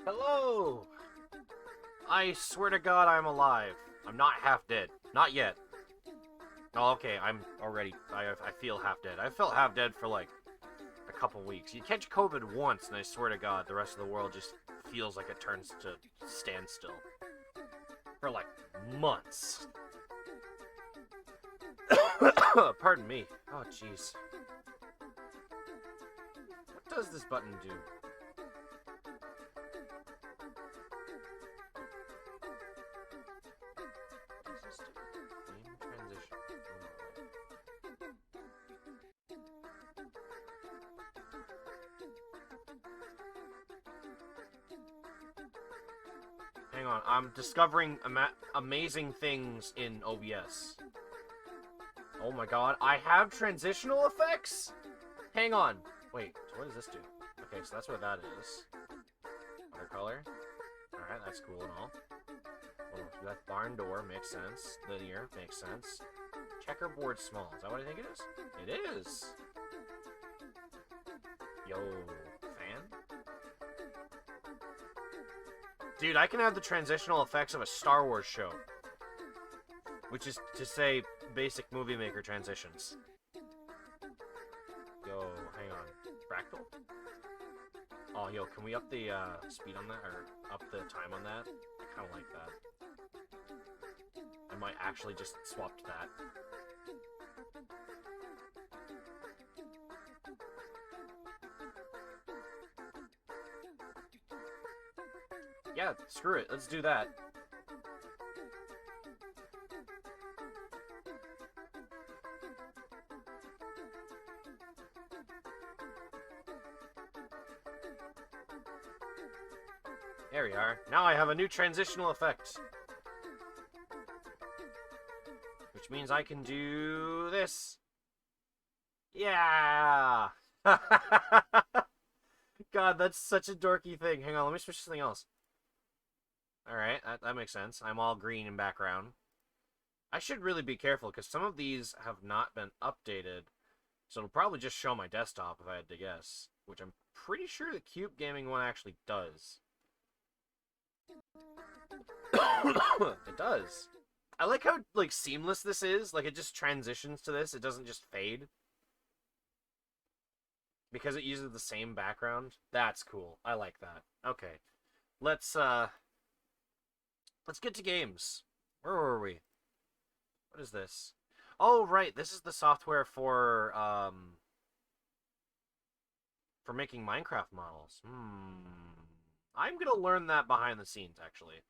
Hello! I swear to God I'm alive. I'm not half dead. Not yet. Oh, okay, I'm already... I feel half dead. I felt half dead for, like, a couple weeks. You catch COVID once, and I swear to God, the rest of the world just feels like it turns to standstill. For, like, months. Pardon me. Oh, jeez. What does this button do? What does this do? Game transition. Hang on, I'm discovering amazing things in OBS. Oh my god, I have transitional effects? Hang on. Wait, so what does this do? Okay, so that's what that is. Watercolor. Alright, that's cool and all. Oh, that barn door makes sense. Linear makes sense. Checkerboard small. Is that what I think it is? It is! Yo, fan? Dude, I can have the transitional effects of a Star Wars show. Which is to say, basic movie maker transitions. Yo, hang on. Fractal? Oh, yo, can we up the speed on that? Or up the time on that? I kind of like that. I might actually just swap to that. Yeah, screw it. Let's do that. There we are. Now I have a new transitional effect. Which means I can do this. Yeah! God, that's such a dorky thing. Hang on, let me switch to something else. Alright, that makes sense. I'm all green in background. I should really be careful, because some of these have not been updated. So it'll probably just show my desktop, if I had to guess. Which I'm pretty sure the Cube Gaming one actually does. It does. I like how, like, seamless this is. Like, it just transitions to this. It doesn't just fade. Because it uses the same background. That's cool. I like that. Okay. Let's get to games. Where were we? What is this? Oh, right. This is the software for making Minecraft models. I'm gonna learn that behind the scenes, actually.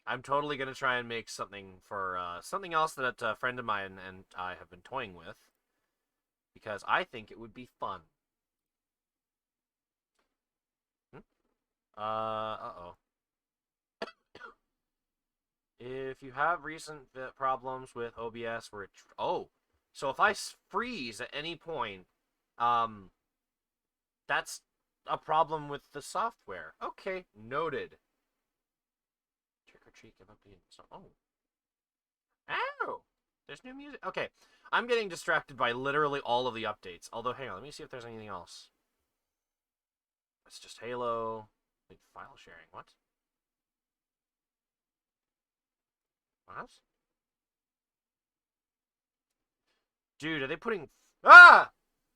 I'm totally gonna try and make something for something else that a friend of mine and I have been toying with, because I think it would be fun. Uh-oh. If you have recent problems with OBS where it... Oh! So if I freeze at any point, um, that's a problem with the software. Okay, noted. Trick or treat, give up the... Oh. Ow! There's new music. Okay, I'm getting distracted by literally all of the updates. Although, hang on, let me see if there's anything else. It's just Halo. Wait, file sharing. What? What? Dude, are they putting... Ah!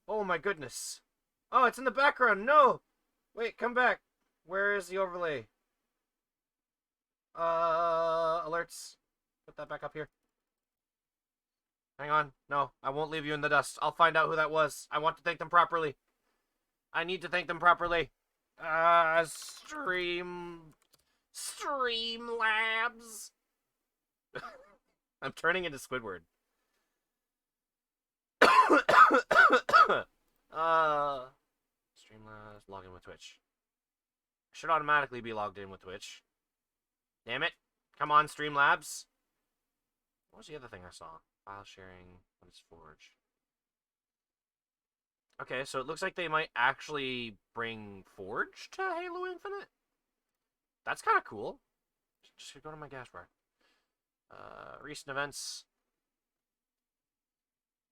Oh my goodness. Oh, it's in the background. No! Wait, come back. Where is the overlay? Alerts. Put that back up here. Hang on. No, I won't leave you in the dust. I'll find out who that was. I want to thank them properly. I need to thank them properly. Streamlabs. I'm turning into Squidward. Streamlabs, log in with Twitch. Should automatically be logged in with Twitch. Damn it. Come on, Streamlabs. What was the other thing I saw? File sharing. What is Forge? Okay, so it looks like they might actually bring Forge to Halo Infinite. That's kind of cool. Just go to my gas bar. Recent events.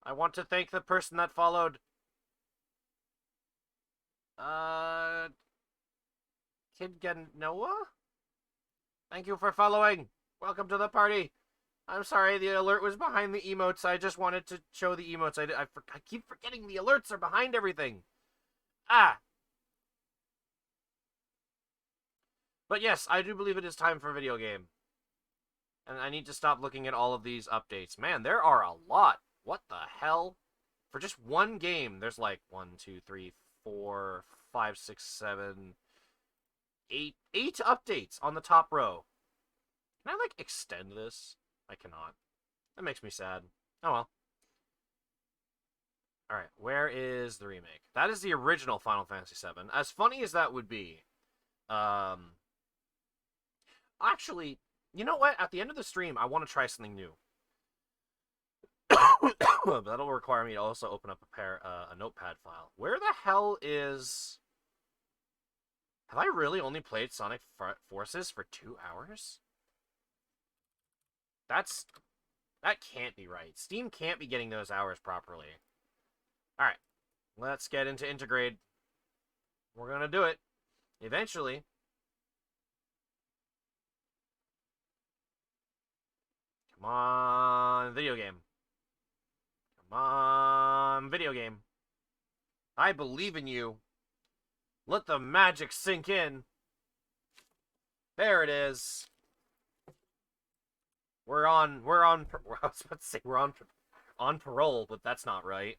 I want to thank the person that followed. Kid Noah? Thank you for following. Welcome to the party. I'm sorry the alert was behind the emotes. I just wanted to show the emotes. I keep forgetting the alerts are behind everything. Ah. But yes, I do believe it is time for a video game. And I need to stop looking at all of these updates. Man, there are a lot. What the hell? For just one game, there's like 1, 2, 3, 4, 5, 6, 7, 8 updates on the top row. Can I, like, extend this? I cannot. That makes me sad. Oh well. Alright, where is the remake? That is the original Final Fantasy VII. As funny as that would be, actually, you know what? At the end of the stream, I want to try something new. But that'll require me to also open up a notepad file. Where the hell is... Have I really only played Sonic Forces for 2 hours? That can't be right. Steam can't be getting those hours properly. Alright. Let's get into Intergrade. We're gonna do it. Eventually. Come on, video game. Come on, video game. I believe in you. Let the magic sink in. There it is. I was about to say we're on parole, but that's not right.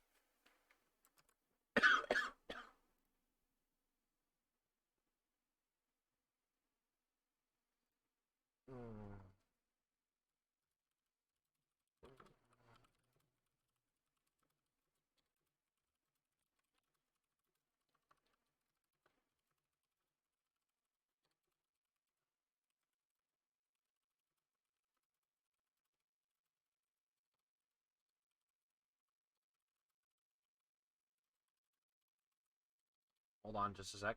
Hold on just a sec.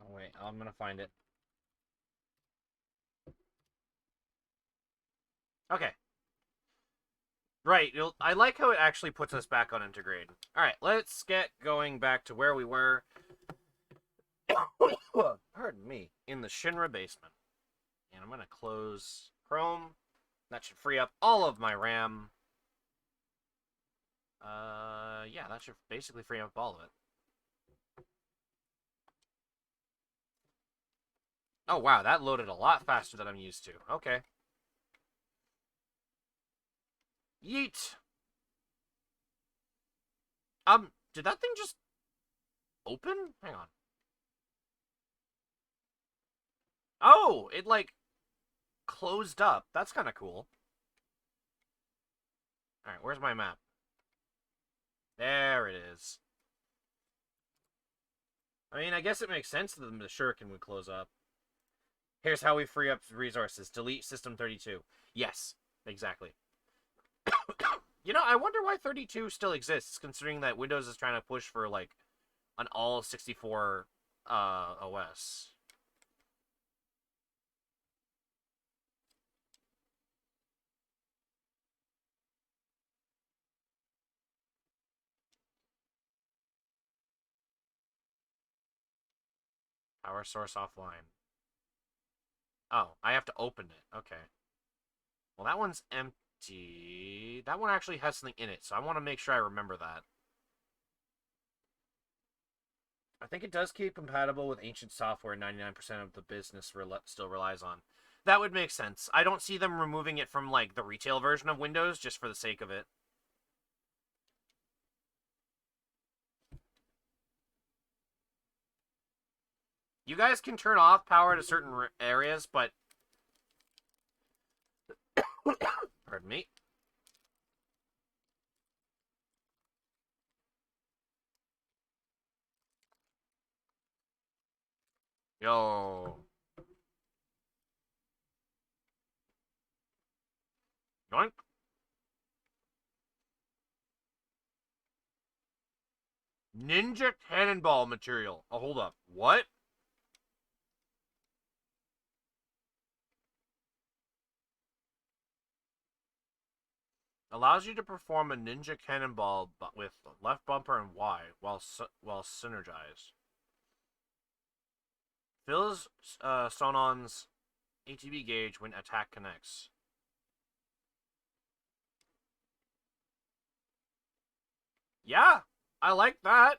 Oh, wait. I'm gonna find it. Okay. Right. I like how it actually puts us back on Intergrade. Alright, let's get going back to where we were. Pardon me. In the Shinra basement. And I'm gonna close Chrome. That should free up all of my RAM. Yeah, that should basically free up all of it. Oh, wow, that loaded a lot faster than I'm used to. Okay. Yeet! Did that thing just open? Hang on. Oh, it, like, closed up. That's kind of cool. Alright, where's my map? There it is. I mean, I guess it makes sense that the shuriken would close up. Here's how we free up resources. Delete System 32. Yes, exactly. You know, I wonder why 32 still exists, considering that Windows is trying to push for, like, an all 64 OS. Power source offline. Oh, I have to open it. Okay. Well, that one's empty. That one actually has something in it, so I want to make sure I remember that. I think it does keep compatible with ancient software 99% of the business still relies on. That would make sense. I don't see them removing it from, like, the retail version of Windows just for the sake of it. You guys can turn off power to certain areas, but Pardon me. Yo. Yoink. Ninja cannonball material. Oh, hold up. What? Allows you to perform a ninja cannonball but with left bumper and Y while synergized. Fills Sonon's ATB gauge when attack connects. Yeah, I like that.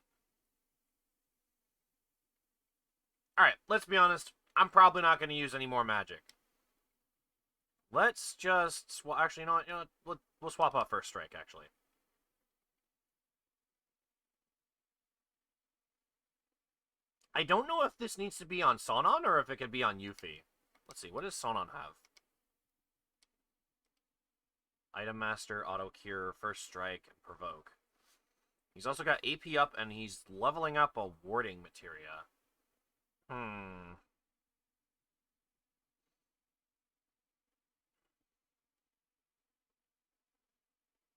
Alright, let's be honest. I'm probably not going to use any more magic. Let's just... Well, actually, you know what? We'll swap out First Strike, actually. I don't know if this needs to be on Sonon or if it could be on Yuffie. Let's see, what does Sonon have? Item Master, Auto Cure, First Strike, and Provoke. He's also got AP up, and he's leveling up a Warding Materia.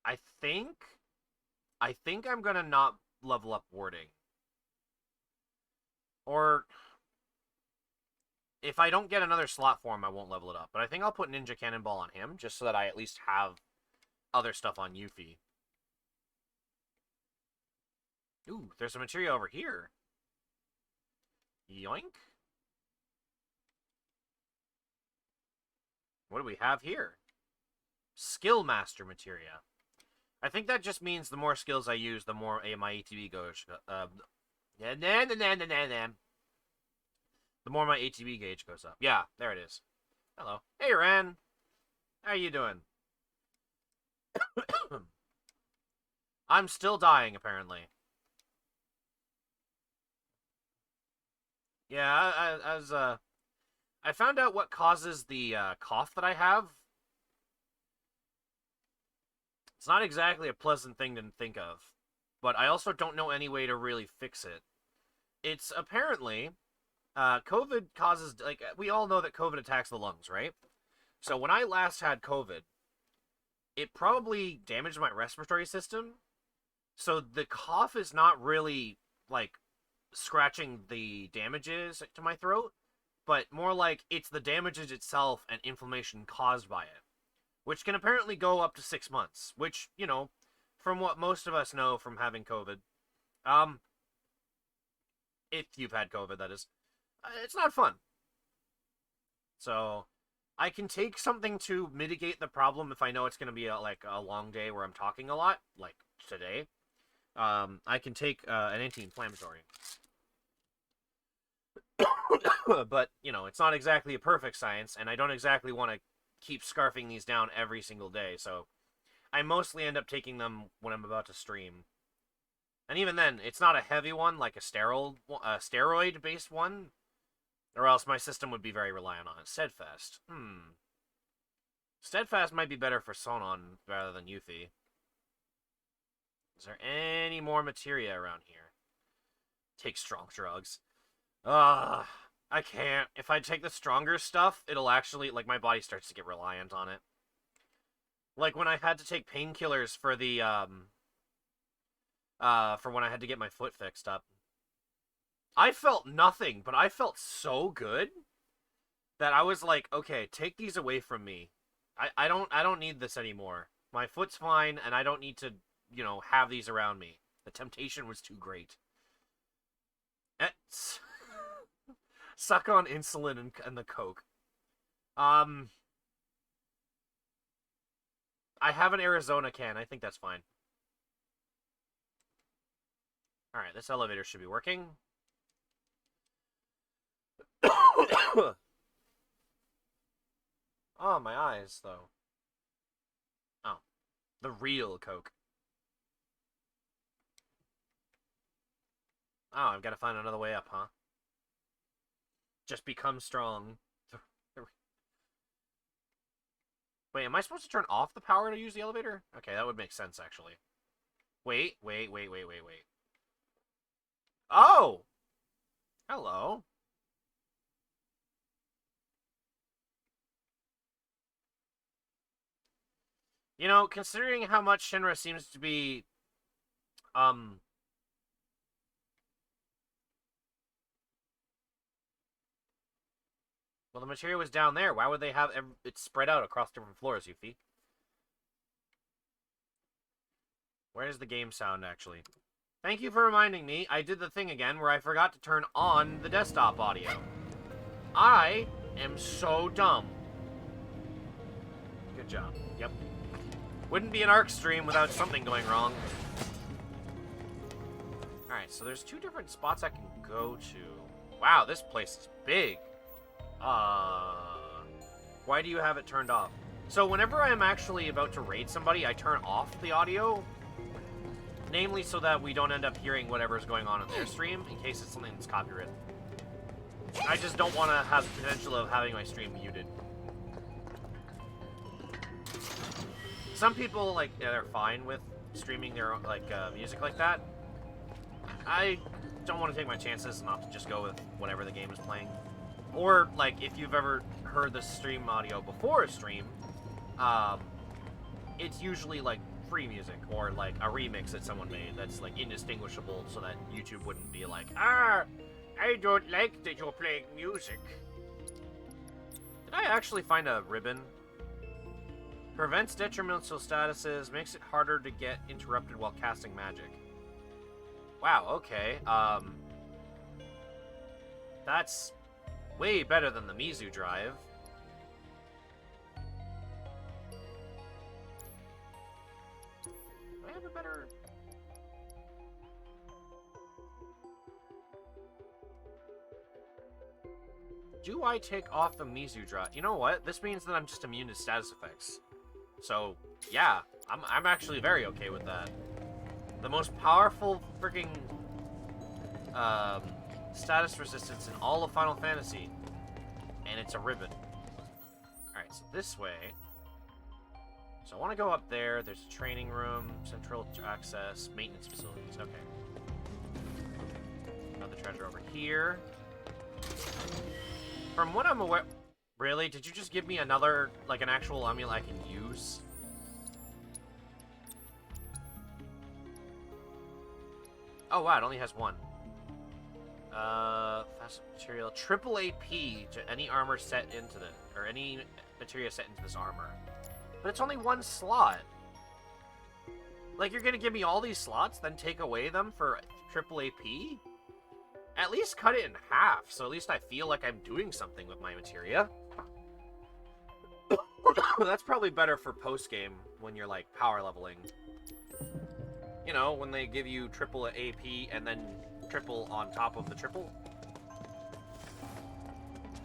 I think... I think I'm gonna not level up Warding. Or... If I don't get another slot for him, I won't level it up. But I think I'll put Ninja Cannonball on him, just so that I at least have other stuff on Yuffie. Ooh, there's a materia over here. Yoink. What do we have here? Skill Master materia. I think that just means the more skills I use, the more my ATB goes. The more my ATB gauge goes up. Yeah, there it is. Hello. Hey, Ren. How you doing? I'm still dying, apparently. Yeah, I found out what causes the cough that I have. It's not exactly a pleasant thing to think of, but I also don't know any way to really fix it. It's apparently COVID causes, like, we all know that COVID attacks the lungs, right? So when I last had COVID, it probably damaged my respiratory system. So the cough is not really like scratching the damages to my throat, but more like it's the damages itself and inflammation caused by it, which can apparently go up to 6 months, which, you know, from what most of us know from having COVID, um, if you've had COVID, that is, it's not fun. So I can take something to mitigate the problem if I know it's going to be like a long day where I'm talking a lot, like today. I can take an anti-inflammatory. But, you know, it's not exactly a perfect science, and I don't exactly want to keep scarfing these down every single day, so I mostly end up taking them when I'm about to stream. And even then, it's not a heavy one, like a steroid-based one, or else my system would be very reliant on it. Steadfast. Steadfast might be better for Sonon rather than Yuffie. Is there any more materia around here? Take strong drugs. I can't. If I take the stronger stuff, it'll actually, like, my body starts to get reliant on it. Like when I had to take painkillers for the, for when I had to get my foot fixed up. I felt nothing, but I felt so good that I was like, okay, take these away from me. I don't need this anymore. My foot's fine, and I don't need to, you know, have these around me. The temptation was too great. It's... Suck on insulin and the coke. I have an Arizona can. I think that's fine. Alright, this elevator should be working. Oh, my eyes, though. Oh. The real coke. Oh, I've got to find another way up, huh? Just become strong. Wait, am I supposed to turn off the power to use the elevator? Okay, that would make sense, actually. Wait. Oh! Hello. You know, considering how much Shinra seems to be, well, the materia was down there. Why would they have it spread out across different floors, Yuffie? Where's the game sound, actually? Thank you for reminding me. I did the thing again where I forgot to turn on the desktop audio. I am so dumb. Good job. Yep. Wouldn't be an ARC stream without something going wrong. Alright, so there's 2 different spots I can go to. Wow, this place is big. Why do you have it turned off? So whenever I'm actually about to raid somebody, I turn off the audio. Namely so that we don't end up hearing whatever's going on in their stream, in case it's something that's copyrighted. I just don't want to have the potential of having my stream muted. Some people, like, yeah, they're fine with streaming their own, like, music like that. I don't want to take my chances and not to just go with whatever the game is playing. Or, like, if you've ever heard the stream audio before a stream, it's usually, like, free music, or, like, a remix that someone made that's, like, indistinguishable so that YouTube wouldn't be like, I don't like that you're playing music. Did I actually find a ribbon? Prevents detrimental statuses, makes it harder to get interrupted while casting magic. Wow, okay. That's way better than the Mizu drive. Do I have a better... Do I take off the Mizu drive? You know what? This means that I'm just immune to status effects. So, yeah, I'm actually very okay with that. The most powerful freaking status resistance in all of Final Fantasy. And it's a ribbon. Alright, so this way. So I want to go up there. There's a training room, central access, maintenance facilities. Okay. Another treasure over here. From what I'm aware... Really? Did you just give me another, like, an actual amulet I can use? Oh, wow, it only has one. Fast material. Triple AP to any armor set into the... Or any materia set into this armor. But it's only one slot. Like, you're gonna give me all these slots, then take away them for triple AP? At least cut it in half, so at least I feel like I'm doing something with my materia. That's probably better for post-game when you're, like, power leveling. You know, when they give you triple AP and then triple on top of the triple.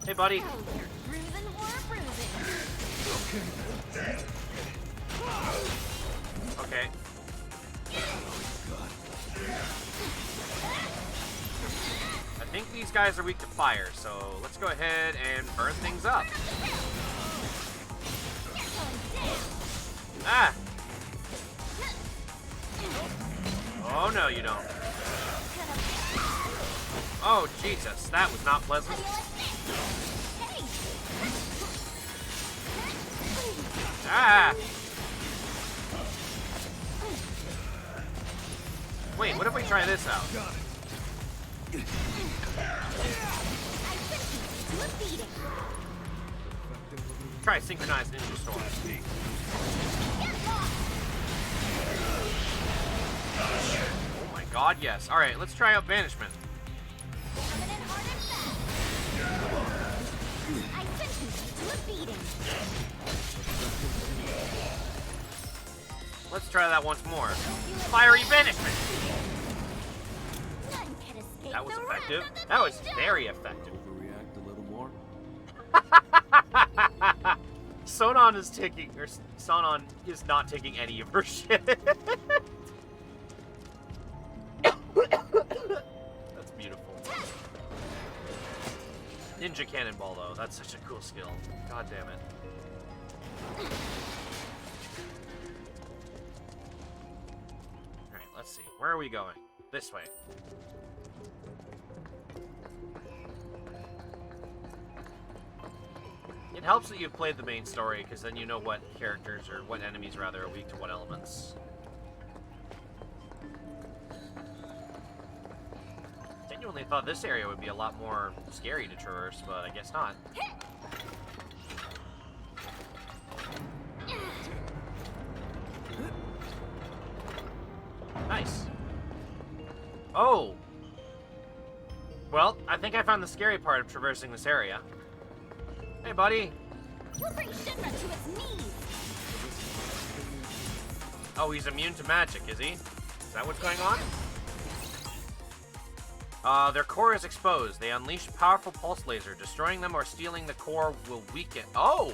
Hey, buddy. Okay. I think these guys are weak to fire, so let's go ahead and burn things up. Ah! Oh, no, you don't. Oh, Jesus, that was not pleasant. Ah! Wait, what if we try this out? Try synchronized ninja storm. Oh my god, yes. Alright, let's try out banishment. Let's try that once more. Fiery banishment! That was effective. That was very effective. Overreact a little more. Sonon is taking, or Sonon is not taking any of her shit. That's beautiful. Ninja Cannonball, though. That's such a cool skill. God damn it. Let's see. Where are we going? This way. It helps that you've played the main story, because then you know what characters, or what enemies, rather, are weak to what elements. Genuinely thought this area would be a lot more scary to traverse, but I guess not. Nice. Oh! Well, I think I found the scary part of traversing this area. Hey, buddy! You'll bring Shinra to its knees! Oh, he's immune to magic, is he? Is that what's going on? Their core is exposed. They unleash a powerful pulse laser. Destroying them or stealing the core will weaken... Oh!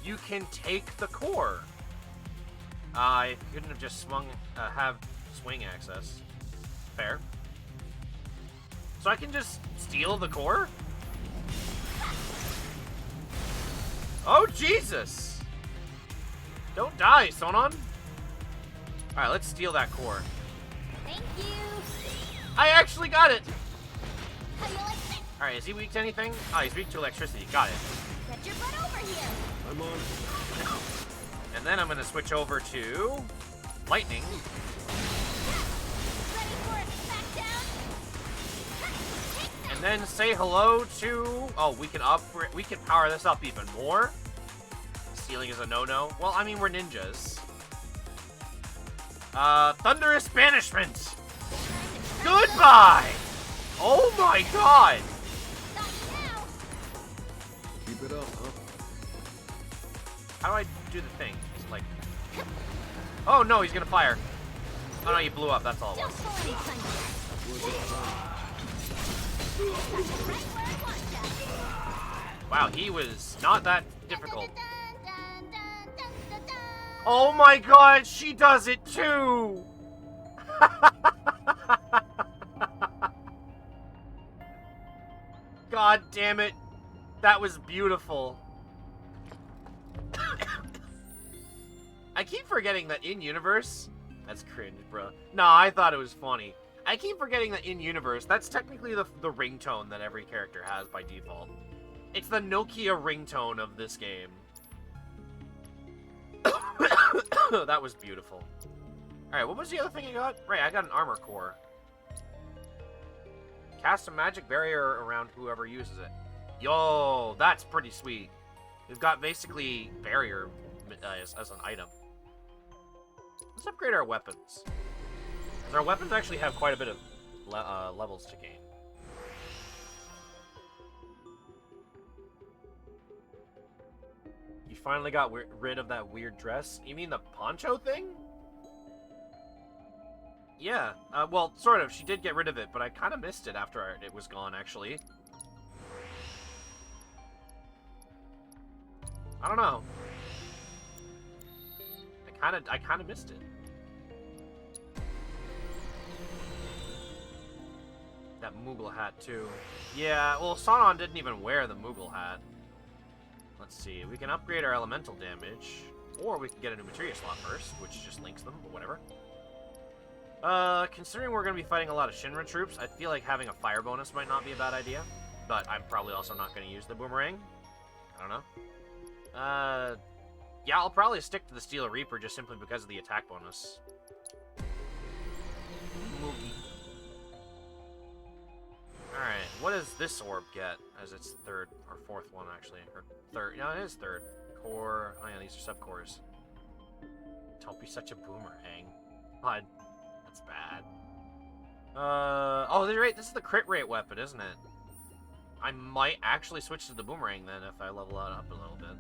You can take the core! I couldn't have just have swing access. Fair. So I can just steal the core? Oh, Jesus! Don't die, Sonon! Alright, let's steal that core. Thank you! I actually got it! How you like that? Alright, is he weak to anything? Oh, he's weak to electricity. Got it. Get your butt over here! I'm on. And then I'm going to switch over to lightning. Ready for it, smackdown? And then say hello to... Oh, we can power this up even more. Stealing is a no-no. Well, I mean, we're ninjas. Thunderous banishment! Goodbye! Oh my god! Keep it up, huh? How do I do the thing? Is it like... Oh no, he's gonna fire. Oh no, you blew up, that's all it was. Wow, he was not that difficult. Oh my god, she does it too! God damn it. That was beautiful. I keep forgetting that in-universe... That's cringe, bro. No, I thought it was funny. I keep forgetting that in-universe, that's technically the ringtone that every character has by default. It's the Nokia ringtone of this game. That was beautiful. Alright, what was the other thing I got? Right, I got an armor core. Cast a magic barrier around whoever uses it. Yo, that's pretty sweet. We've got basically barrier as an item. Let's upgrade our weapons. Because our weapons actually have quite a bit of levels to gain. You finally got rid of that weird dress? You mean the poncho thing? Yeah, well, sort of. She did get rid of it, but I kind of missed it after it was gone, actually. I don't know. I kind of missed it. That Moogle hat, too. Yeah, well, Sonon didn't even wear the Moogle hat. Let's see. We can upgrade our elemental damage, or we can get a new materia slot first, which just links them, but whatever. Considering we're going to be fighting a lot of Shinra troops, I feel like having a fire bonus might not be a bad idea. But I'm probably also not going to use the boomerang. I don't know. Yeah, I'll probably stick to the Steel Reaper just simply because of the attack bonus. Alright, what does this orb get as its third, or fourth one, actually? Or third, yeah, it is third. Core, oh yeah, these are sub-cores. Don't be such a boomerang. God. That's bad. Oh, right, this is the crit rate weapon, isn't it? I might actually switch to the boomerang then if I level it up a little bit.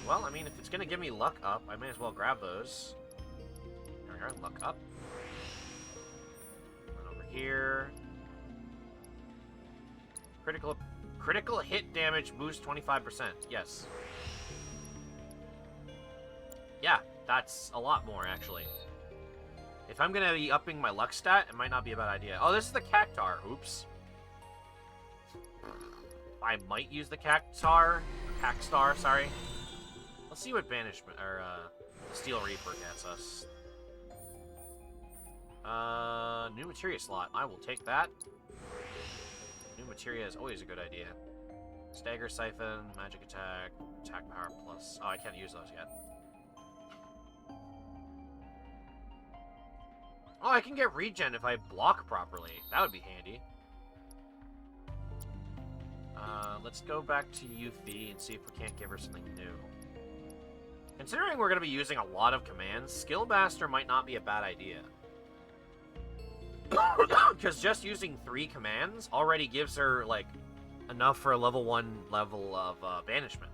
Well, I mean, if it's gonna give me luck up, I may as well grab those. There we go, luck up. And over here. Critical hit damage boost 25%. Yes. Yeah, that's a lot more, actually. If I'm gonna be upping my luck stat, it might not be a bad idea. Oh, this is the Cactar. Oops. I might use the Cactar, sorry. Let's see what banishment, or, Steel Reaper gets us. New materia slot. I will take that. New materia is always a good idea. Stagger Siphon, Magic Attack, Attack Power Plus. Oh, I can't use those yet. Oh, I can get regen if I block properly. That would be handy. Let's go back to Yuffie and see if we can't give her something new. Considering we're going to be using a lot of commands, Skill Master might not be a bad idea. Because just using 3 commands already gives her, like, enough for a level 1 level of banishment.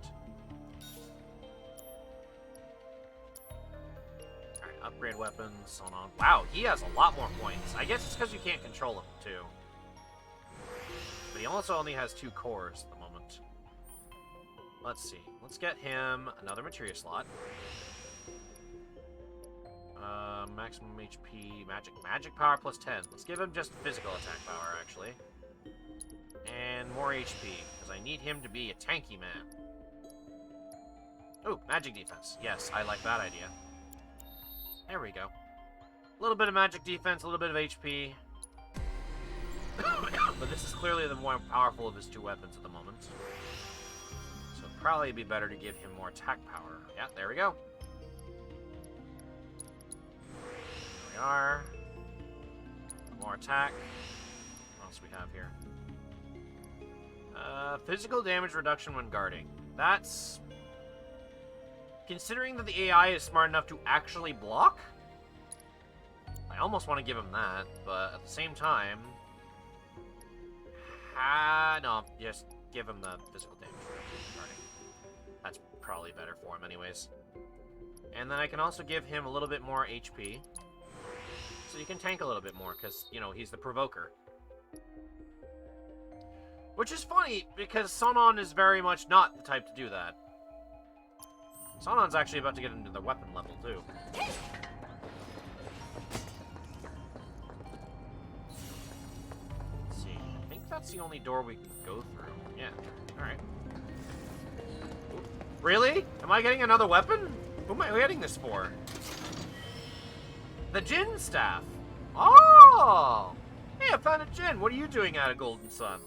Alright, upgrade weapons, so on. Wow, he has a lot more points. I guess it's because you can't control him, too. But he also only has 2 cores at the moment. Let's see. Let's get him another materia slot. Maximum HP, magic power plus 10. Let's give him just physical attack power, actually. And more HP, because I need him to be a tanky man. Oh, magic defense. Yes, I like that idea. There we go. A little bit of magic defense, a little bit of HP. But this is clearly the more powerful of his 2 weapons at the moment. So it'd probably be better to give him more attack power. Yeah, there we go. There we are. More attack. What else do we have here? Physical damage reduction when guarding. That's... Considering that the AI is smart enough to actually block, I almost want to give him that, but at the same time... no, just give him the physical damage reduction when guarding. That's probably better for him anyways. And then I can also give him a little bit more HP. So you can tank a little bit more, because, you know, he's the provoker. Which is funny, because Sonon is very much not the type to do that. Sonon's actually about to get into the weapon level, too. Let's see. I think that's the only door we can go through. Yeah. Alright. Really? Am I getting another weapon? Who am I getting this for? The Jin staff. Oh! Hey, I found a Jin. What are you doing out of Golden Sun?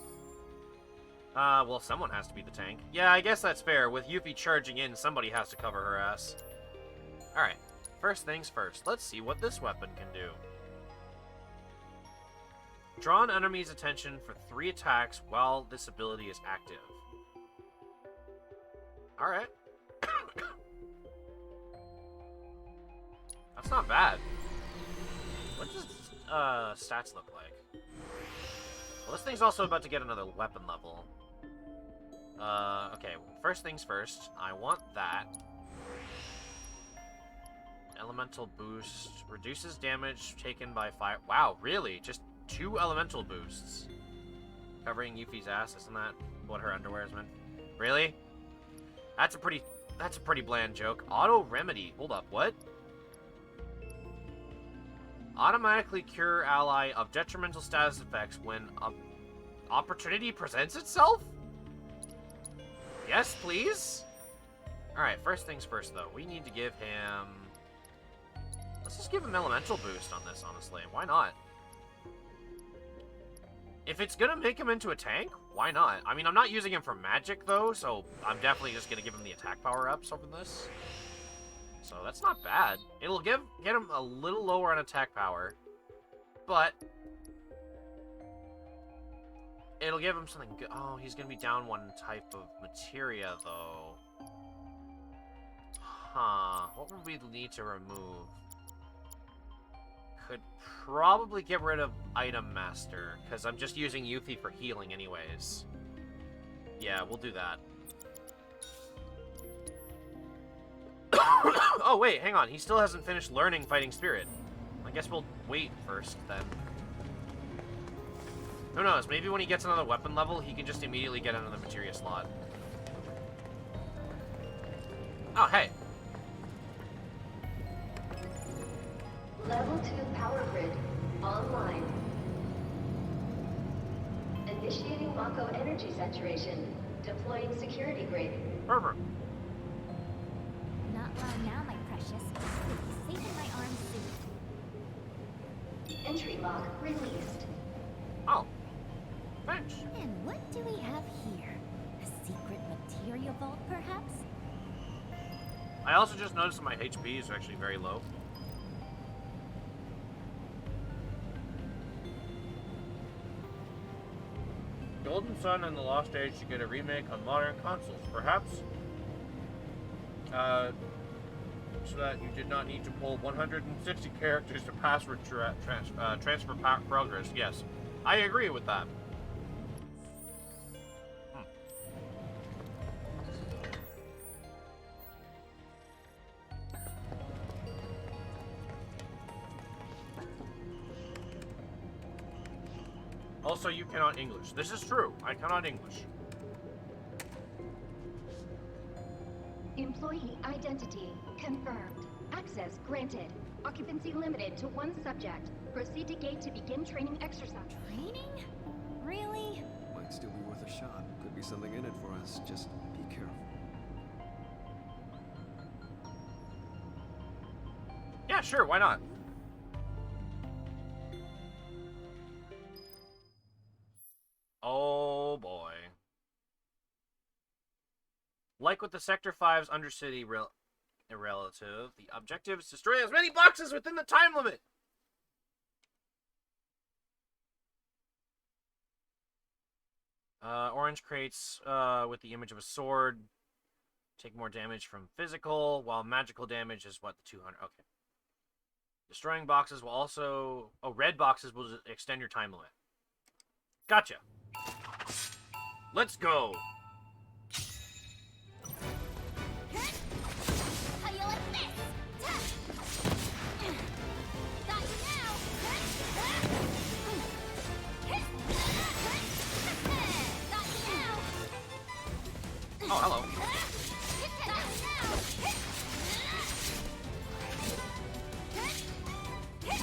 Well, someone has to be the tank. Yeah, I guess that's fair. With Yuffie charging in, somebody has to cover her ass. Alright. First things first. Let's see what this weapon can do. Draw an enemy's attention for 3 attacks while this ability is active. Alright. That's not bad. What does stats look like? Well, this thing's also about to get another weapon level. Okay, first things first. I want that. Elemental boost. Reduces damage taken by fire. Wow, really? Just 2 elemental boosts. Covering Yuffie's ass, isn't that what her underwear is meant? Really? That's a pretty bland joke. Auto remedy. Hold up, what? Automatically cure ally of detrimental status effects when opportunity presents itself? Yes, please? Alright, first things first, though. We need to give him... Let's just give him elemental boost on this, honestly. Why not? If it's gonna make him into a tank, why not? I mean, I'm not using him for magic, though, so I'm definitely just gonna give him the attack power-ups over this. So that's not bad. It'll get him a little lower on attack power, but it'll give him something good. Oh, he's gonna be down 1 type of materia, though. Huh. What would we need to remove? Could probably get rid of Item Master, because I'm just using Yuffie for healing anyways. Yeah, we'll do that. Oh, wait, hang on. He still hasn't finished learning Fighting Spirit. I guess we'll wait first, then. Who knows? Maybe when he gets another weapon level, he can just immediately get another materia slot. Oh, hey. Level 2 power grid online. Initiating Mako energy saturation. Deploying security grid. Perfect. Not long now, my precious. entry lock released. Oh. Thanks. And what do we have here? A secret materia vault, perhaps? I also just noticed that my HP is actually very low. Golden Sun and the Lost Age to get a remake on modern consoles, perhaps? So that you did not need to pull 160 characters to password transfer progress. Yes, I agree with that. Also, you cannot English. This is true. I cannot English. Employee identity confirmed. Access granted. Occupancy limited to one subject. Proceed to gate to begin training exercise. Training? Really? Might still be worth a shot. Could be something in it for us. Just be careful. Yeah, sure. Why not? Oh boy. Like with the Sector 5's Undercity relative, the objective is to destroy as many boxes within the time limit. Orange crates with the image of a sword take more damage from physical, while magical damage is what, the 200. Okay. Destroying boxes will also... Oh, red boxes will extend your time limit. Gotcha. Let's go. How you like this? Got you now. Got you now. Oh, hello. Got you now.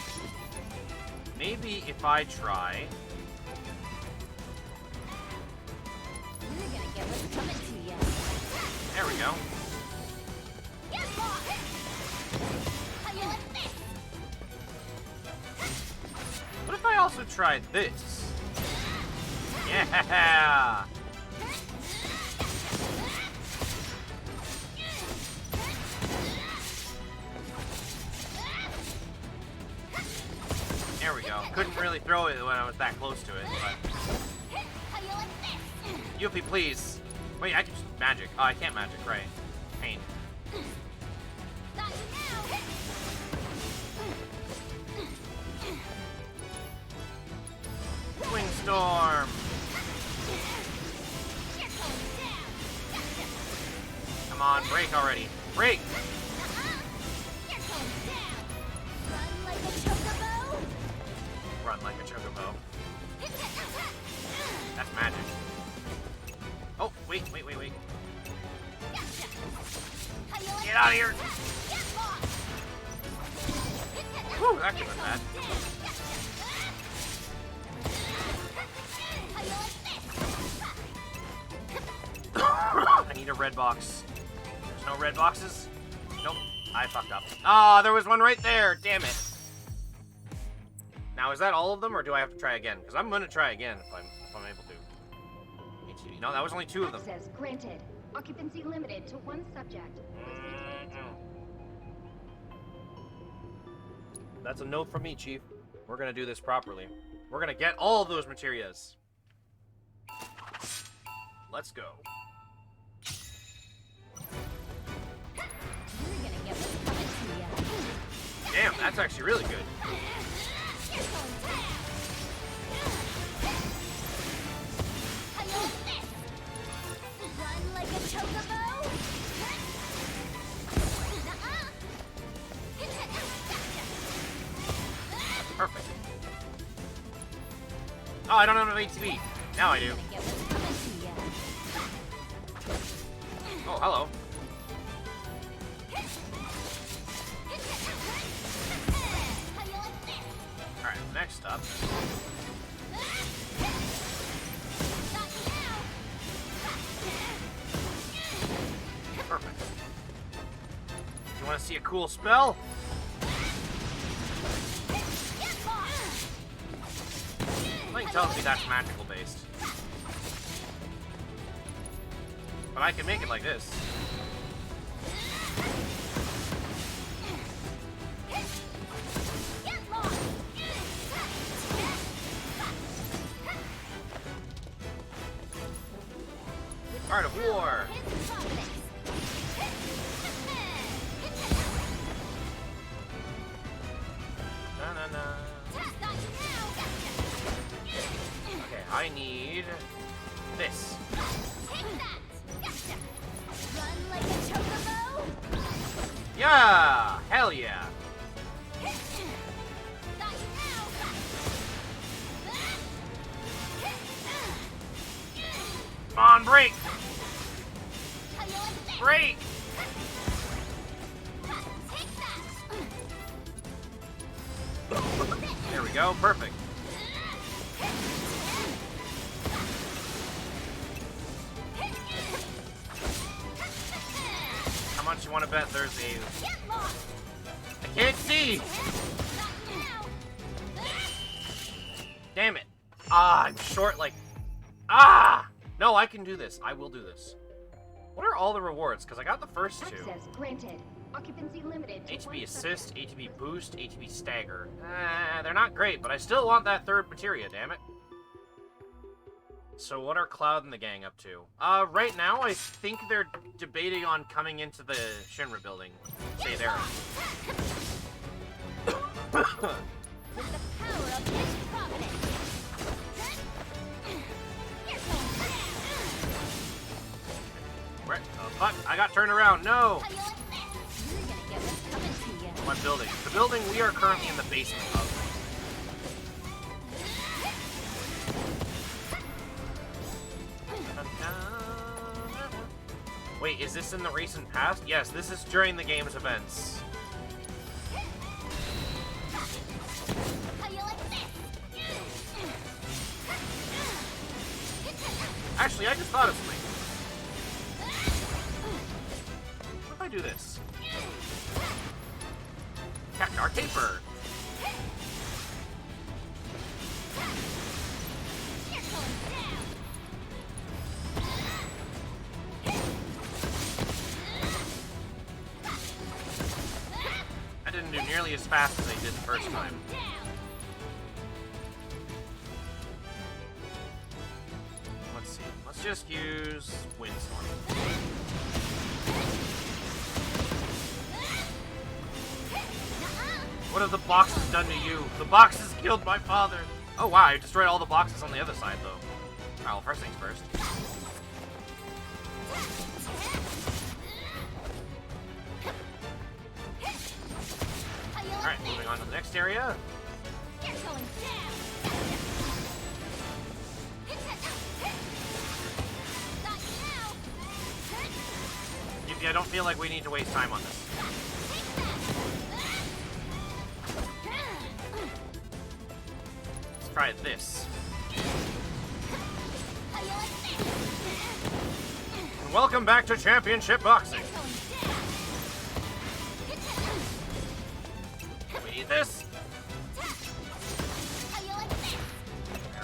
Maybe if I try... You're gonna get what's coming to you. There we go. Get lost. How you like this? What if I also tried this? Yeah! There we go. Couldn't really throw it when I was that close to it, but... How you like this? Yuffie, please. Wait, I can just magic. Oh, I can't magic, right. Pain. Got you now. Wing Storm! You're going down. Gotcha. Come on, break already. Break! You're going down. Run like a chocobo. Run like a chocobo. That's magic. Oh, wait. Gotcha. How you like Get out of here! Get lost. Whew, that could have been bad. How you like this? I need a red box. There's no red boxes? Nope. I fucked up. Ah, there was one right there. Damn it. Now, is that all of them, or do I have to try again? Because I'm going to try again if I'm able to. HTV. No, that was only 2 of them. Access granted. Occupancy limited to one subject. Proceed to gate. That's a no from me, Chief. We're going to do this properly. We're going to get all of those materias. Let's go. You're gonna get what's coming to you. Damn, that's actually really good. You're going down. How you like this? Run like a chocobo. Nuh-uh. Perfect. Oh, I don't have an ATV. Now I do. Gonna get what's coming to you. Oh, hello. How you like this? Alright, next up. Got you now. Perfect. You want to see a cool spell? Get lost. Something tells me that's magical based. But I can make it like this. Get lost! Art of War! His providence. Na na na. Got you now. Okay, I need this. Take that. Gotcha. Run like a chocobo. Yeah! Hell yeah! Got you now. Come on, break! How you like this? Break! Take that. There we go, perfect. How much you want to bet there's a... Get lost. I can't see! Got you now. Damn it. Ah, I'm short like... Ah! No, I can do this. I will do this. What are all the rewards? Because I got the first two. Access granted. Occupancy limited to ATB one assist, subject. ATB boost, ATB stagger. They're not great, but I still want that third materia, damn it. So what are Cloud and the gang up to? Right now, I think they're debating on coming into the Shinra building. Say there. With the power of his providence. You're going down. Where? Oh, fuck. I got turned around. No! How you like this? You're gonna get what's coming to you. What building? The building we are currently in the basement of. Wait, is this in the recent past? Yes, this is during the game's events. How you like this? Actually, I just thought of something. What if I do this? Cactar Caper! You're going down. I didn't do nearly as fast as I did the first time. Down. Let's see. Let's just use Windstorm. What have the boxes done to you? The boxes killed my father! Oh wow, I destroyed all the boxes on the other side though. Alright, well, first things first. How you like Alright, this? moving on to the next area. You're going down. Got you now. Yuki, I don't feel like we need to waste time on this. Let's try this. How you like this? And welcome back to Championship Boxing. You're going down. We need this. How you like this?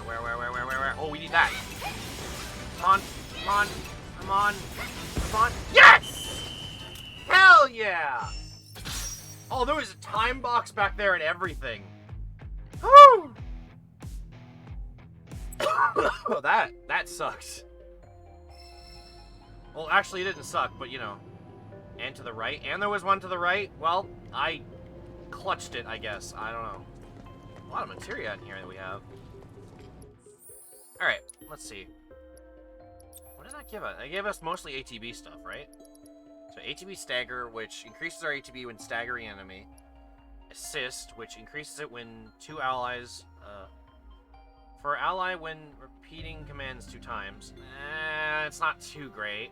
Where? Oh, we need that. Come on, come on, come on, come on. Yes! Hell yeah! Oh, there was a time box back there and everything. Woo! that sucks. Well, actually, it didn't suck, but you know. And to the right. And there was one to the right. Well, I clutched it, I guess. I don't know. A lot of materia in here that we have. Alright, let's see. What did that give us? It gave us mostly ATB stuff, right? So ATB Stagger, which increases our ATB when staggering enemy. Assist, which increases it when two allies... for ally when repeating commands 2 times. It's not too great.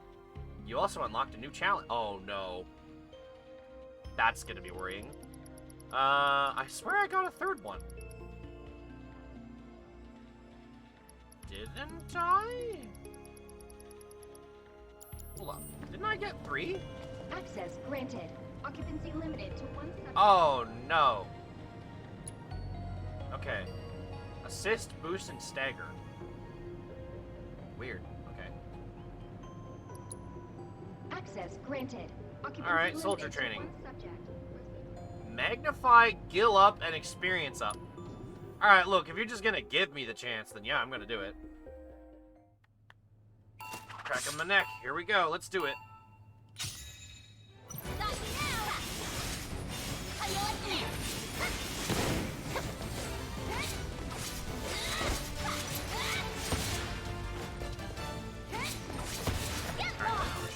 You also unlocked a new challenge. Oh, no. That's gonna be worrying. I swear I got a third one. Didn't I? Hold on. Didn't I get 3? Access granted. Occupancy limited to one subject. Oh, no. Okay. Assist, boost, and stagger. Weird. Okay. Access granted. Occupancy Alright, limited soldier to training. one subject. Magnify, gill up, and experience up. Alright, look, if you're just gonna give me the chance, then yeah, I'm gonna do it. Crack him in the neck. Here we go. Let's do it. Got you now. How you like this?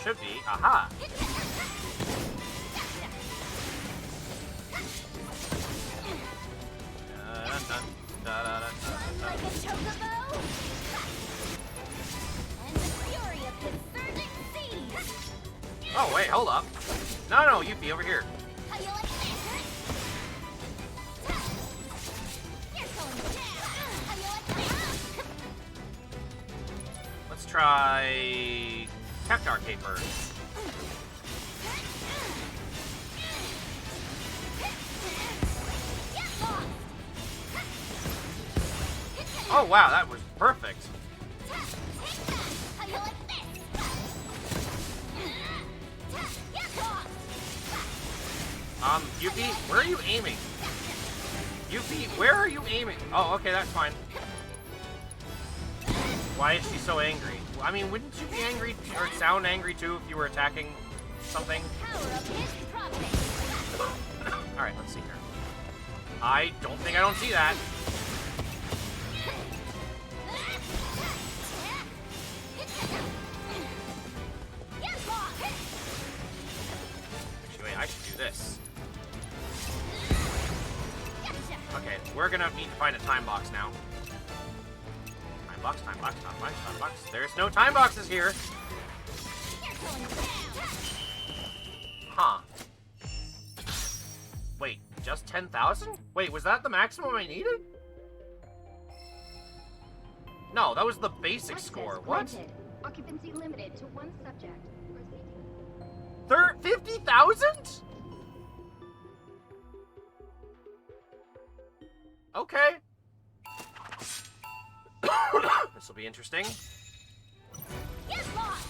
Should be. Aha! Like a chocobo? And the fury of his surging seas! Oh, wait, hold up. No, Yuffie, over here. How you like this? You're going down! How you like this? Let's try... Cactar Caper. Get lost! Oh, wow, that was perfect. How you like this? Get lost! Yuffie, where are you aiming? Yuffie, where are you aiming? Oh, okay, that's fine. Why is she so angry? I mean, wouldn't you be angry, or sound angry too, if you were attacking something? Power of his prophet! Alright, let's see here. I don't think I don't see that. Get lost! Actually, wait, I should do this. Gotcha! Okay, we're gonna need to find a time box now. Time box, time box, time box, time box. There's no time boxes here. You're going down! Huh. Wait, just 10,000? Wait, was that the maximum I needed? No, that was the basic Access score. What? granted. Occupancy limited to one subject. Proceed. 50,000? Okay. This will be interesting. Get lost!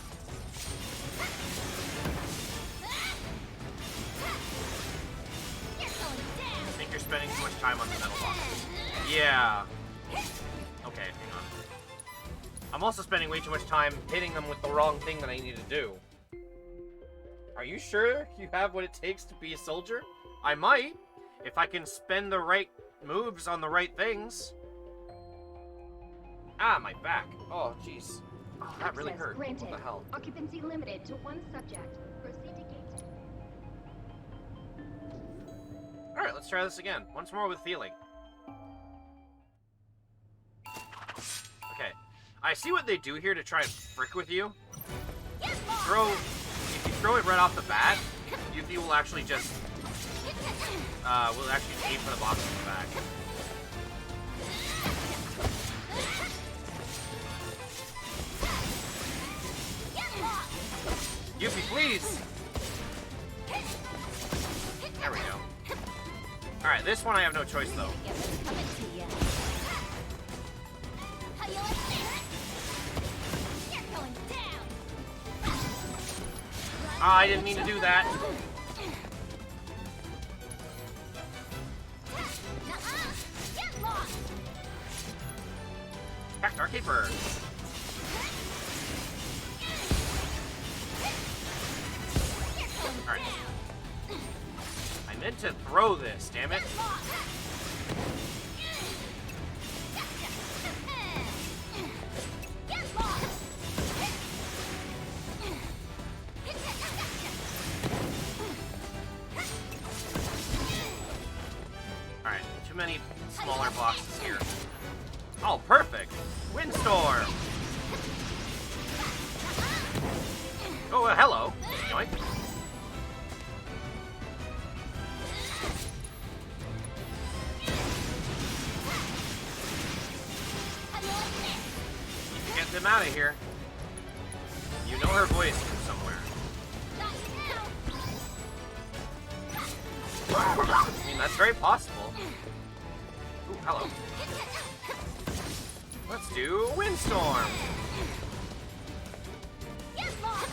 You're going down! I think you're spending too much time on the metal boxes. Yeah. Okay, hang on. I'm also spending way too much time hitting them with the wrong thing that I need to do. Are you sure you have what it takes to be a soldier? I might, if I can spend the right moves on the right things. Ah, my back. Oh, jeez. Oh, that really Access hurt. granted. What the hell? Occupancy limited to one subject. Proceed to gate. Alright, let's try this again. Once more with feeling. Okay. I see what they do here to try and frick with you. Get If lost! you throw it right off the bat, Yuffie will actually just, will actually aim for the box in the back. Get lost! Yuffie, please! There we go. Alright, this one I have no choice, though. Get what's coming to you. How you like this? You're going down! Ah, I didn't mean to do that. Nuh-uh! Get lost! Cactar Caper. You're going Alright. down! I meant to throw this, damn it. Get lost! Get lost! Alright, too many smaller boxes here. Oh, perfect! Windstorm! Oh, hello. Yoink. How you like this? Need to get them out of here. You know her voice from somewhere. Got you now! I mean, that's very possible. Ooh, hello. Let's do a windstorm. Get lost!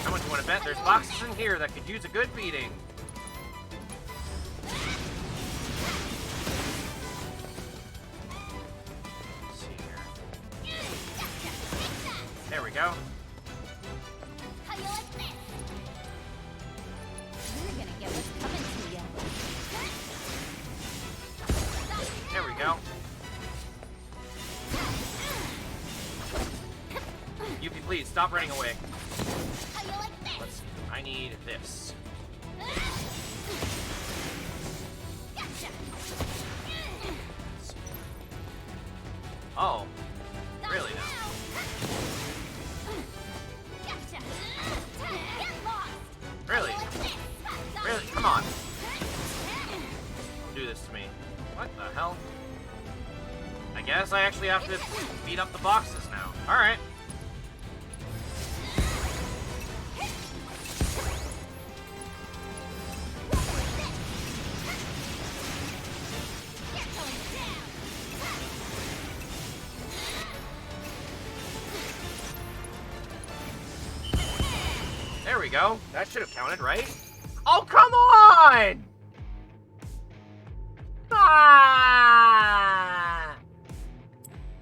How much you want to bet? There's boxes in here that could use a good beating. Let's see here. There we go. How you like this? You're gonna get what's coming to you. There we go. Yuffie, please stop running away. How you like this? Let's see. I need this. Gotcha. Oh, really now? Gotcha. Get lost. Really? Like this. Really? Come on. Don't do this to me. What the hell? I guess I actually have to beat up the boxes now. Alright. You're going down. There we go. That should have counted, right? Oh, come on! Ah!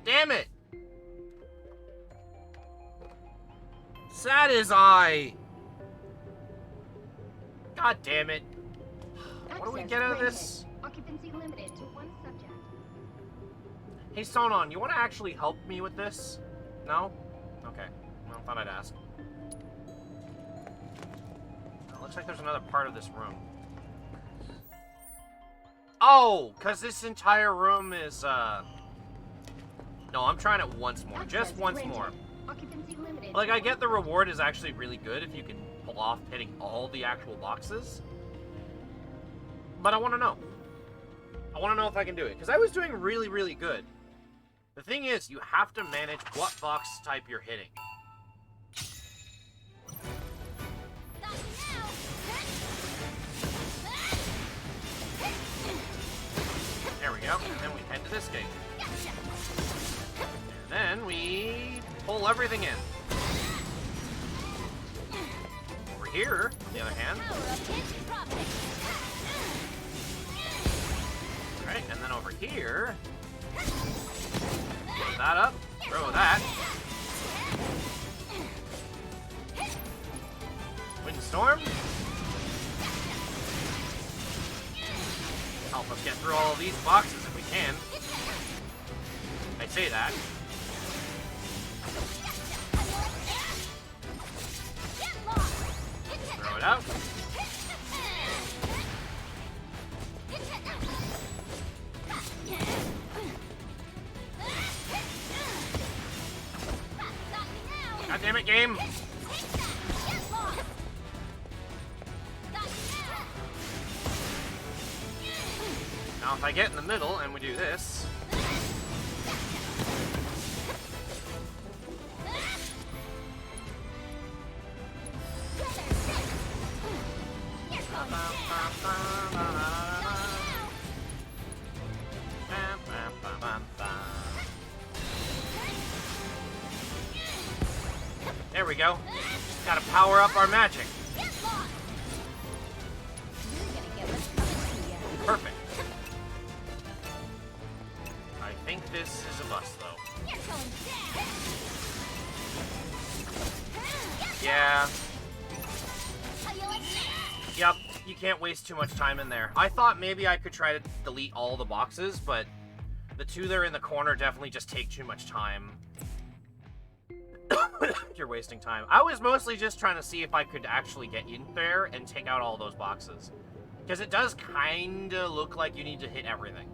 Damn it! Sad as I. God damn it. What do we Access get out of granted. this? Occupancy limited to one subject. Hey, Sonon, you want to actually help me with this? No? Okay. Well, thought I'd ask. Oh, looks like there's another part of this room. Oh, because this entire room is, No, I'm trying it once more. Just Access once granted. more. Occupancy limited. Like, to I one get the subject. reward is actually really good if you can pull off hitting all the actual boxes. But I want to know. I want to know if I can do it. Because I was doing really, really good. The thing is, you have to manage what box type you're hitting. Not now. There we go. And then we head to this gate. Gotcha. And then we pull everything in. Over here, on the other hand. Power of his providence. Alright, and then over here. Throw that up. Throw that. Windstorm. Help us get through all of these boxes if we can. I say that. Get lost. Throw it out. God damn it, game. Now if I get in the middle and we do this. There we go. Just gotta power up our magic. Perfect. I think this is a bust, though. Yeah. Yep, you can't waste too much time in there. I thought maybe I could try to delete all the boxes, but the two there in the corner definitely just take too much time. You're wasting time. I was mostly just trying to see if I could actually get in there and take out all those boxes. Because it does kinda look like you need to hit everything.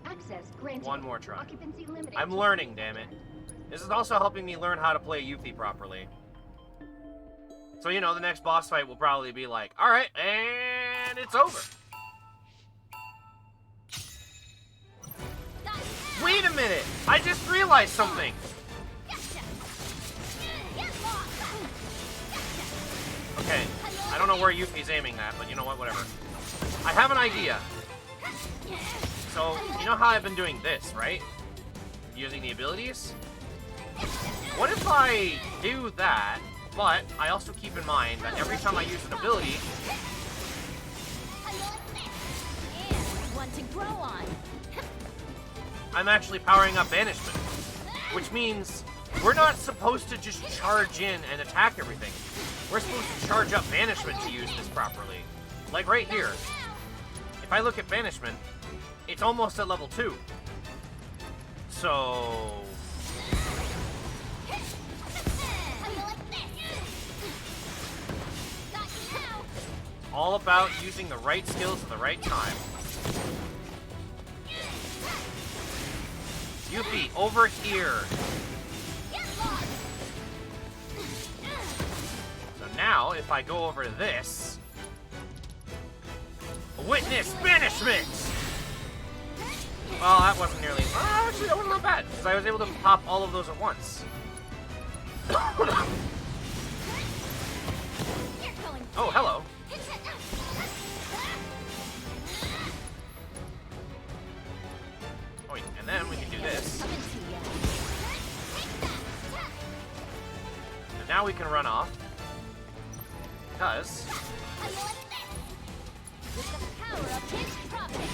Access granted. One more try. Occupancy limited. I'm to learning, one damn it. subject. This is also helping me learn how to play Yuffie properly. So, you know, the next boss fight will probably be like, alright, and it's over. Wait a minute! I just realized something! Okay, I don't know where Yuffie's aiming that, but you know what? Whatever. I have an idea. So, you know how I've been doing this, right? Using the abilities? What if I do that, but I also keep in mind that every time I use an ability... And one to grow on. I'm actually powering up Banishment. Which means we're not supposed to just charge in and attack everything. We're supposed to charge up Banishment to use this properly. Like right here. If I look at Banishment, it's almost at level 2. So... all about using the right skills at the right time. Yuffie, over here. So now, if I go over to this... Witness Banishment! Well, that wasn't nearly... actually, that wasn't that bad, because I was able to pop all of those at once. Oh, hello. Oh, and then we can do this. So now we can run off. Because... With the power of his prophet.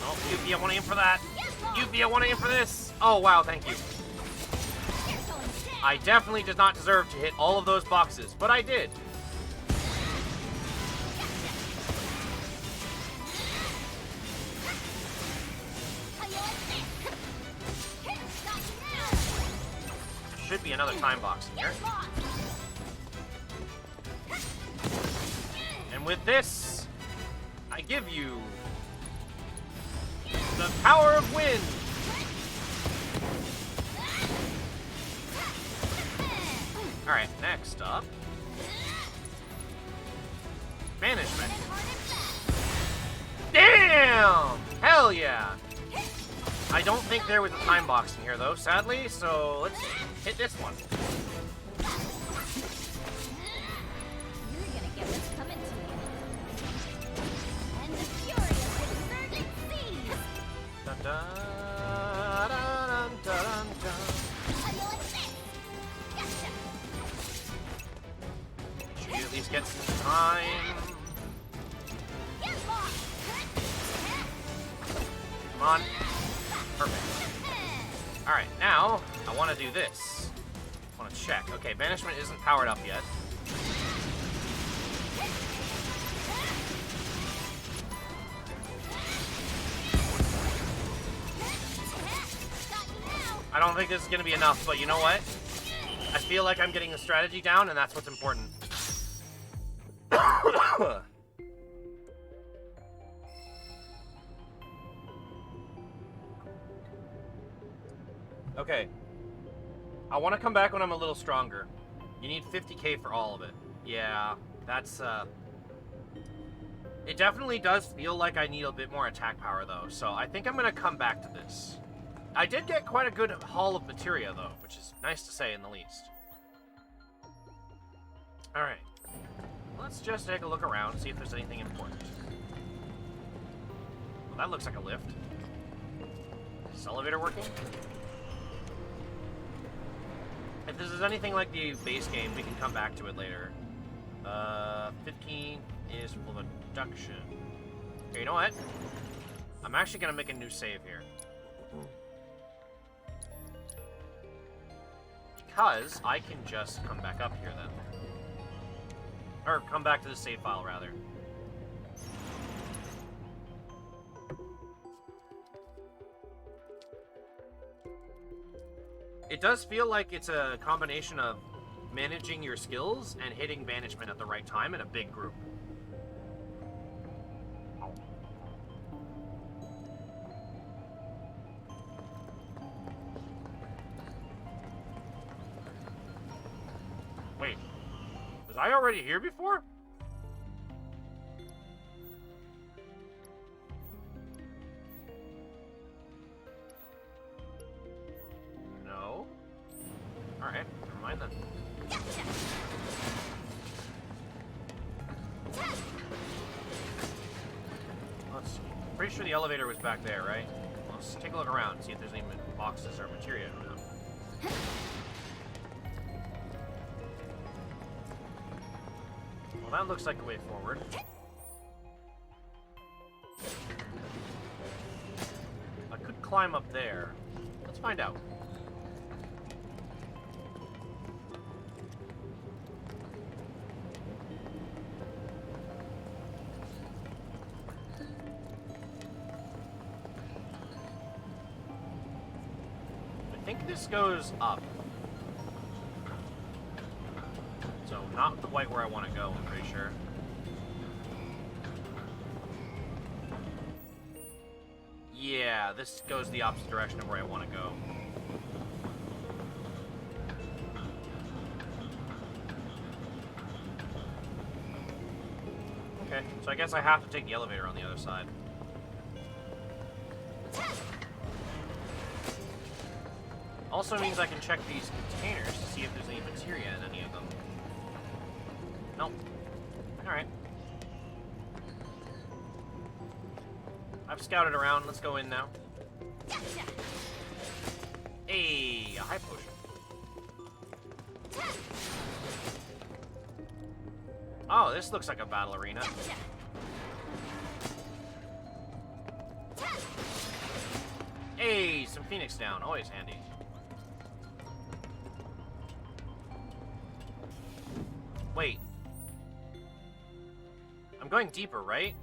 oh, Yuffie, I want to aim for that. Yuffie, I want to aim for this. Oh, wow, thank you. I definitely did not deserve to hit all of those boxes, but I did. Should be another time box in here. And with this, I give you the power of wind. Alright, next up. Banishment. Damn! Hell yeah! I don't think there was a time box in here though, sadly, so let's hit this one. You're gonna get what's coming to you. And the fury of the convergent seas. Dun, dun, dun, dun, dun, dun. Should you at least get some time? Come on. Perfect. Alright, now I want to do this. I want to check. Okay, Banishment isn't powered up yet. I don't think this is going to be enough, but you know what? I feel like I'm getting the strategy down, and that's what's important. Okay. I want to come back when I'm a little stronger. You need 50k for all of it. Yeah, that's, It definitely does feel like I need a bit more attack power, though, so I think I'm going to come back to this. I did get quite a good haul of materia, though, which is nice to say in the least. Alright. Let's just take a look around and see if there's anything important. Well, that looks like a lift. Is this elevator working? If this is anything like the base game, we can come back to it later. 15 is full of induction. Okay, you know what? I'm actually going to make a new save here. Because I can just come back up here then. Or come back to the save file, rather. It does feel like it's a combination of managing your skills and hitting Banishment at the right time in a big group. Wait, was I already here before? No. Alright, never mind then. Gotcha. Let's see. Pretty sure the elevator was back there, right? Let's take a look around, see if there's any boxes or materia around. Well, that looks like a way forward. I could climb up there. Let's find out. I think this goes up. So, not quite where I want to go, I'm pretty sure. Yeah, this goes the opposite direction of where I want to go. Okay, so I guess I have to take the elevator on the other side. Also means I can check these containers to see if there's any materia in any of them. Nope. Alright. I've scouted around. Let's go in now. Gotcha. Hey, a high potion. Oh, this looks like a battle arena. Gotcha. Hey, some Phoenix down. Always handy. Wait. I'm going deeper, right?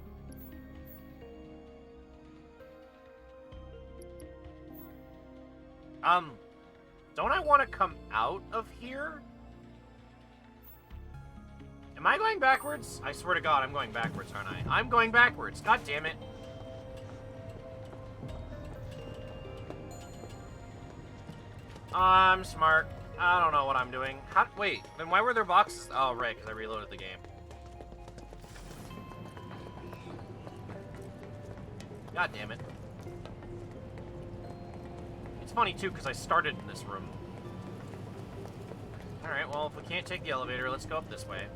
Don't I want to come out of here? Am I going backwards? I swear to God, I'm going backwards, aren't I? I'm going backwards. God damn it. I'm smart. I don't know what I'm doing. Wait, then why were there boxes? Oh, right, because I reloaded the game. God damn it. It's funny, too, because I started in this room. Alright, well, if we can't take the elevator, let's go up this way.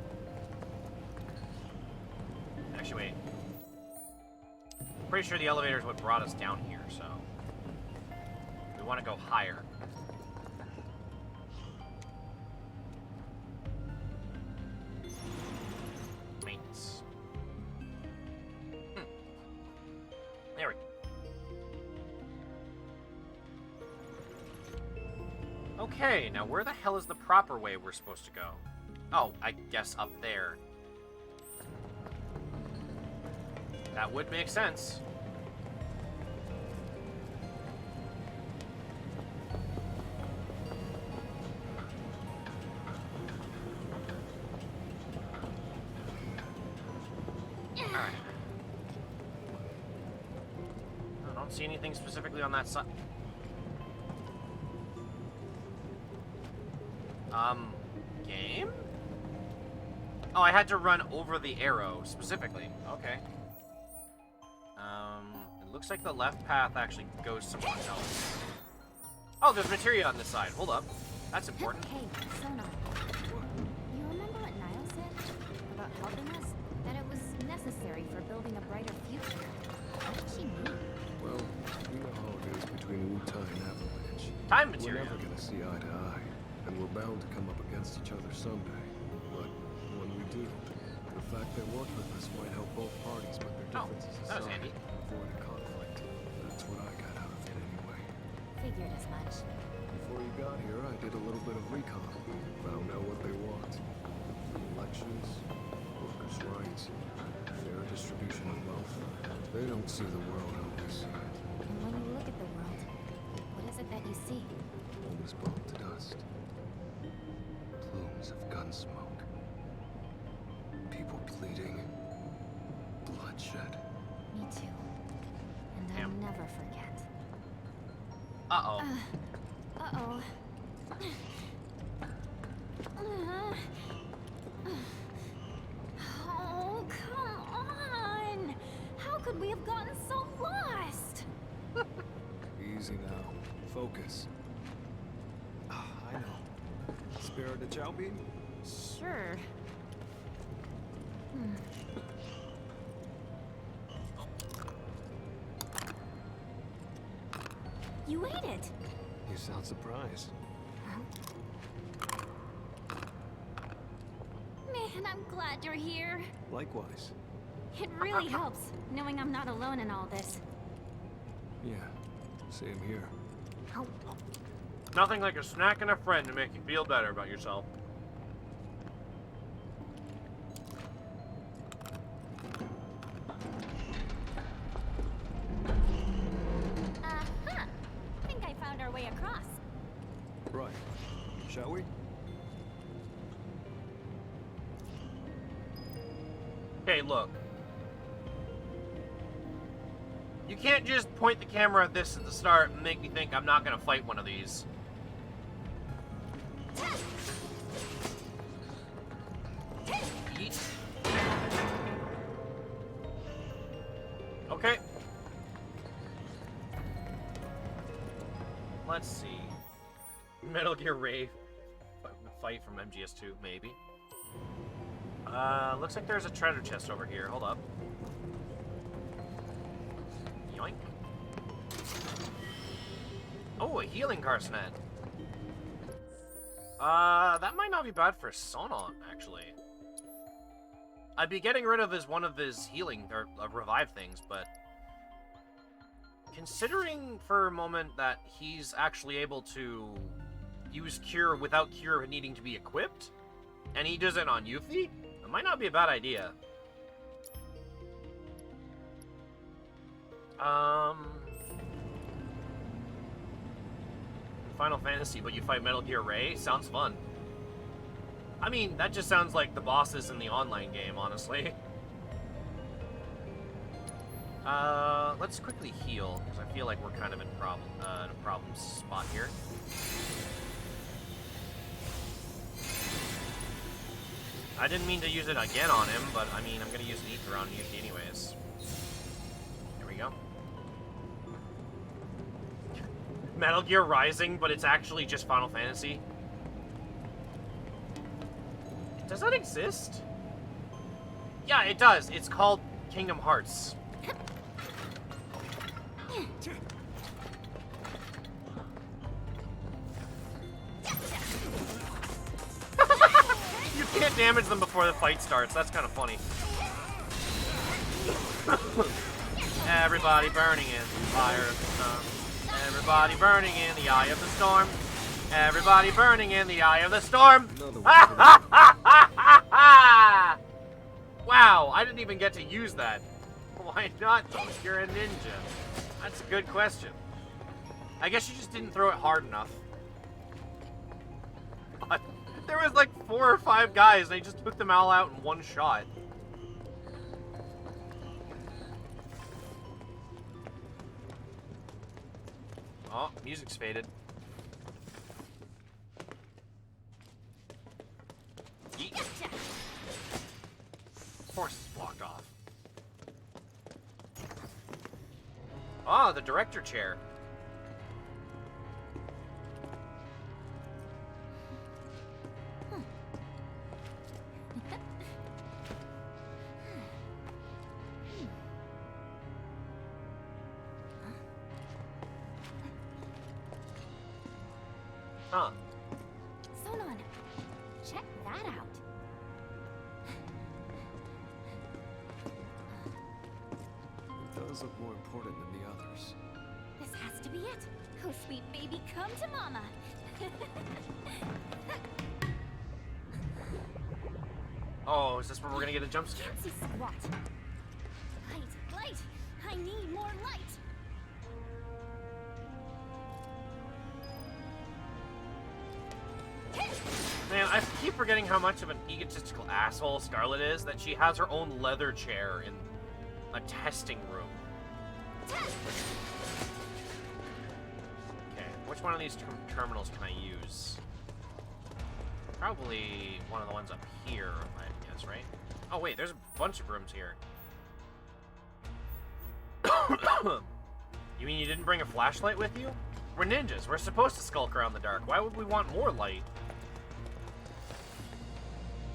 Actually, wait. Pretty sure the elevator is what brought us down here, so... we want to go higher. Maintenance. There we go. Okay, now where the hell is the proper way we're supposed to go? Oh, I guess up there. That would make sense. Alright. I don't see anything specifically on that side. Game? Oh, I had to run over the arrow, specifically. Okay. It looks like the left path actually goes somewhere else. Oh, there's materia on this side. Hold up. That's important. Hey, Sona. You remember what Niall said? About helping us? That it was necessary for building a brighter future. What did she mean? Well, you know how it is between Wu-Tai and Avalanche. Time We're materia. never gonna see eye to eye, and we're bound to come up against each other someday. But when we do, the fact they work with us might help both parties put their Oh, differences that was aside handy. and avoid a conflict. That's what I got out of it anyway. Figured as much. Before you got here, I did a little bit of recon. Found out what they want. Elections, workers' rights, fair distribution of wealth. They don't see the world how we see it. And when you look at the world, what is it that you see? Homes burned to dust. Plumes of gun smoke. People bleeding. Bloodshed. Me too. And I'll Damn. never forget. Uh-oh. Uh-oh. Oh, come on! How could we have gotten so lost? Easy now. Focus. Ah, I know. Spare the chow bean? Sure. You ate it! You sound surprised. Man, I'm glad you're here. Likewise. It really helps, knowing I'm not alone in all this. Yeah, same here. Oh, Nothing like a snack and a friend to make you feel better about yourself. uh-huh. Think I found our way across. Right. Shall we? Okay, look. You can't just point the camera at this at the start and make me think I'm not gonna fight one of these. Eat. Okay. Let's see. Metal Gear Ray fight from MGS2, maybe. Looks like there's a treasure chest over here. Hold up. Yoink. Oh, a healing carcinet. That might not be bad for Sonon, actually. I'd be getting rid of one of his healing or revive things, but considering for a moment that he's actually able to use Cure without Cure needing to be equipped, and he does it on Yuffie, it might not be a bad idea. Final Fantasy, but you fight Metal Gear Ray? Sounds fun. I mean, that just sounds like the bosses in the online game, honestly. Let's quickly heal, because I feel like we're kind of in a problem spot here. I didn't mean to use it again on him, but I mean, I'm gonna use an ether on Yuki anyways. Here we go. Metal Gear Rising, but it's actually just Final Fantasy. Does that exist? Yeah, it does. It's called Kingdom Hearts. You can't damage them before the fight starts. That's kind of funny. Everybody burning in the fire of the sun. Everybody burning in the eye of the storm. Everybody burning in the eye of the storm. Wow, I didn't even get to use that. Why not? You're a ninja. That's a good question. I guess you just didn't throw it hard enough. But there was like 4 or 5 guys, and they just took them all out in one shot. Oh, music's faded. Yeet. Of course it's blocked off. Ah, the director chair. Huh. Sonon, check that out. It does look more important than the others. This has to be it. Oh, sweet baby, come to mama. Oh, is this where we're gonna get a jump scare? Can't see squat. Light, light. I need more light. Man, I keep forgetting how much of an egotistical asshole Scarlet is, that she has her own leather chair in a testing room. Okay, which one of these terminals can I use? Probably one of the ones up here, I guess, right? Oh wait, there's a bunch of rooms here. You mean you didn't bring a flashlight with you? We're ninjas. We're supposed to skulk around the dark. Why would we want more light?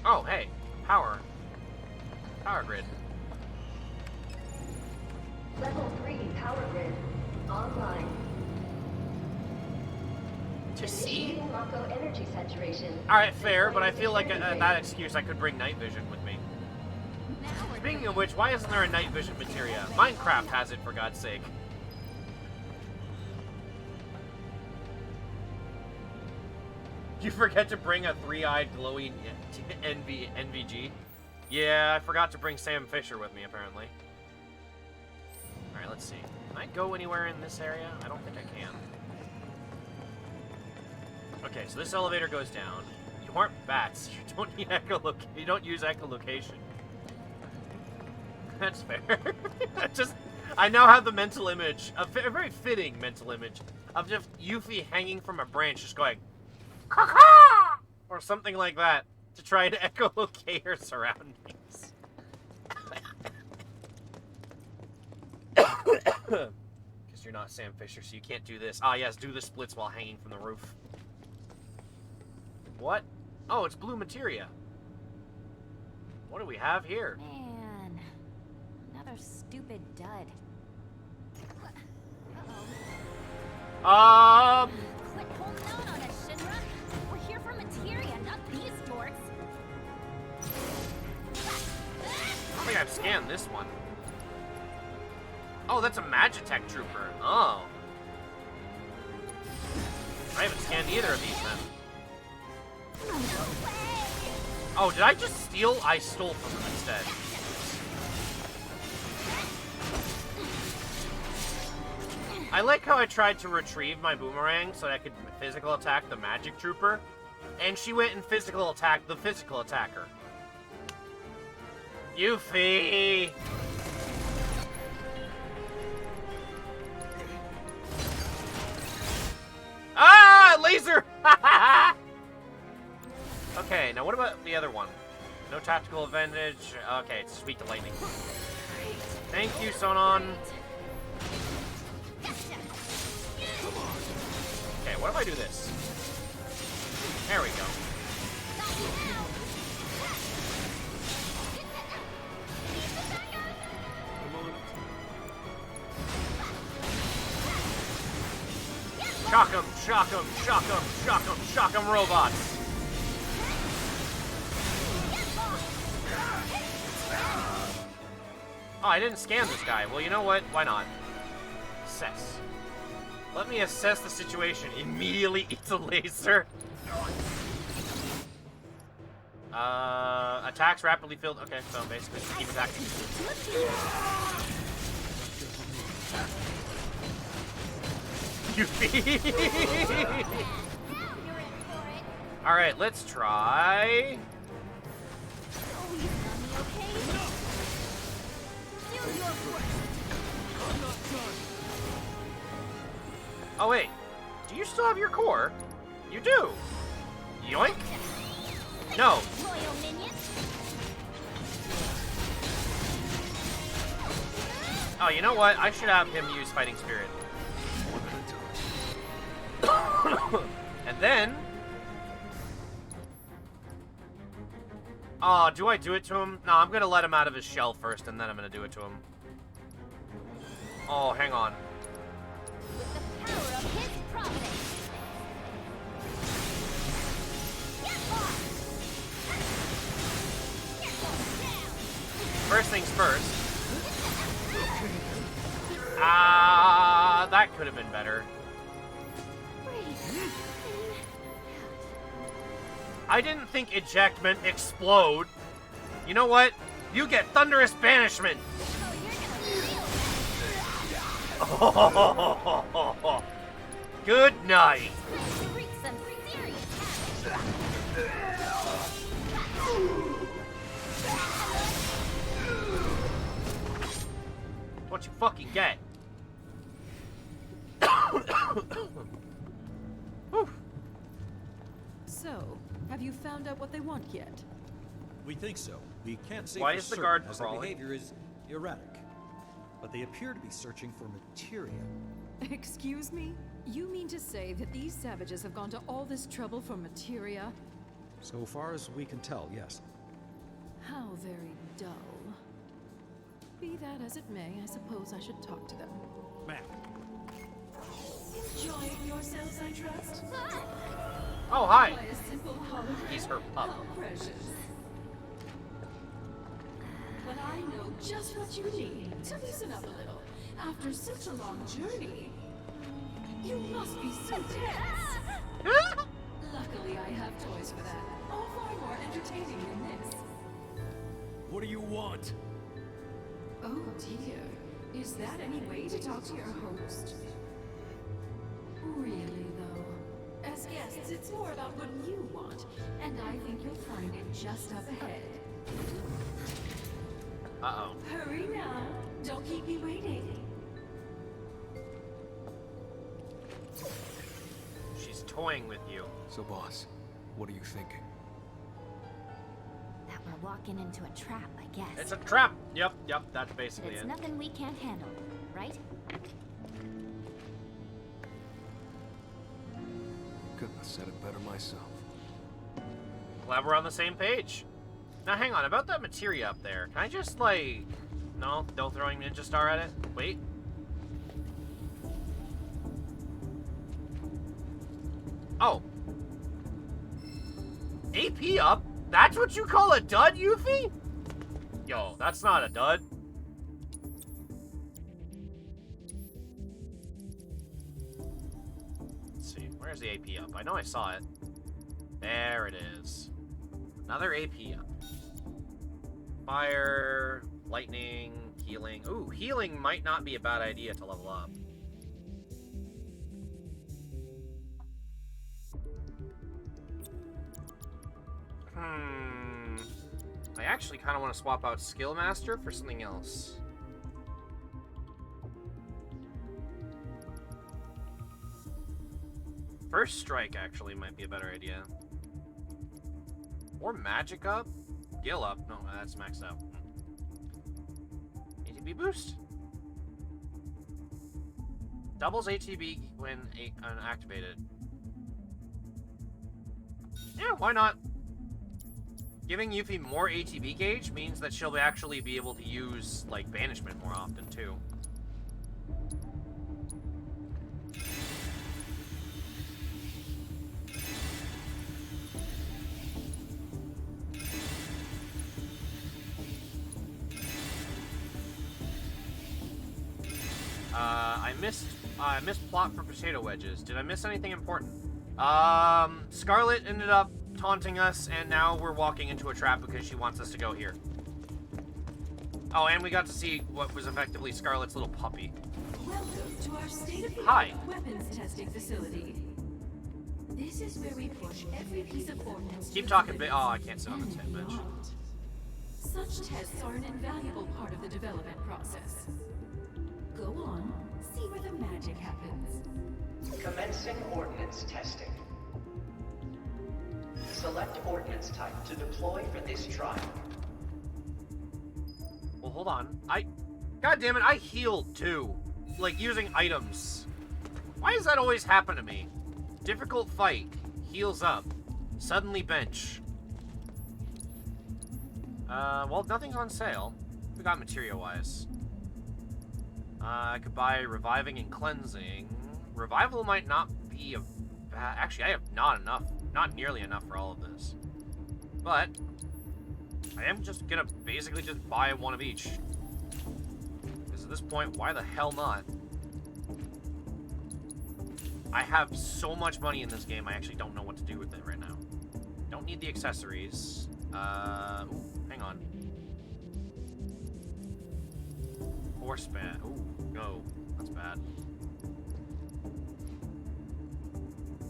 Oh, hey. Power. Power grid. Level 3 power grid online. To see? Initiating Mako energy saturation. Alright, fair, but I feel like that excuse I could bring night vision with me. Now we're Speaking cooking. of which, why isn't there a night vision materia? Minecraft has it, for God's sake. You forget to bring a three-eyed glowing NVG? Yeah, I forgot to bring Sam Fisher with me, apparently. Alright, let's see. Can I go anywhere in this area? I don't think I can. Okay, so this elevator goes down. You aren't bats. You don't need you don't use echolocation. That's fair. I now have the mental image, a very fitting mental image, of just Yuffie hanging from a branch just going, "Caw-caw!" or something like that, to try to echolocate her surroundings. Because you're not Sam Fisher, so you can't do this. Ah, yes, do the splits while hanging from the roof. What? Oh, it's blue materia. What do we have here? Man, another stupid dud. Uh-oh. Quit holding out on us, Shinra. We're here for materia, not these dorks. I don't think I've scanned this one. Oh, that's a Magitech trooper. Oh. I haven't scanned either of these then. Oh, did I just steal? I stole from them instead. I like how I tried to retrieve my boomerang so that I could physical attack the magic trooper, and she went and physical attacked the physical attacker. Yuffie! Ah! Laser! Okay, now what about the other one? No tactical advantage. Okay, it's sweet to lightning. Thank you, Sonon. Okay, what if I do this? There we go. Shock 'em, shock 'em, shock 'em, shock 'em, shock 'em, robots. Oh, I didn't scan this guy. Well, you know what? Why not? Assess. Let me assess the situation. Immediately eats a laser. Attacks rapidly filled. Okay, so basically just keep attacking. Alright, let's try. Oh wait, do you still have your core? You do. Yoink. No. Oh, you know what? I should have him use Fighting Spirit. And then... Oh, do I do it to him? No, I'm gonna let him out of his shell first, and then I'm gonna do it to him. Oh, hang on. With the power of his providence. First things first. Ah, that could have been better. I didn't think eject meant explode. You know what? You get thunderous banishment. Oh, good night. What you fucking get? Whew. So, have you found out what they want yet? We think so. We can't say Why for is the certain, guard as their crawling? behavior is erratic. But they appear to be searching for materia. Excuse me? You mean to say that these savages have gone to all this trouble for materia? So far as we can tell, yes. How very dull. Be that as it may, I suppose I should talk to them. Ma'am. Enjoying yourselves, I trust? Oh, hi. By a simple holiday? He's her pup. How precious. But I know just what you need to loosen up a little. After such a long journey, you must be so tense. Luckily, I have toys for that. All far more entertaining than this. What do you want? Oh dear. Is that any way to talk to your host? Really, though. As guests, it's more about what you want, and I think you'll find it just up ahead. Uh-oh. Hurry now. Don't keep me waiting. She's toying with you. So, boss, what are you thinking? That we're walking into a trap, I guess. It's a trap! Yep, that's But basically it's it. nothing we can't handle, right? Couldn't have said it better myself. Glad we're on the same page. Now hang on, about that materia up there, can I just like... No throwing Ninja Star at it? Wait. Oh. AP up? That's what you call a dud, Yuffie? Yo, that's not a dud. Let's see, where's the AP up? I know I saw it. There it is. Another AP up. Fire, lightning, healing. Ooh, healing might not be a bad idea to level up. I actually kind of want to swap out Skill Master for something else. First Strike actually might be a better idea. Or Magic up? Skill up? No, that's maxed out. ATB boost. Doubles ATB when activated. Yeah, why not? Giving Yuffie more ATB gauge means that she'll actually be able to use, like, Banishment more often, too. I missed plot for potato wedges. Did I miss anything important? Scarlet ended up taunting us, and now we're walking into a trap because she wants us to go here. Oh, and we got to see what was effectively Scarlet's little puppy. Welcome to our state-of-the-art Hi. weapons testing facility. This is where we push every piece of ordnance. Keep to talking the bit. limits Oh, I can't sit on the and tent bench. beyond. Such tests are an invaluable part of the development process. Go on, see where the magic happens. Commencing ordnance testing. Select ordnance type to deploy for this trial. Well, hold on. God damn it, I healed too. Like, using items. Why does that always happen to me? Difficult fight. Heals up. Suddenly bench. Well, nothing's on sale. We got materia-wise. I could buy Reviving and Cleansing. Revival might not be a... Actually, I have not nearly enough for all of this. But, I am just gonna basically just buy one of each. Because at this point, why the hell not? I have so much money in this game, I actually don't know what to do with it right now. Don't need the accessories. Ooh, hang on. Force span. Ooh, no. That's bad.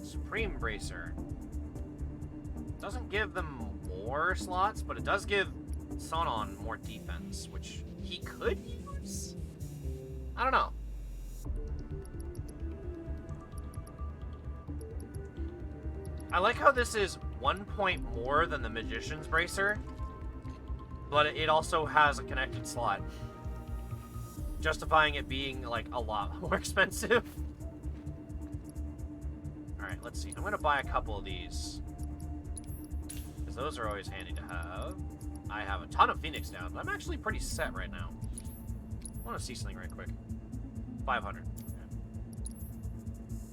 Supreme Bracer. Doesn't give them more slots, but it does give Sonon more defense, which he could use? I don't know. I like how this is 1 point more than the Magician's Bracer, but it also has a connected slot, justifying it being, like, a lot more expensive. Alright, let's see. I'm gonna buy a couple of these, because those are always handy to have. I have a ton of Phoenix down, but I'm actually pretty set right now. I want to see something right quick. 500.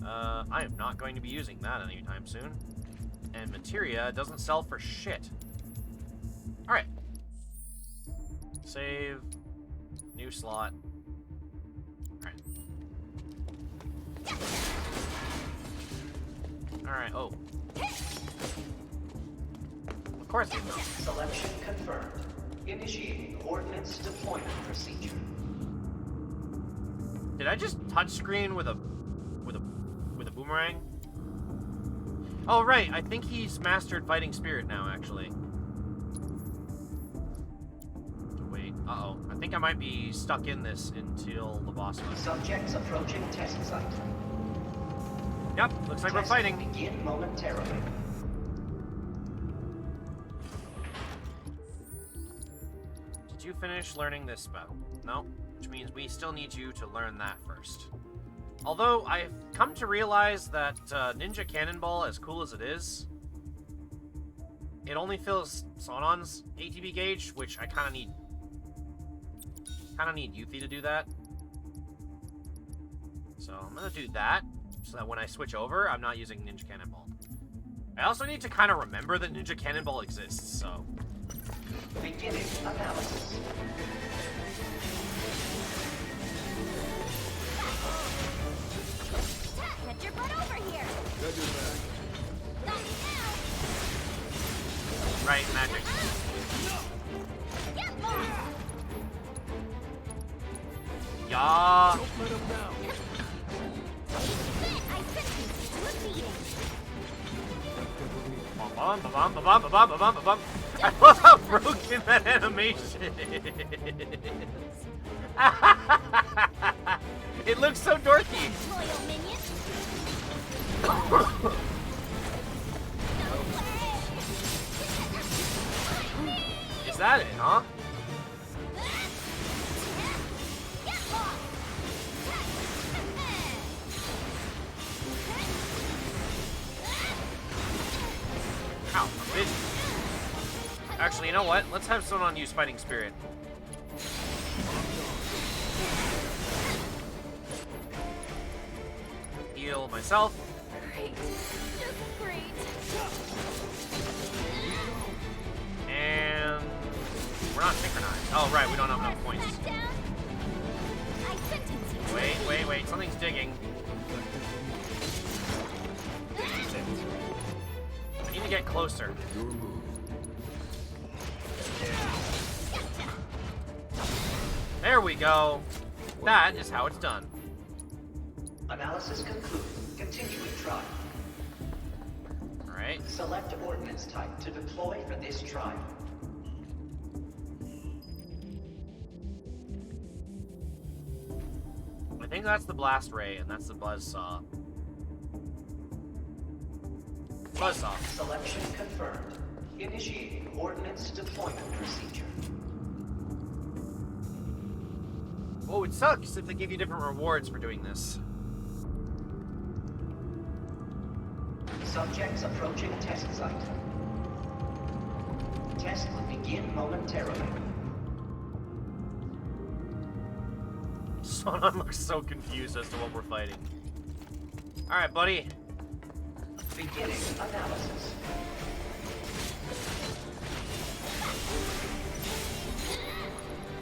I am not going to be using that anytime soon. And materia doesn't sell for shit. Alright. Save. New slot. Alright. Alright, oh. Of course they don't. Selection confirmed. Initiating ordnance deployment procedure. Did I just touchscreen with a boomerang? Oh right, I think he's mastered fighting spirit now, actually. Wait, uh-oh. I think I might be stuck in this until the boss fight. Subjects approaching test site. Yep, looks like we're Test fighting. Begin momentarily. Did you finish learning this spell? No, which means we still need you to learn that first. Although, I've come to realize that Ninja Cannonball, as cool as it is, it only fills Sonon's ATB gauge, which I kind of need Yuffie to do that. So I'm going to do that, so that when I switch over, I'm not using Ninja Cannonball. I also need to kind of remember that Ninja Cannonball exists, so... Beginning analysis. Get your butt over here! Got your back. Not now! Right, magic. Get lost! Yeah. Don't let him down. Then I sentence you to a beating. Ba-bum, ba-bum, ba-bum, ba-bum, ba-bum, ba-bum. I love how broken that animation is. It looks so dorky. Loyal minion! Is that it, huh? Get lost! Ow, bitch. Actually, you know what? Let's have someone use Fighting Spirit. Heal myself. Great. Just great. And... we're not synchronized. Oh, right, we don't have enough points. Back down. I sentence you to Wait, wait, wait. Something's digging. I need to get closer. Your move. There we go. That is how it's done. Analysis concluded. Continuing trial. Alright. Select ordnance type to deploy for this trial. I think that's the blast ray, and that's the buzzsaw. Buzzsaw. Selection confirmed. Initiating ordnance deployment procedure. Oh, it sucks if they give you different rewards for doing this. Subjects approaching test site. Test will begin momentarily. Sonon looks so confused as to what we're fighting. Alright, buddy. Beginning analysis.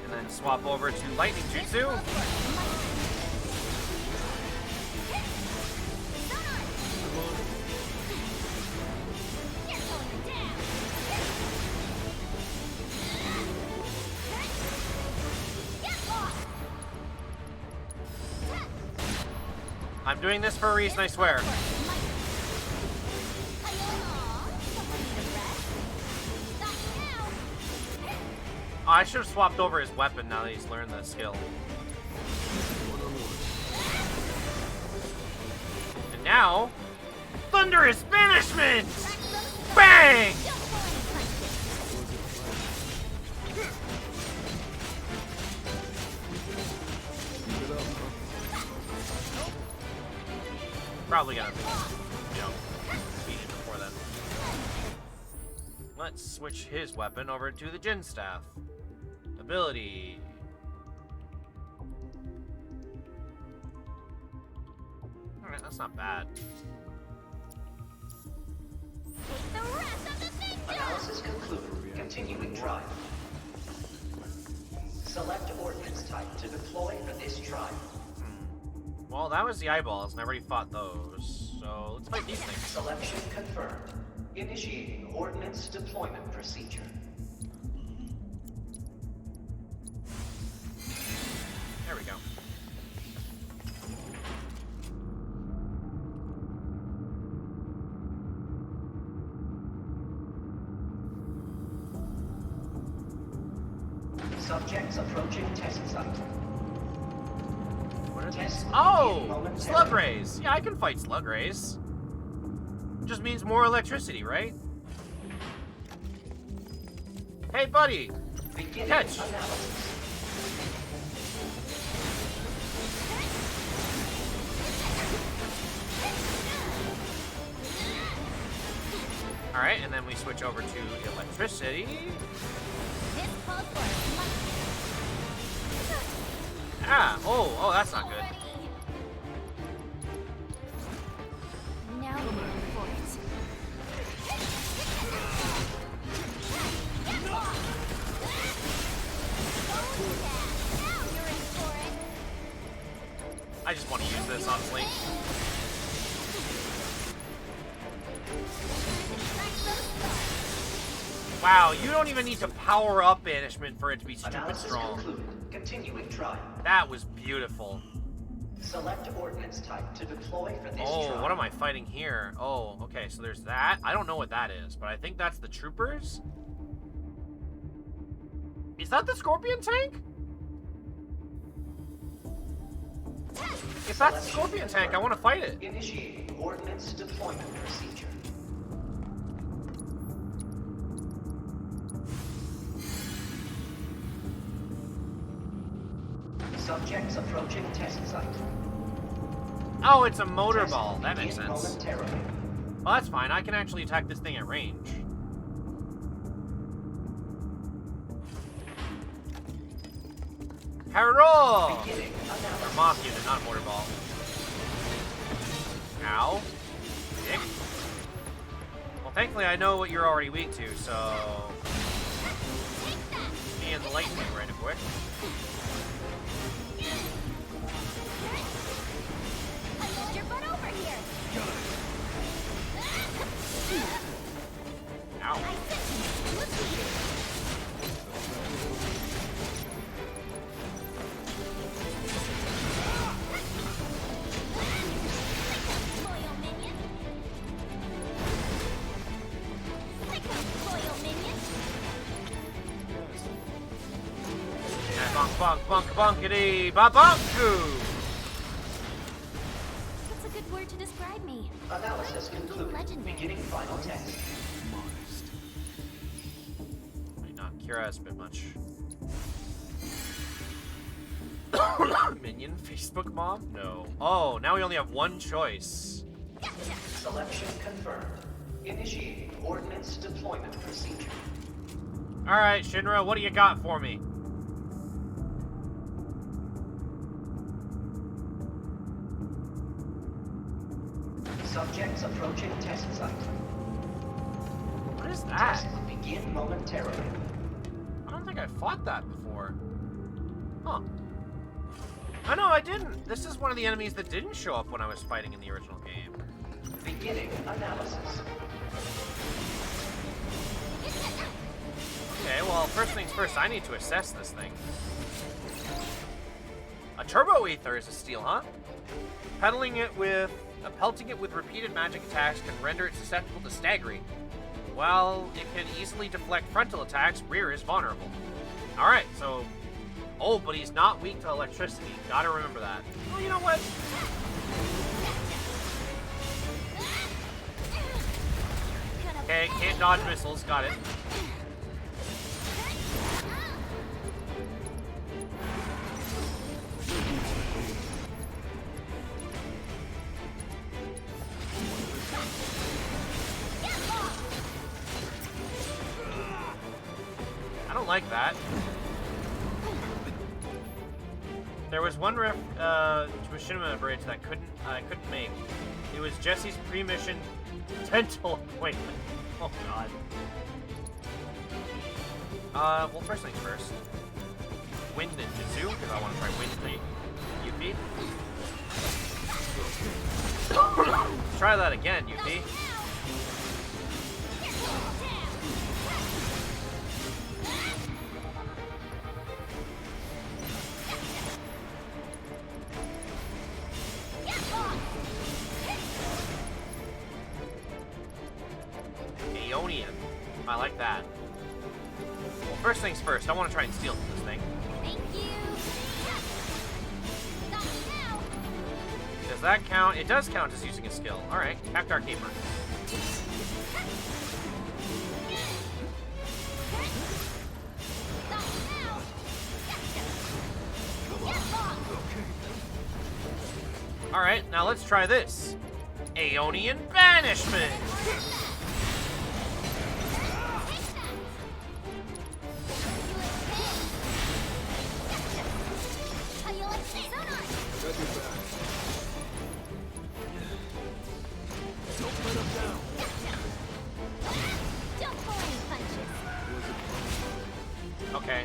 And then swap over to lightning jutsu. I'm doing this for a reason, I swear. Oh, I should have swapped over his weapon now that he's learned the skill. And now, thunderous banishment! Bang! Probably gonna, beat it before then. Let's switch his weapon over to the Jin Staff. Ability. Alright, that's not bad. Take the rest of the ninja! Analysis concluded. Continuing trial. Select ordnance type to deploy for this trial. Well, that was the eyeballs, and I already fought those. So let's fight these things. Selection confirmed. Initiating ordnance deployment procedure. There we go. Subjects approaching test site. What are these? Test will begin Oh! momentarily. Slug rays! Yeah, I can fight slug rays. Just means more electricity, right? Hey, buddy! Beginning Catch. analysis. Alright, and then we switch over to electricity. This calls for light. Ah! Oh, that's not good. Already. Now you're in for it. Now you're in for it. I just want to use this, honestly. Wow, you don't even need to power up banishment for it to be stupid Analysis strong. concluded. Continuing trial. That was beautiful. Select ordnance type to deploy for this Oh, trial. what am I fighting here? Oh, okay, so there's that. I don't know what that is, but I think that's the troopers. Is that the Scorpion tank? If that's the Scorpion tank, I want to fight it. Initiating ordnance deployment procedure. Subjects approaching test site. Oh, it's a motor Test ball. will That makes begin sense. momentarily. Well, that's fine. I can actually attack this thing at range. Hurrah! Beginning analysis. Moth unit, not mortar ball. Ow. Dick. Well, thankfully I know what you're already weak to, so... Me and the lightning right quick. I moved your butt over here. Ow. I sent you to a theater. Loyal minion. Loyal minion. And bonk, bonk, bonk, bonkity, ba bonku! That's a good word to describe me. Analysis concluded. Legendary. Beginning final test. Modest. Might not cure us, but much. Minion Facebook mom? No. Oh, now we only have one choice. Selection confirmed. Initiating ordnance deployment procedure. Alright, Shinra, what do you got for me? Subjects approaching test site. What is that? Test will begin momentarily. I don't think I fought that before. Huh. Oh no, I didn't. This is one of the enemies that didn't show up when I was fighting in the original game. Beginning analysis. Okay, well, first things first, I need to assess this thing. A turbo ether is a steal, huh? Pelting it with repeated magic attacks can render it susceptible to staggering. While it can easily deflect frontal attacks, rear is vulnerable. Alright, so... Oh, but he's not weak to electricity. Gotta remember that. Well, you know what? Okay, can't dodge missiles. Got it. don't like that. There was one to Machinima Bridge that I couldn't make. It was Jesse's pre-mission dental appointment. Oh god. Well, first things first. Wind Ninjutsu, because I want to try Wind Yuffie. Let's try that again, Yuffie. Aeonian. I like that. Well, first things first, I want to try and steal this thing. Thank you. Got me now. Does that count? It does count as using a skill. Alright, Cactar Caper. Got me now. Alright, now let's try this. Aeonian Banishment! How you like sonar? Got your back. Don't let him down. Don't pull any punches. Okay.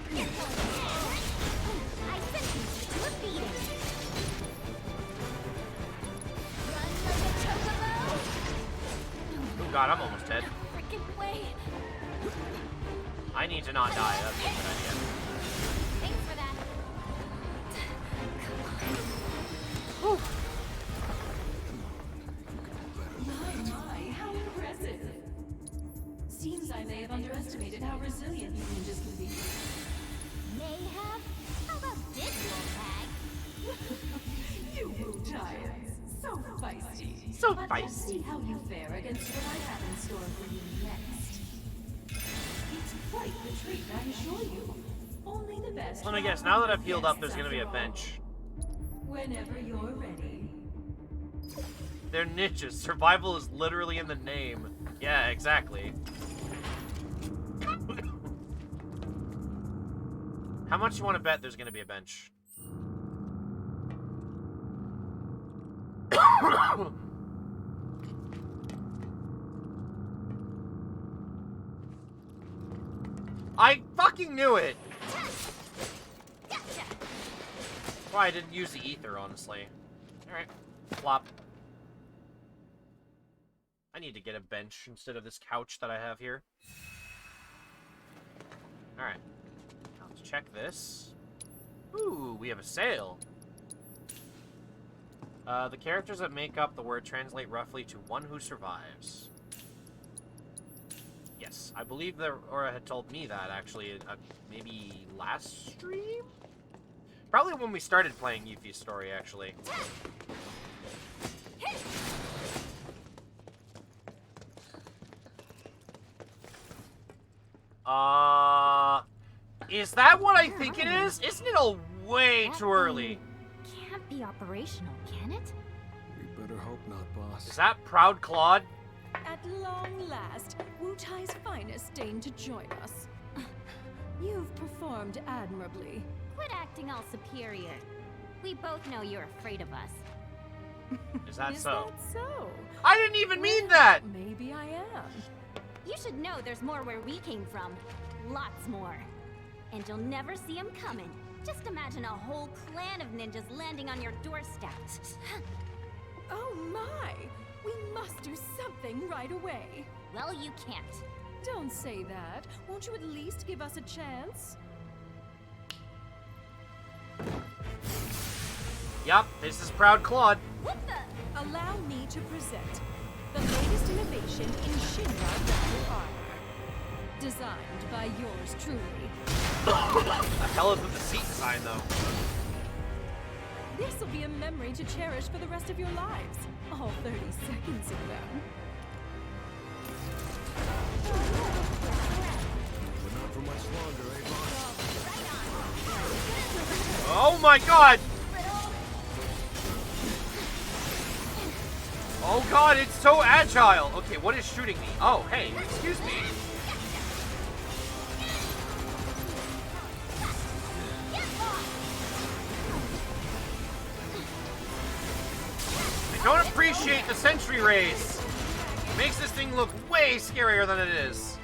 I sentence you to a beating. Run like a chocobo. Oh god, I'm almost dead. Frickin' way. I need to not die, that's a good idea. Thanks for that. My, how impressive. Seems I may have underestimated how resilient you ninjas can be. May have? How about this little tag? You move giants. So feisty. So But let's feisty. see how you fare against what I have in store for you next. It's quite the treat, I assure you. Only the best. Let me guess, now that I've healed up, there's gonna be a bench. Whenever you're ready. They're ninjas. Survival is literally in the name. Yeah, exactly. How much you want to bet there's gonna be a bench? I fucking knew it! Gotcha. Well, I didn't use the ether, honestly. Alright. Flop. I need to get a bench instead of this couch that I have here. Alright. Now let's check this. Ooh, we have a sale. The characters that make up the word translate roughly to one who survives. Yes, I believe that Aura had told me that, actually, maybe last stream? Probably when we started playing Yuffie's story, actually. Is that what I think it is? Isn't it a way too early? Can't be operational, can it? We better hope not, boss. Is that Proud Claude? At long last, Wu Tai's finest deigned to join us. You've performed admirably. Quit acting all superior. We both know you're afraid of us. Is that Is so? that so? I didn't even mean that! Maybe I am. You should know there's more where we came from. Lots more. And you'll never see them coming. Just imagine a whole clan of ninjas landing on your doorstep. Oh my! We must do something right away. Well, you can't. Don't say that. Won't you at least give us a chance? Yup, this is Proud Claude. What the? Allow me to present the latest innovation in Shinra battle armor. Designed by yours truly. The hell is with the seat design, though? This will be a memory to cherish for the rest of your lives. All 30 seconds of them. But not for much longer, eh, boss? Oh my god! Oh god, it's so agile! Okay, what is shooting me? Oh, hey, excuse me. appreciate the sentry rays. Makes this thing look way scarier than it is.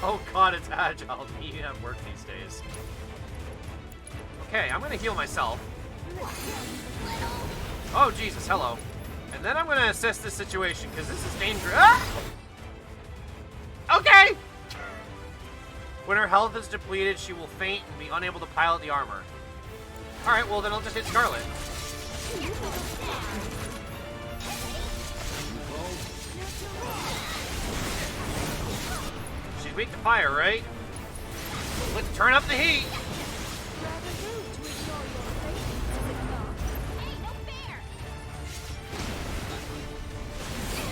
Oh god, it's agile. He at work these days. Okay, I'm gonna heal myself. Oh Jesus, hello. And then I'm gonna assess this situation, because this is dangerous. Ah! Okay! When her health is depleted, she will faint and be unable to pilot the armor. Alright, well then I'll just hit Scarlet. She's weak to fire, right? Let's turn up the heat!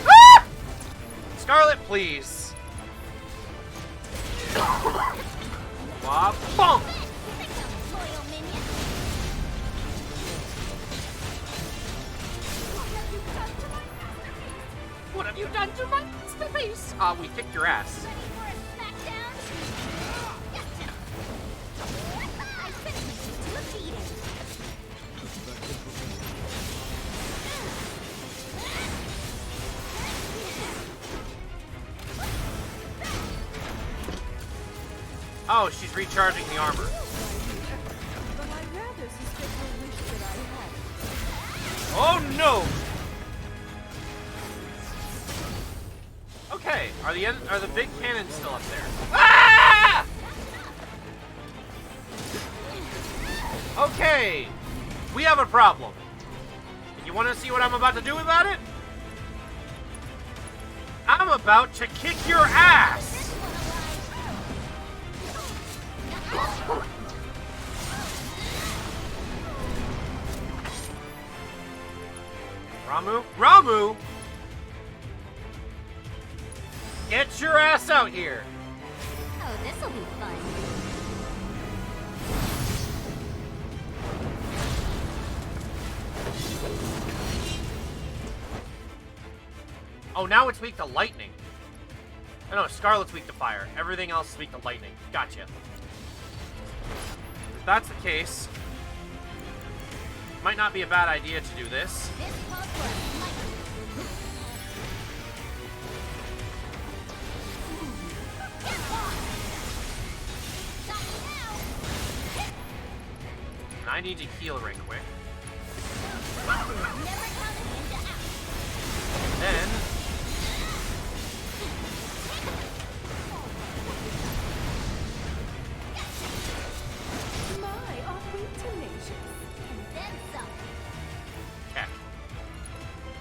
Ah! Scarlet, please. Wah, bonk! What have you done to my masterpiece? We kicked your ass. Ready for a smackdown? Gotcha. I finished you to a beating. Oh, she's recharging the armor. But I rather suspect you wish that I had. Oh no! Okay, are the big cannons still up there? Ah! Okay, we have a problem. And you want to see what I'm about to do about it? I'm about to kick your ass! Ramu? Ramu! Get your ass out here! Oh, this'll be fun. Oh, now it's weak to lightning. Oh, no, Scarlet's weak to fire. Everything else is weak to lightning. Gotcha. If that's the case, might not be a bad idea to do this. This calls for a fight. And I need to heal right quick. Then... My, are we tenacious? Then some. Okay.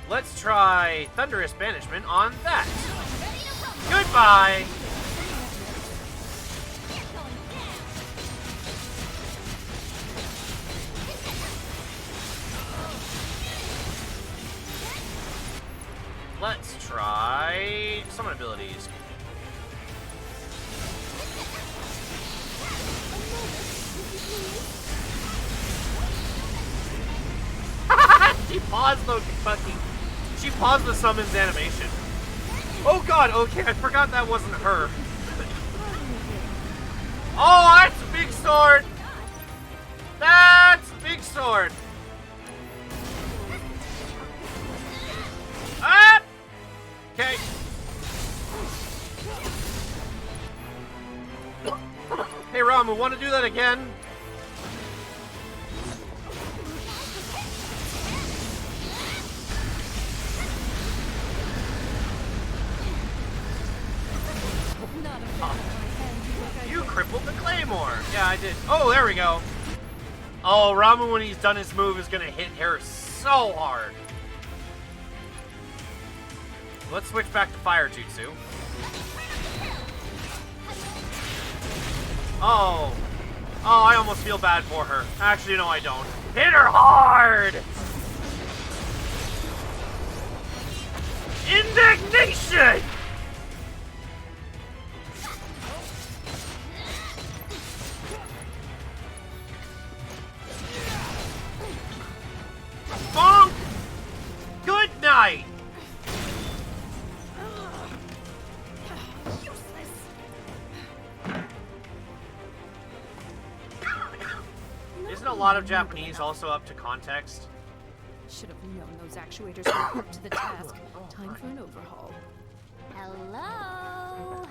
Let's try Thunderous Banishment on that. Ready to rumble. Goodbye! You're going down. Let's try summon abilities. She paused the fucking. She paused the summons animation. Oh god, okay, I forgot that wasn't her. Oh, that's big sword! That's big sword! Ah! Okay. Hey Ramu, want to do that again? Not a fan of my handy like I You crippled the claymore. Yeah, I did. Oh, there we go. Oh, Ramu, when he's done his move, is gonna hit her so hard. Let's switch back to Fire Jutsu. Oh. Oh, I almost feel bad for her. Actually, no, I don't. Hit her hard! Indignation! Bonk! Good night! lot of Japanese also up to context? Should have known those actuators were up to the task. Time for an overhaul. Hello?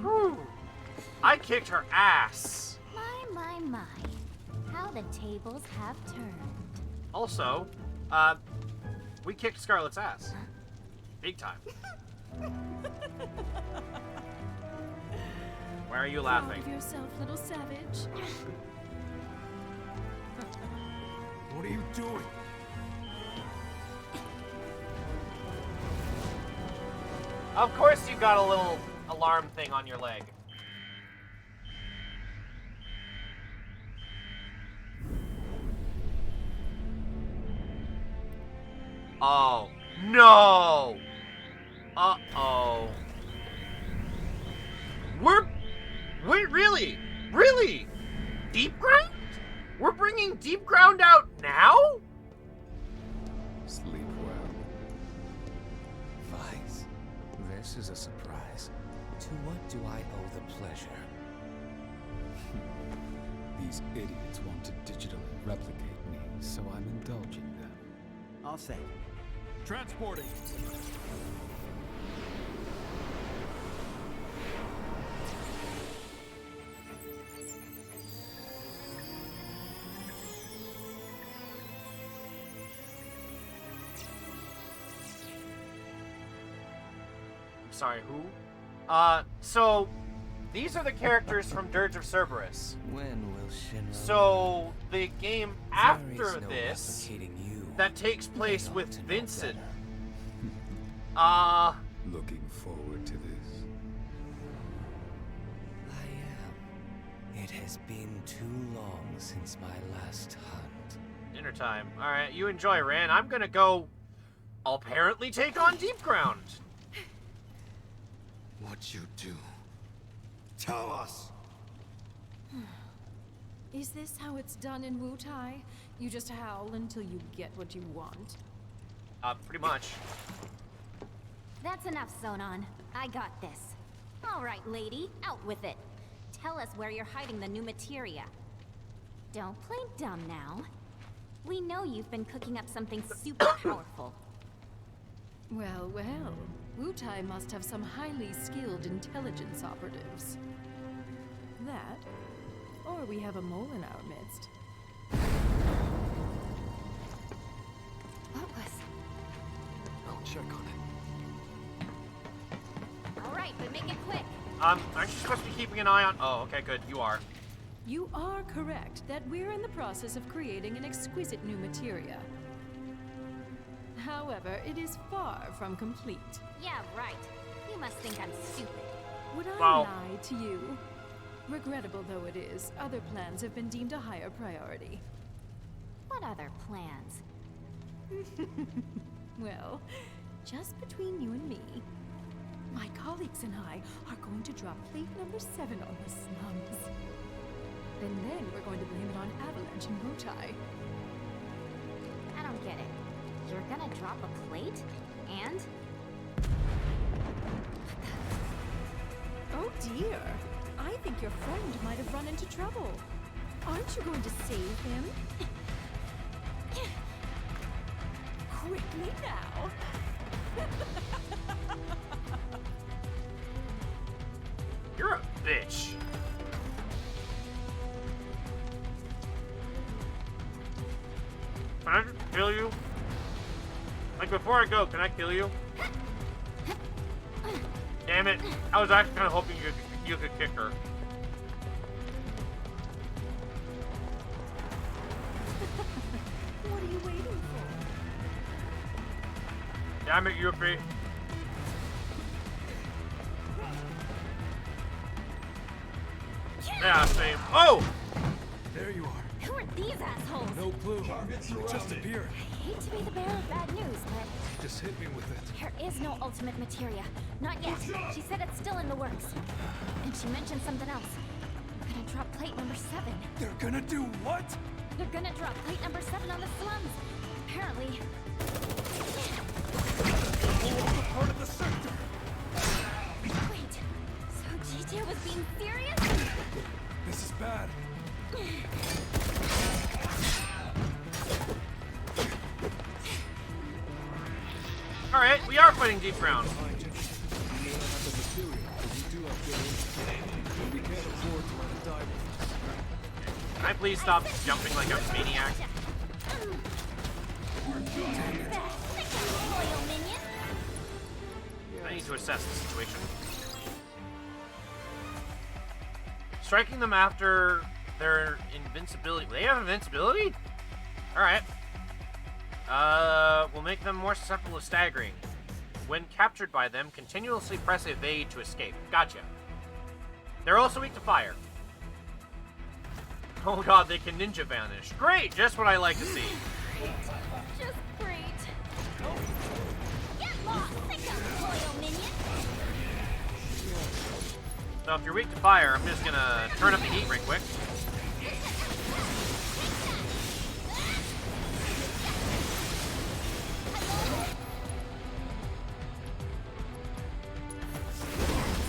Whew. I kicked her ass. My. How the tables have turned. Also, we kicked Scarlett's ass. Big time. Why are you laughing? Proud of yourself, little savage. What are you doing? Of course you got a little alarm thing on your leg. Oh, no! Uh-oh. Wait, really? Really? Deep ground? We're bringing deep ground out now? Sleep well. Vice, this is a surprise. To what do I owe the pleasure? These idiots want to digitally replicate me, so I'm indulging them. All set. Transporting. Sorry, who? So these are the characters from Dirge of Cerberus. When will Shinra? So the game after no this replicating you. that takes place They ought with to know Vincent. better. Looking forward to this. I am. It has been too long since my last hunt. Dinner time. Alright, you enjoy, Ran. I'm gonna go apparently take on Deep Ground. What you do? Tell us! Is this how it's done in Wutai? You just howl until you get what you want. Pretty much. That's enough, Zonon. I got this. All right, lady, out with it. Tell us where you're hiding the new materia. Don't play dumb now. We know you've been cooking up something super powerful. Well, Wutai must have some highly skilled intelligence operatives. That, or we have a mole in our midst. What was? I'll check on it. All right, but make it quick. Aren't you supposed to be keeping an eye on... Oh, okay, good. You are. You are correct that we're in the process of creating an exquisite new materia. However, it is far from complete. Yeah, right. You must think I'm stupid. Would I Wow. lie to you? Regrettable though it is, other plans have been deemed a higher priority. What other plans? Well, just between you and me, my colleagues and I are going to drop plate number 7 on the slums. And then we're going to blame it on Avalanche and Wutai. I don't get it. You're gonna drop a plate? And? Oh dear. I think your friend might have run into trouble. Aren't you going to save him? Quickly now. You're a bitch. Can I just kill you? Like, before I go, can I kill you? Damn it. I was actually kind of hoping you could kick her. What are you waiting for? Damn it, Yuffie. Yeah, same. Oh! There you are. Who are these assholes? No clue. You just appeared. I hate to be the bearer of bad news, but Just hit me with it. there is no ultimate materia. Not yet. She said it's still in the works. And she mentioned something else. They're gonna drop plate number 7. They're gonna do what? They're gonna drop plate number 7 on the slums. Apparently. Part of the sector. Wait. So GJ was being serious? This is bad. fighting deep ground. We may not have the material, but we do have good instincts. And we can't afford to let it die with us. Can I please stop jumping like a maniac? Loyal minion. I need to assess the situation. Striking them after their invincibility. They have invincibility? Alright. Will make them more susceptible to staggering. When captured by them, continuously press evade to escape. Gotcha. They're also weak to fire. Oh god, they can ninja vanish. Great! Just what I like to see. Just great. Get lost, sick of loyal minion. So if you're weak to fire, I'm just gonna turn up the heat right quick.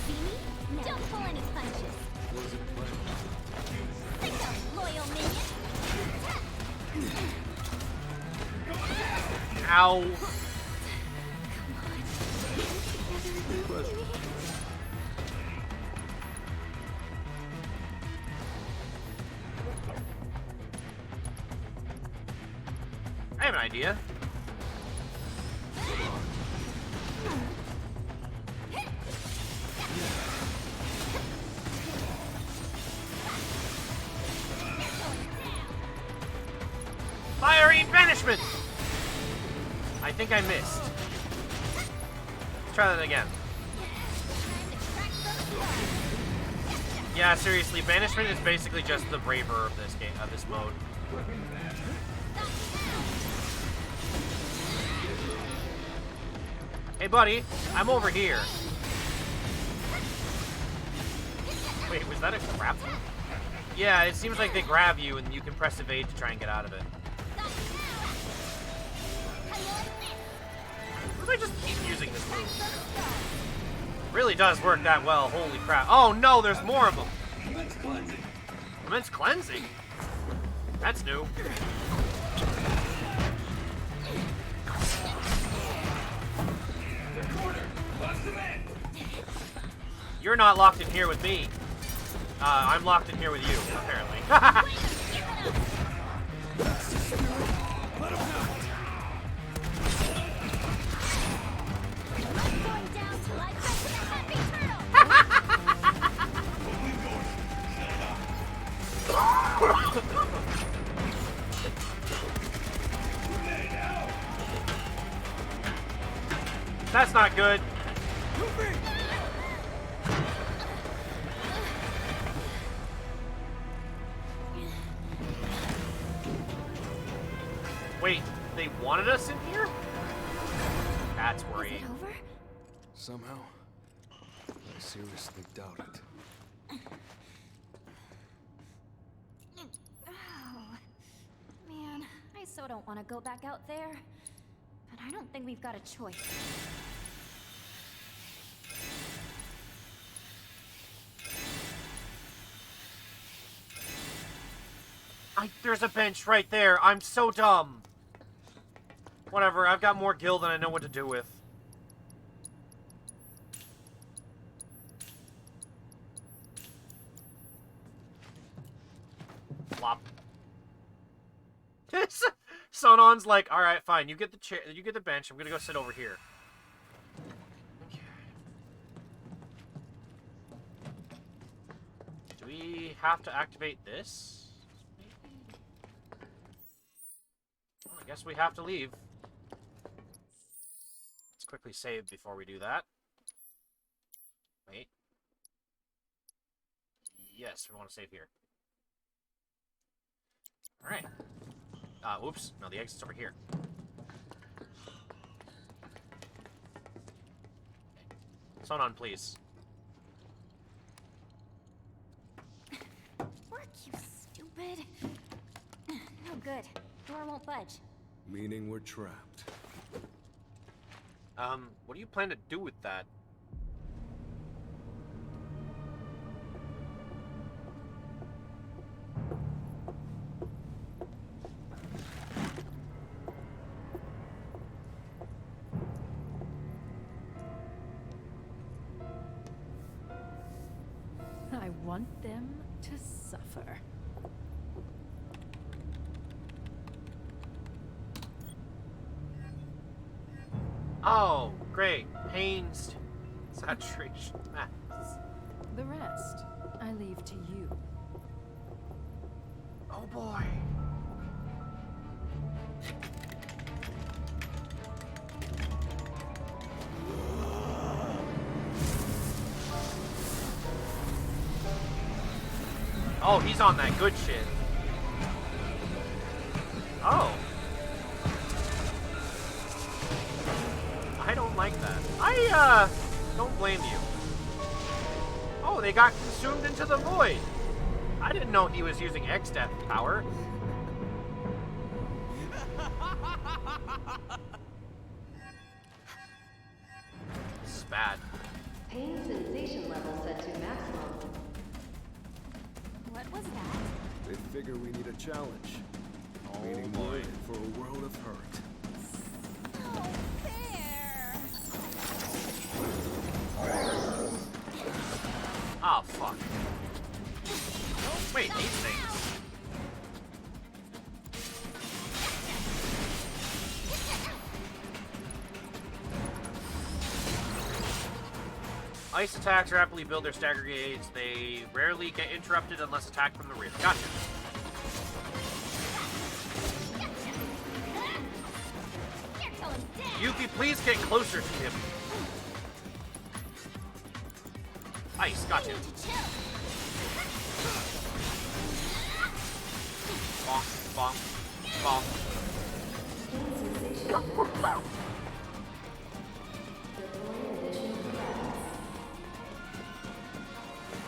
See me? Don't pull any punches. Was it planned? Sick of loyal minion. Ow. I have an idea. Fiery banishment! I think I missed. Let's try that again. Yeah, seriously, banishment is basically just the braver of this game, of this mode. Hey, buddy, I'm over here. Wait, was that a grab? Yeah, it seems like they grab you and you can press evade to try and get out of it. What if I just keep using this move? Really does work that well, holy crap. Oh no, there's more of them! Immense cleansing? That's new. You're not locked in here with me. I'm locked in here with you, apparently. That's not good. Wait, they wanted us in here? That's worrying. Over? Somehow, I seriously doubt it. Oh, man, I so don't want to go back out there. But I don't think we've got a choice. There's a bench right there. I'm so dumb. Whatever, I've got more gil than I know what to do with. Flop. Sonon's like, alright, fine, you get the chair, you get the bench, I'm gonna go sit over here. Okay. Do we have to activate this? Well, I guess we have to leave. Let's quickly save before we do that. Wait. Yes, we want to save here. Alright. Oops. No, the exit's over here. Okay. Sonon, please. Work, you stupid. No good. Door won't budge. Meaning we're trapped. What do you plan to do with that? want them to suffer. Oh, great. Pains. Saturation max. The rest, I leave to you. Oh boy. Oh, he's on that good shit. Oh. I don't like that. I don't blame you. Oh, they got consumed into the void. I didn't know he was using X-Death power. This is bad. Pain sensation level set to maximum. What was that? They figure we need a challenge. Meaning boy. we're in for a world of hurt. Oh, fair. Oh, fuck. Wait, these things. Ice attacks rapidly build their stagger gauge. They rarely get interrupted unless attacked from the rear. Gotcha. You're going down. Yuki, please get closer to him. Ice, gotcha. You need to chill. Bonk, bonk, bonk.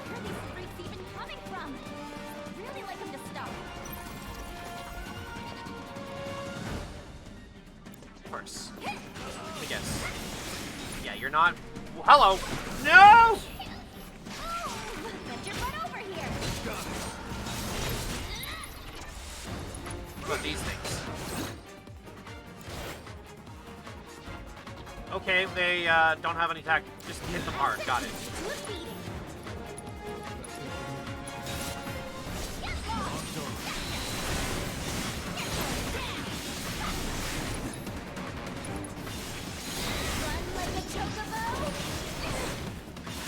Where are these freaks even coming from? Really like them to stop. Of course. I guess. Yeah, you're not. Well, hello. No. Get your butt over here. What about these things? Okay, they don't have any attack. Just hit them hard. Got it. To a beating. Run like a chocobo.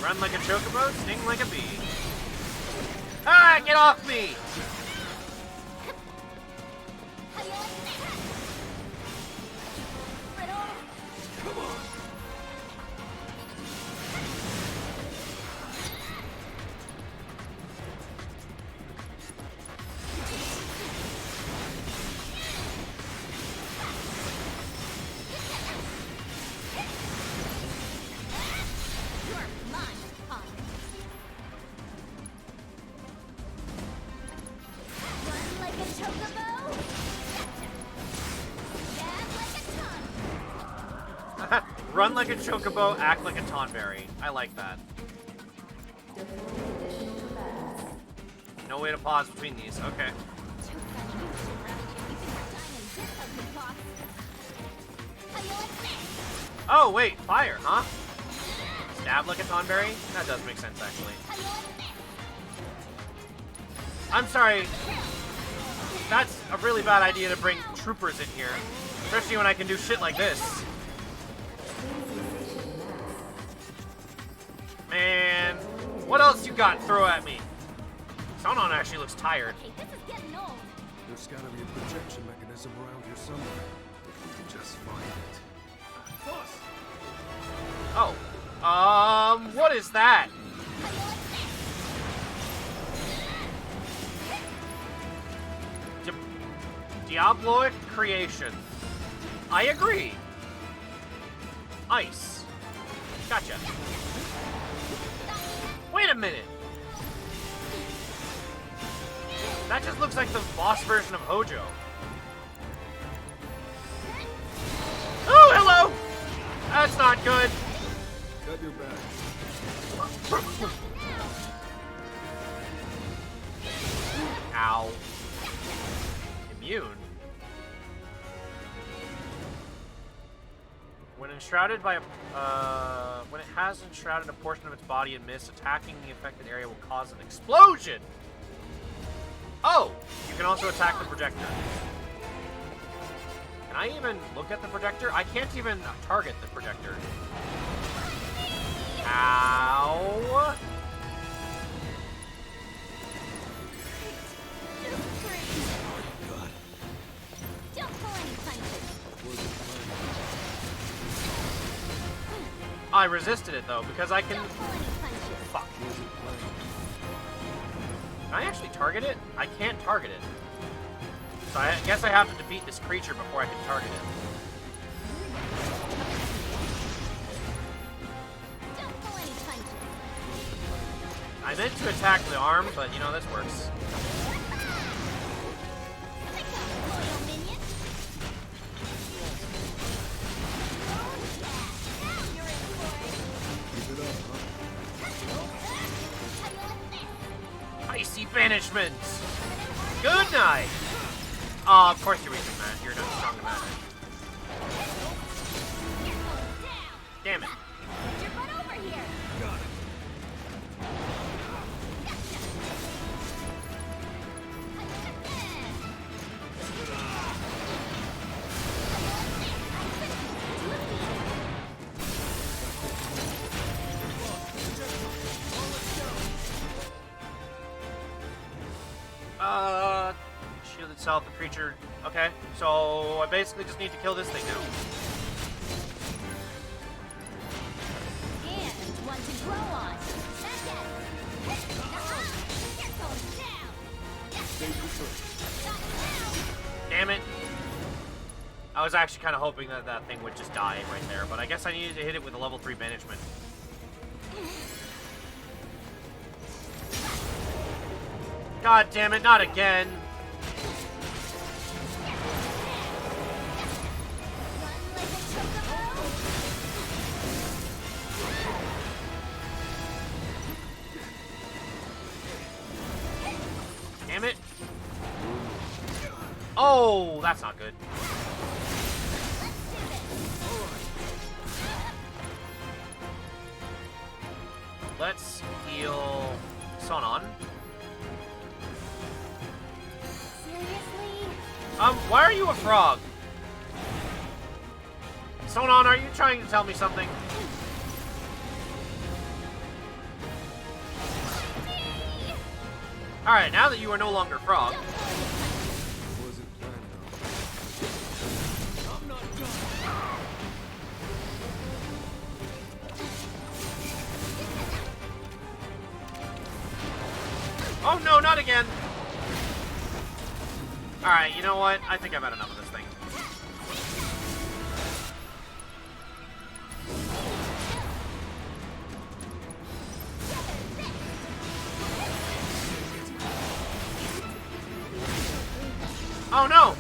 Run like a chocobo, sting like a bee. Ah, get off me! How you like that? Brittle. Come on! You're mine, punk. Run like a chocobo. Dab like a ton. Run like a chocobo, act like a tonberry. I like that. No way to pause between these. Okay. Too bad you should rather be keeping your time in this ugly box. How you like this? Oh, wait, fire, huh? Stab like a tonberry? That does make sense, actually. How you like this? I'm sorry. That's a really bad idea to bring troopers in here. Especially when I can do shit like this. Man, what else you got? Throw at me. Sonon actually looks tired. Okay, this is getting old. There's gotta be a projection mechanism around here somewhere. If we can just find it. Boss! Oh, what is that? How you like this? Diabloic creation. I agree. Ice. Gotcha. Wait a minute. That just looks like the boss version of Hojo. Oh, hello! That's not good. Got your back. Ow. Immune. When enshrouded by when it has enshrouded a portion of its body in mist, attacking the affected area will cause an explosion. Oh, you can also attack the projector. Can I even look at the projector? I can't even target the projector. Ow! God. Don't pull any punches. I resisted it though because I can. Don't pull any punches. Fuck. Can I actually target it? I can't target it. So I guess I have to defeat this creature before I can target it. Don't pull any punches. I meant to attack the arm, but you know, this works. Pick up, loyal minion. Oh yeah, now you're in for it. Keep it up, How you like this? Icy banishments! Good night! Aw, of course you're weak to magic. You're not strong to magic. You're going down. Damn it. Get your butt over here. Got it. Shield itself, the creature. Okay, so I basically just need to kill this thing now. And one to grow on. Back at it. You're going down. Got it now. Damn it. I was actually kind of hoping that that thing would just die right there, but I guess I needed to hit it with a level 3 banishment. God damn it, not again. Run like a chocobo. Damn it. Oh, that's not good. Let's heal Sonon. Seriously? Why are you a frog? Sonon, are you trying to tell me something? Alright, now that you are no longer frog. Wasn't planning on. I'm not done. Oh no, not again! Alright, you know what? I think I've had enough of this thing. Oh no!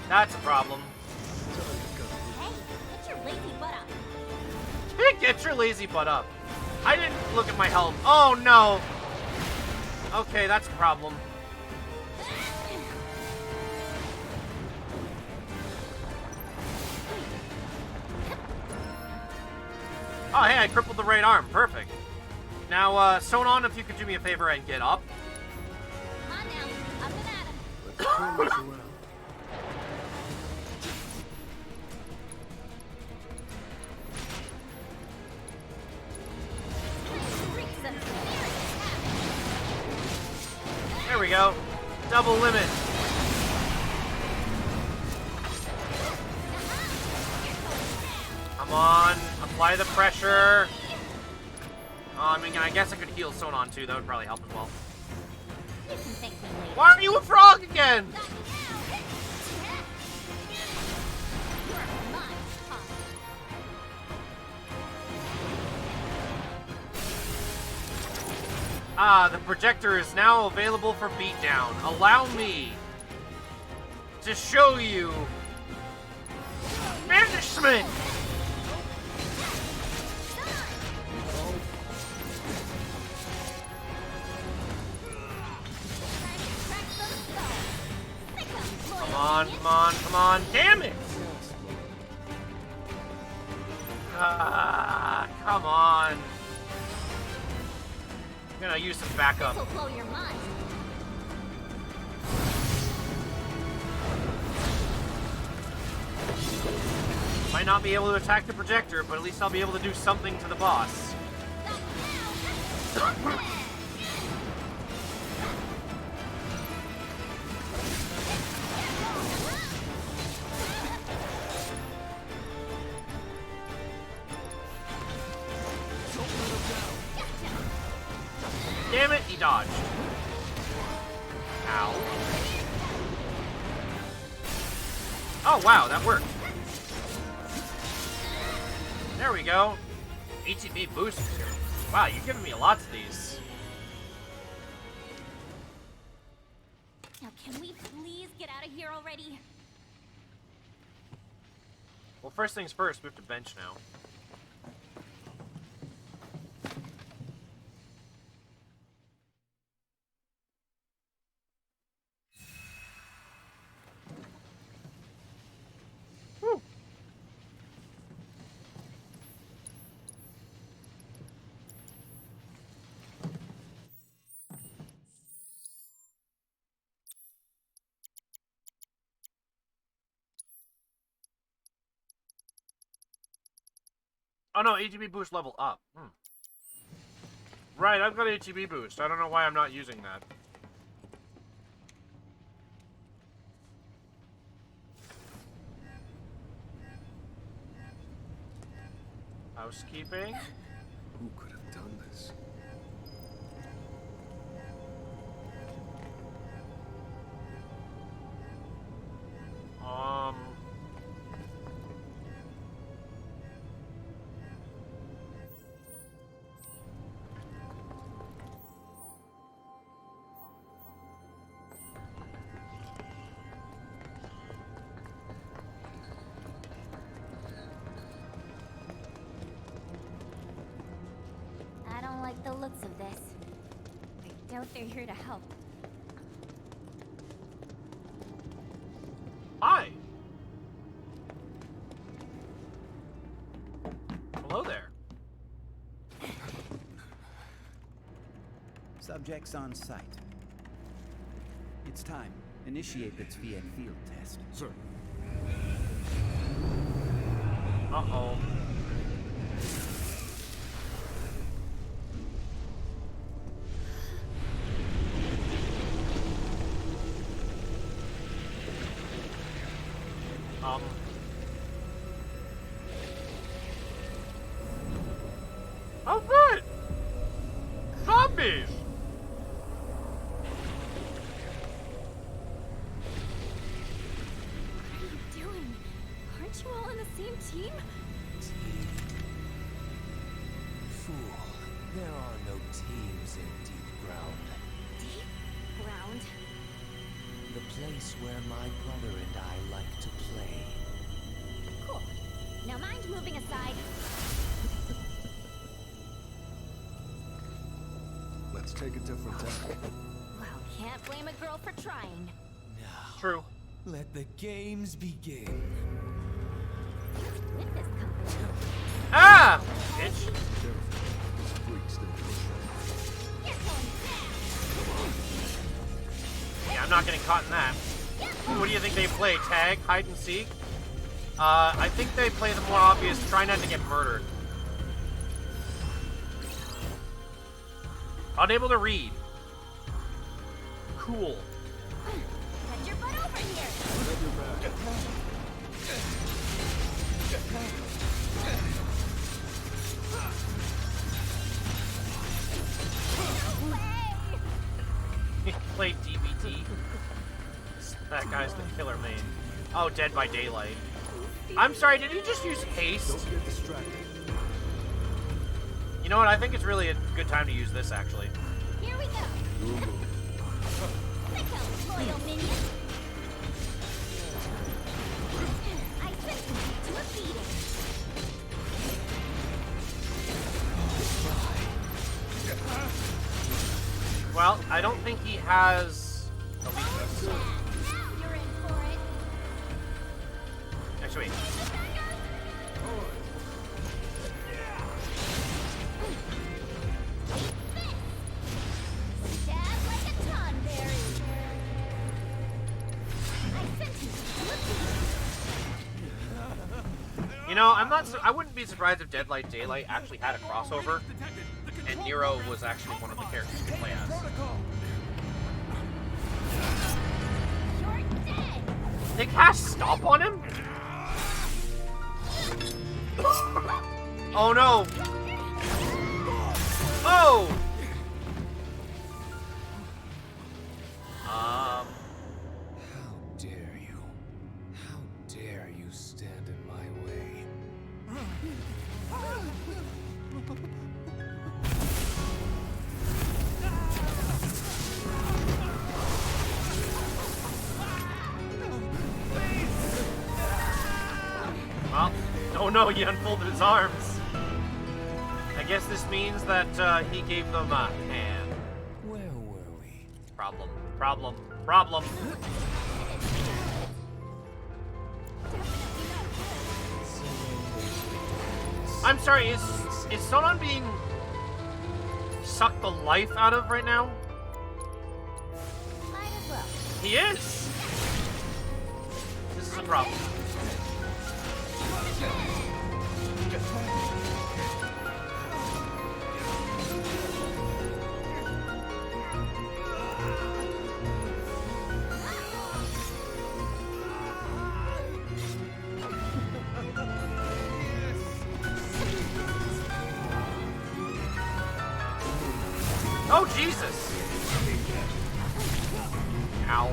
That's a problem. Hey, get your lazy butt up. Get your lazy butt up. I didn't look at my health. Oh no! Okay, that's a problem. Oh hey, I crippled the right arm. Perfect. Now, Sonon, if you could do me a favor and get up. Come on now, up and at 'em. Let's turn this around. Wreak some serious havoc. There we go. Double limit. Come on. Apply the pressure. I mean, I guess I could heal Sonon too. That would probably help as well. You can thank me later. Why are you a frog again? Got me now. You're mine, Pop. Ah, the projector is now available for beatdown. Allow me to show you banishment. Time to crack some skulls. Pick 'em, Come loyal on, minion. come on, come on. Damn it. Come on. I'm gonna use some backup. This'll blow your mind. Might not be able to attack the projector, but at least I'll be able to do something to the boss. Damn it, he dodged. Ow. Oh, wow, that worked. There we go. ATB boosters here. Wow, you're giving me lots of these. Now, can we please get out of here already? Well, first things first, we have to bench now. Whew. Oh no, ATB boost level up. Right, I've got ATB boost. I don't know why I'm not using that. Housekeeping. Who could have done this? I don't like the looks of this. I doubt they're here to help. Hi. Hello there. Subjects on site. It's time. Initiate the Tzviek field test. Sir. Uh-oh. Oh, good! Zombies! What are you doing? Aren't you all on the same team? Fool, there are no teams in deep ground. Deep ground? The place where my brother and I like to play. Cool. Now mind moving aside. Let's take a different tack. Well, can't blame a girl for trying. Now, True. let the games begin. With this company. Ah! Bitch. Careful. This freak's still You're going down. Yeah, I'm not getting caught in that. What do you think they play? Tag? Hide and seek? I think they play the more obvious, try not to get murdered. Unable to read. Cool. Get your butt over here. No way! Play DBT. That guy's the killer main. Oh, Dead by Daylight. I'm sorry, did he just use haste? Don't get distracted. You know what, I think it's really a good time to use this, actually. Here we go. Sick of loyal minion. I sentence you to a beating. Well, I don't think he has a weakness. Now you're in for it. Actually, wait. know, I wouldn't be surprised if Deadlight Daylight actually had a crossover, and Nero was actually one of the characters to play as. They cast Stop on him? Oh no! Oh! How dare you? How dare you stand in my way? Well, oh no, he unfolded his arms. I guess this means that he gave them a hand. Where were we? Problem, problem, problem. I'm sorry, is Sonon being sucked the life out of right now? Might as well. He is! This is a problem. Oh, Jesus! Ow.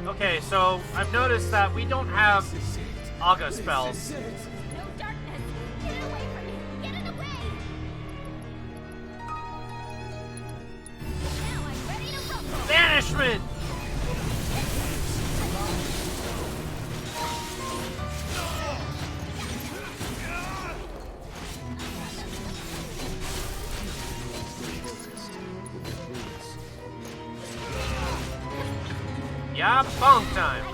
Okay, so I've noticed that we don't have Aga spells. No darkness! Get it away from me! Get it away! Now I'm ready to rumble! Banishment! Yeah, bonk time.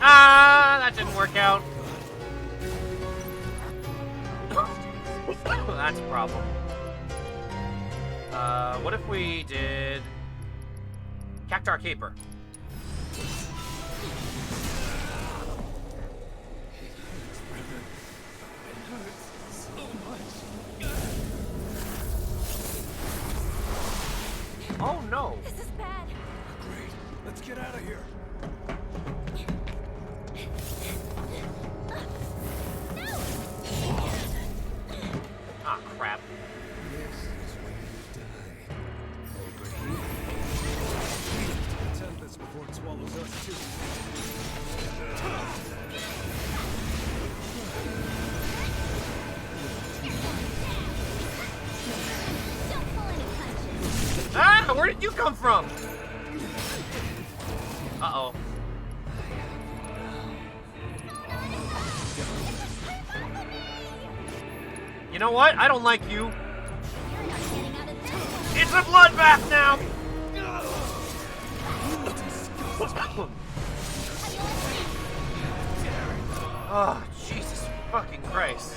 Ah, that didn't work out. That's a problem. What if we did Cactar Caper? Oh no! This is bad. Great. Let's get out of here. Ah, crap. This is where you die. Over here. Attempt this before it swallows us too. Don't pull any punches. Ah, where did you come from? Uh-oh. You know what? I don't like you. You're not getting out of this one. It's a bloodbath now! Oh, Jesus fucking Christ.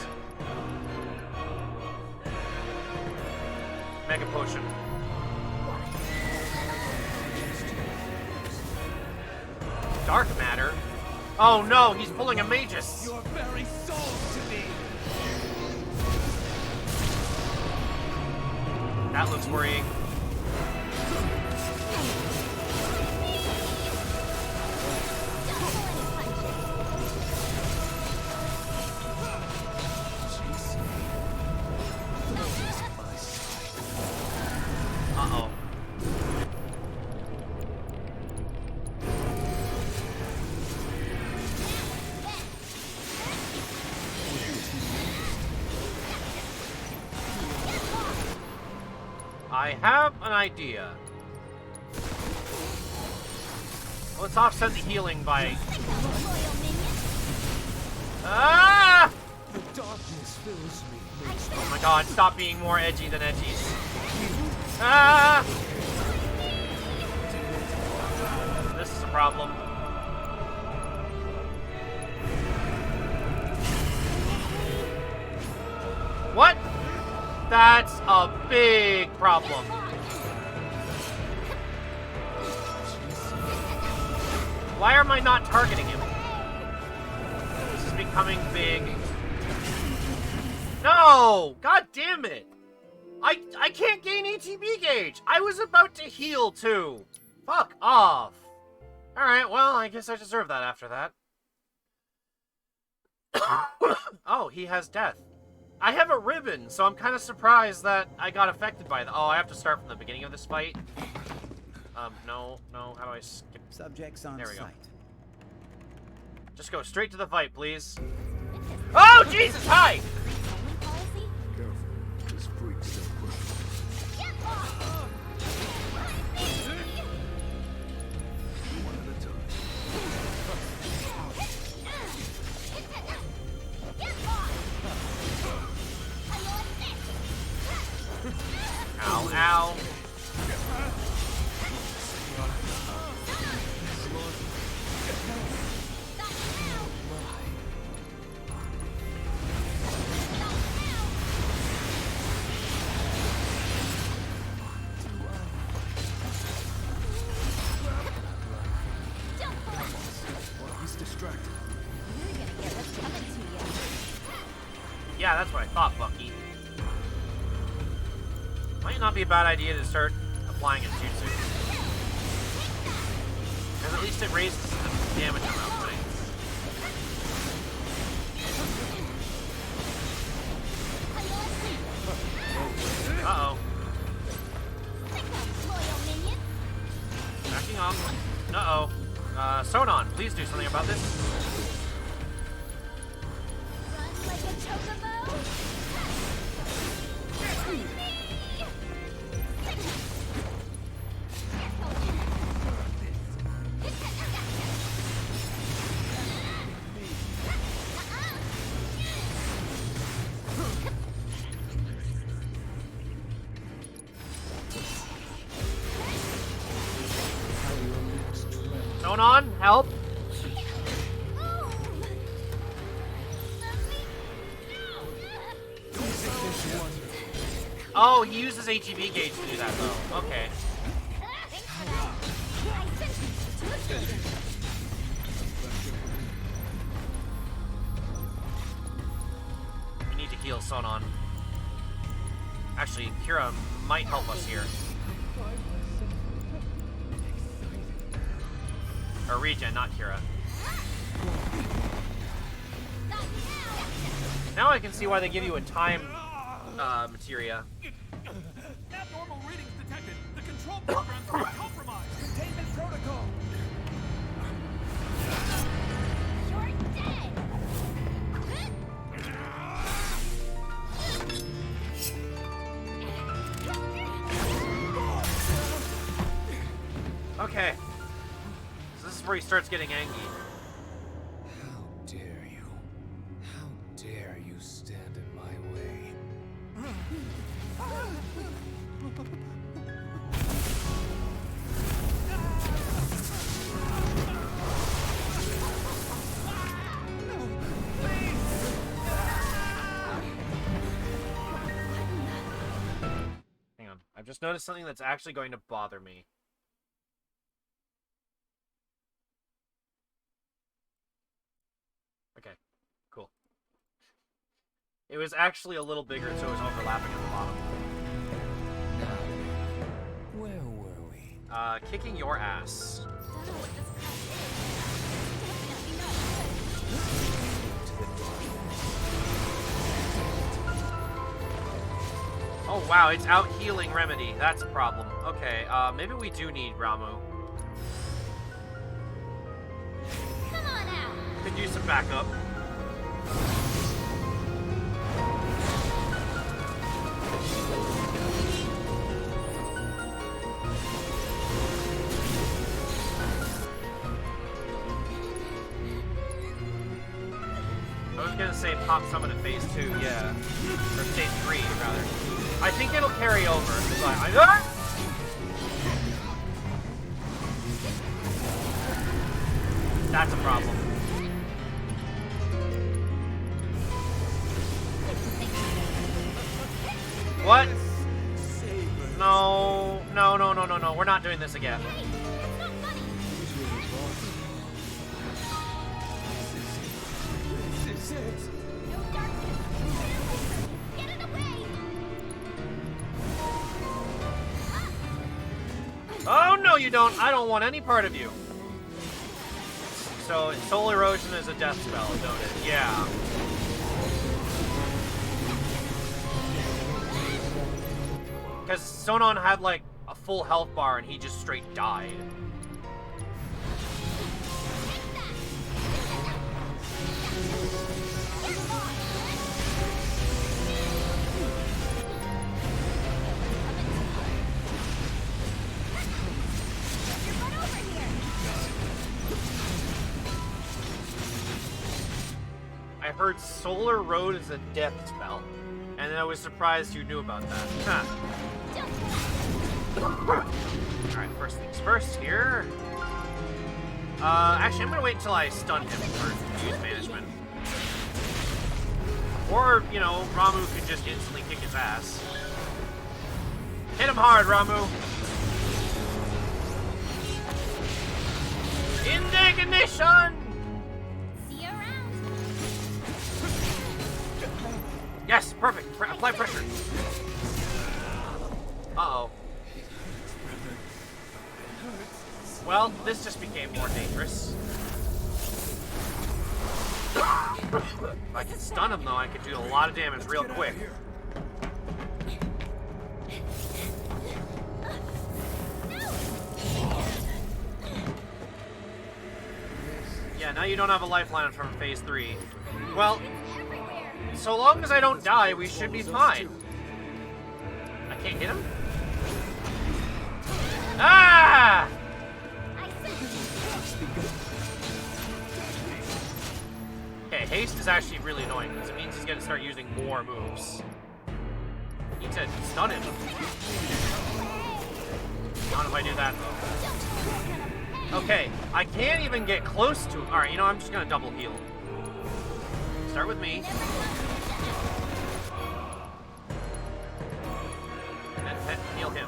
Mega potion. Dark matter? Oh no, he's pulling a Magus! Your very soul to me. That looks worrying. Uh-oh. I have an idea. Let's offset the healing by... Ah! The darkness fills me. Oh my god, stop being more edgy than edgies. Ah! This is a problem. What? That's a big problem. Why am I not targeting him? This is becoming big. No! God damn it! I can't gain ATB gauge! I was about to heal, too! Fuck off! Alright, well, I guess I deserve that after that. Oh, he has death. I have a ribbon, so I'm kind of surprised that I got affected by that. Oh, I have to start from the beginning of this fight? No, how do I skip? Subjects on There we go. site. Just go straight to the fight, please. Oh, Jesus, hi! Careful. This freak's still pushing. One at a time. Ow, ow. He's distracted. You're gonna get what's coming to you. Yeah, that's what I thought, Bucky. Might not be a bad idea to start applying a jutsu. Because at least it raises the damage I'm outputting. Uh-oh. Backing off. Uh-oh. Sonon, please do something about this. Run like a chocobo. Sonon, help! Oh, he uses ATB gauge to do that, though. Okay. We need to heal Sonon. Actually, Kira might help us here. Or Regen, not Kira. Now I can see why they give you a time materia. Abnormal readings detected. The control program's been compromised. Containment protocol. You're dead. Okay. So this is where he starts getting angry. How dare you? How dare you stand in my way? Hang on. I've just noticed something that's actually going to bother me. Okay, cool. It was actually a little bigger, so it was overlapping at the bottom. Where were we? Kicking your ass. Don't know what this crap is. Definitely not good. Oh wow, it's out healing Remedy. That's a problem. Okay, maybe we do need Ramu. Come on out. Could use some backup. I was gonna say pop summon in phase 2, yeah. Or stage 3, rather. I think it'll carry over, but that's a problem. What? No, no, no, no, no, no. We're not doing this again. Oh, no, you don't. I don't want any part of you. So, soul erosion is a death spell, don't it? Yeah. Because Sonon had, like, a full health bar and he just straight died. I heard Solar Road is a death spell, and I was surprised you knew about that. Huh. Alright, first things first here. Actually, I'm gonna wait until I stun him for use management. Or, you know, Ramu could just instantly kick his ass. Hit him hard, Ramu! Indignation! Yes, perfect. Apply pressure. Uh-oh. Well, this just became more dangerous. If I could stun him, though, I could do a lot of damage real quick. Yeah, now you don't have a lifeline from phase 3. Well, so long as I don't die, we should be fine. I can't hit him? Ah! Okay, haste is actually really annoying because it means he's going to start using more moves. Need to stun him. Not if I do that, though. Okay, I can't even get close to him. Alright, you know, I'm just going to double heal. Start with me. And then heal him.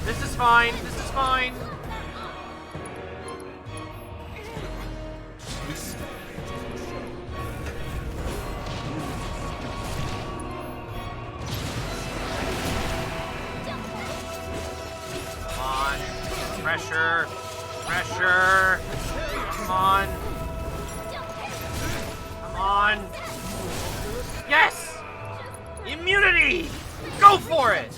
This is fine. This is fine. Come on. Pressure. Pressure. Come on. Come on. Yes! Immunity! Go for it!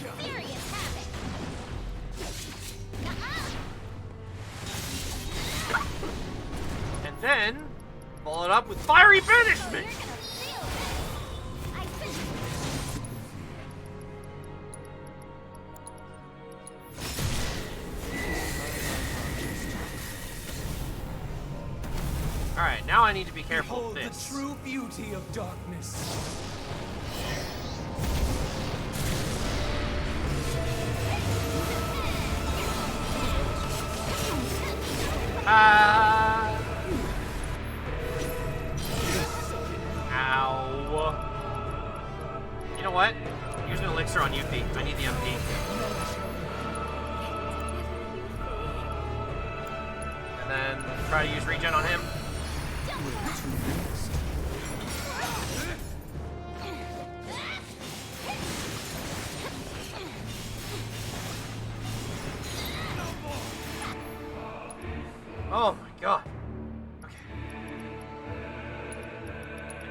And then, follow it up with fiery banishment! Alright, now I need to be careful with this. The true beauty of darkness. Ow. You know what? Use an elixir on UP. I need the MP. And then try to use regen on him. Oh my god. Okay.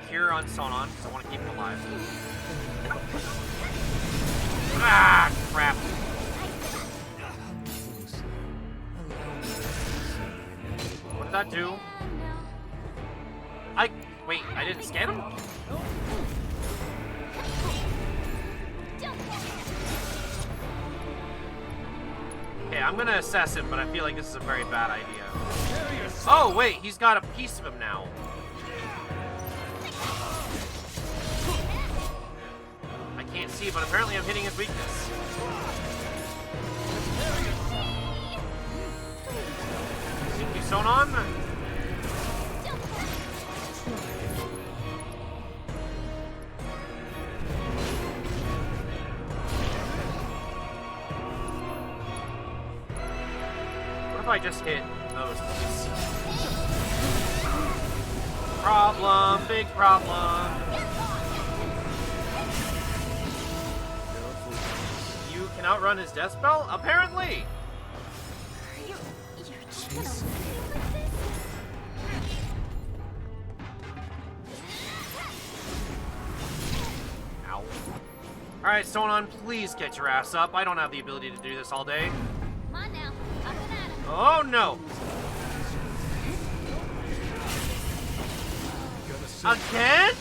Cure on Sonon, because I want to keep him alive. Ah, crap. What did that do? Wait, I didn't scan him? Okay, I'm gonna assess him, but I feel like this is a very bad idea. Oh, wait, he's got a piece of him now. I can't see, but apparently I'm hitting his weakness. Sonon? What if I just hit those things? Problem, big problem. You can outrun his death spell? Apparently! You're just gonna leave me like this? Ow. Alright, Sonon, please get your ass up. I don't have the ability to do this all day. Come on now, up and at him. Oh no! Again?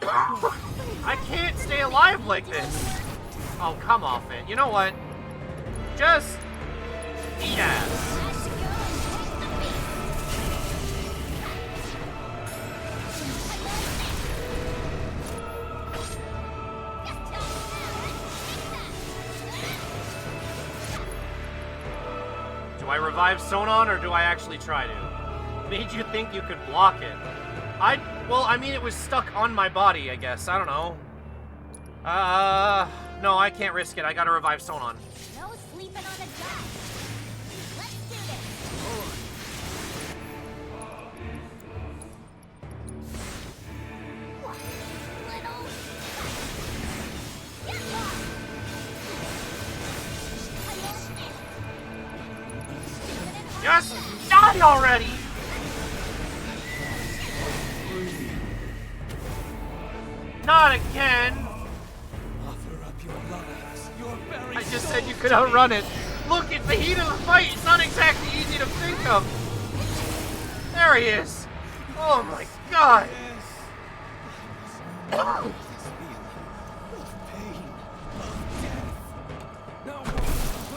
I can't stay alive like this. Oh, come off it. You know what? Just eat ass. Do I revive Sonon or do I actually try to? Made you think you could block it. Well, I mean, it was stuck on my body, I guess. I don't know. No, I can't risk it. I gotta revive Sonon. No sleeping on the job. Let's do this. Just die already! Not again! Offer up your lives. Your very I just said you could outrun it. Look, it's the heat of the fight. It's not exactly easy to think of. There he is. Oh my god. This feeling of pain, of death. Now,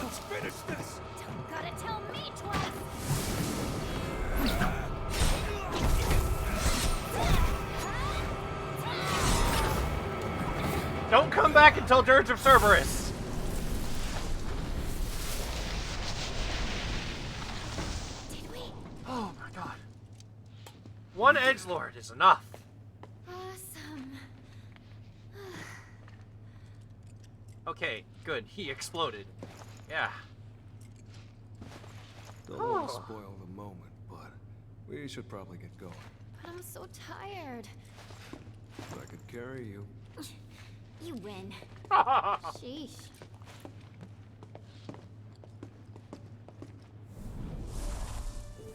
let's finish this. Don't gotta tell me twice. Don't come back until Dirge of Cerberus. Did we? Oh my god. One edgelord is enough. Awesome. Okay, good. He exploded. Yeah. Don't want to spoil the moment, but we should probably get going. But I'm so tired. If I could carry you. You win. Sheesh.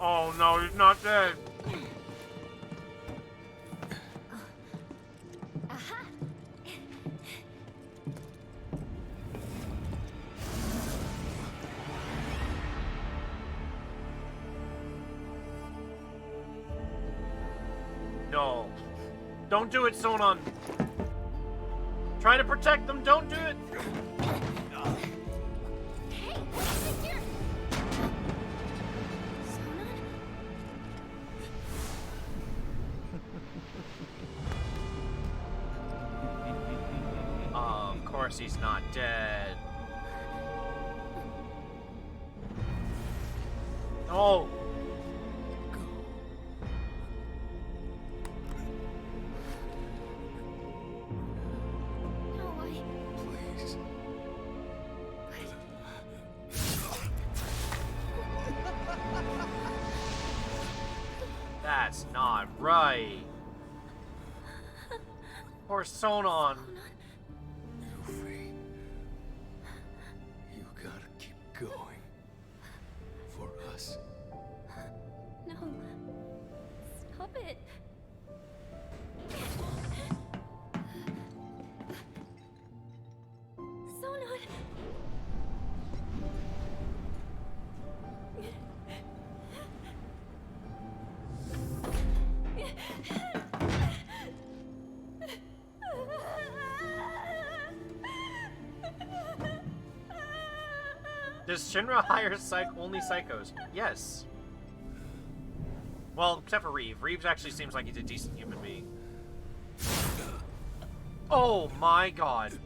Oh no, he's not dead. Aha! No. Don't do it, Sonon. Try to protect them, don't do it. Hey, what is it here? Sonon? Of course he's not dead. No. No, Please. That's not right. Poor Sonon. Yuffie. You gotta keep going. For us. No. Stop it. Sonon. Does Shinra hire only psychos? Yes. Well, except for Reeve. Reeve actually seems like he's a decent human being. Oh my god.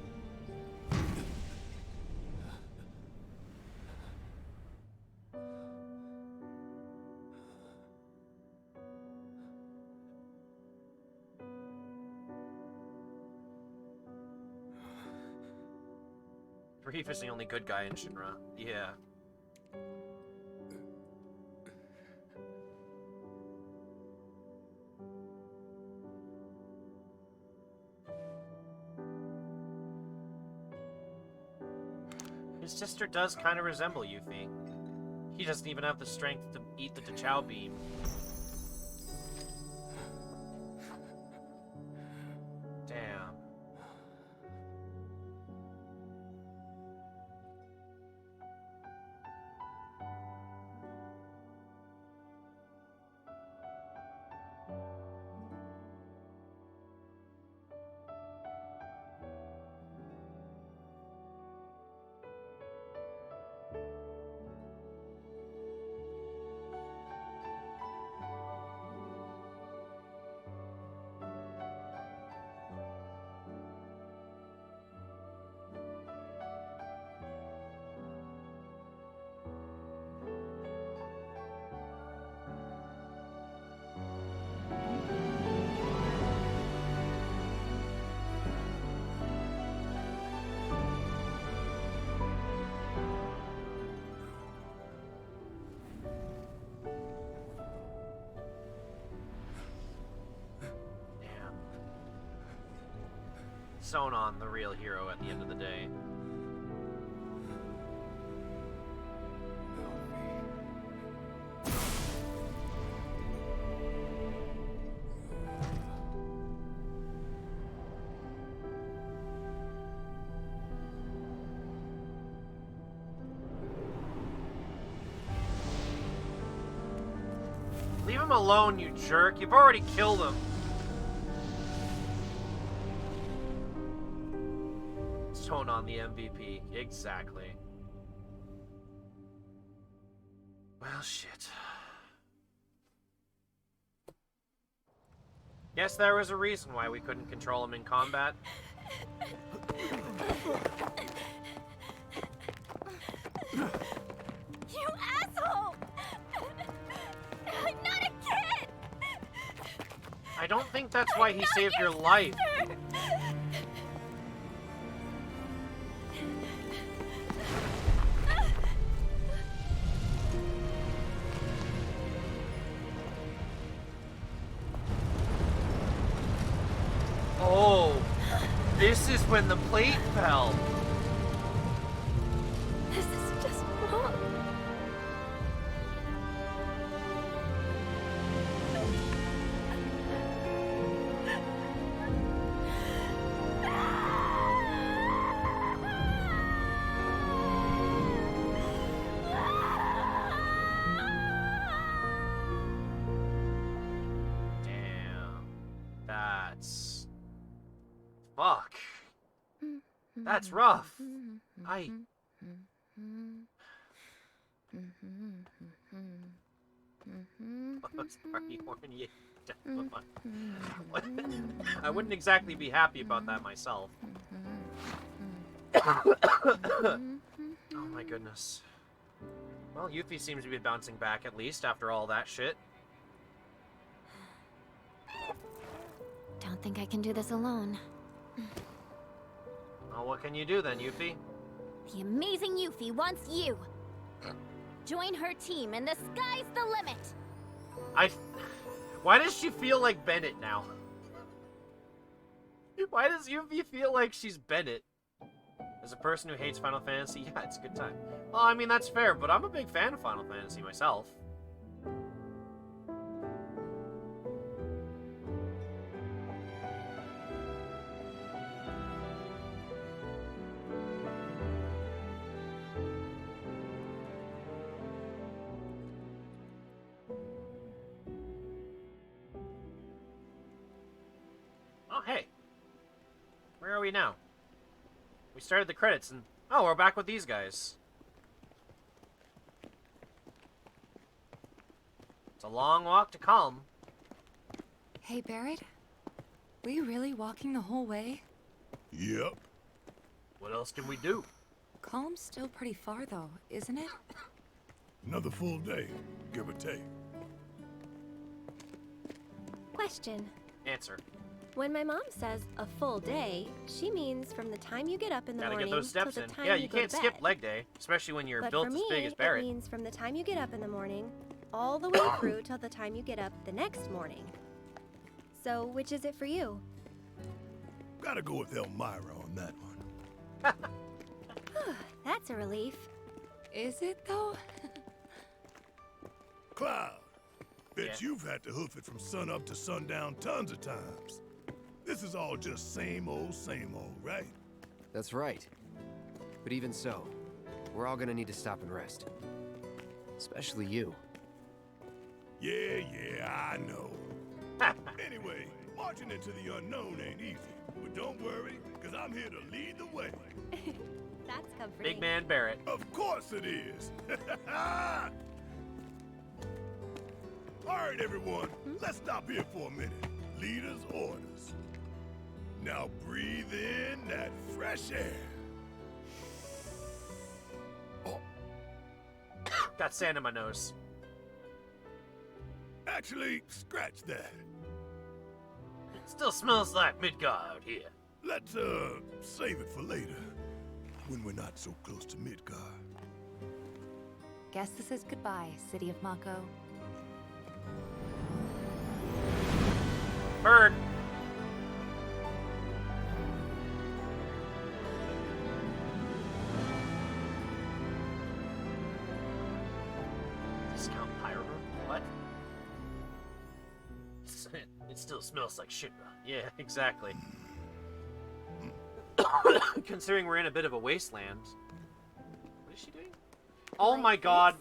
Brief is the only good guy in Shinra. Yeah. His sister does kind of resemble Yuffie. He doesn't even have the strength to eat the Dachau beam. Damn. Sonon, the real hero at the end of the day. Leave him alone, you jerk. You've already killed him. Sonon, the MVP. Exactly. Well, shit. Guess there was a reason why we couldn't control him in combat. You asshole! I'm not a kid! I don't think that's why he saved your life. Oh, this is when the plate fell. This is just wrong. Damn. That's... Fuck. That's rough. I... I wouldn't exactly be happy about that myself. Oh my goodness. Well, Yuffie seems to be bouncing back at least after all that shit. Don't think I can do this alone. Well, what can you do then, Yuffie? The amazing Yuffie wants you. Join her team and the sky's the limit. Why does she feel like Bennett now? Why does Yuffie feel like she's Bennett? As a person who hates Final Fantasy, yeah, it's a good time. Well, I mean, that's fair, but I'm a big fan of Final Fantasy myself. Oh, hey. Where are we now? We started the credits and... Oh, we're back with these guys. It's a long walk to Calm. Hey, Barrett? Were you really walking the whole way? Yep. What else can we do? Calm's still pretty far, though, isn't it? Another full day, give or take. Question. Answer. When my mom says a full day, she means from the time you get up in the Gotta morning get those steps till in. the time Yeah, you you go can't to skip bed. leg day, especially when you're But built for as big me, as Barrett. it means from the time you get up in the morning, all the way through till the time you get up the next morning. So, which is it for you? Gotta go with Elmira on that one. That's a relief. Is it, though? Cloud, bet you've had to hoof it from sunup to sundown tons of times. This is all just same old, right? That's right. But even so, we're all gonna need to stop and rest. Especially you. Yeah, I know. Anyway, marching into the unknown ain't easy. But don't worry, because I'm here to lead the way. That's comforting. Big man Barrett. Of course it is. All right, everyone, let's stop here for a minute. Leader's orders. Now breathe in that fresh air. Got sand in my nose. Actually, scratch that. It still smells like Midgard out here. Let's, save it for later. When we're not so close to Midgard. Guess this is goodbye, City of Mako. Bird. Discount pyro? What? It still smells like shit. Yeah, exactly. Considering we're in a bit of a wasteland. What is she doing? Oh my god.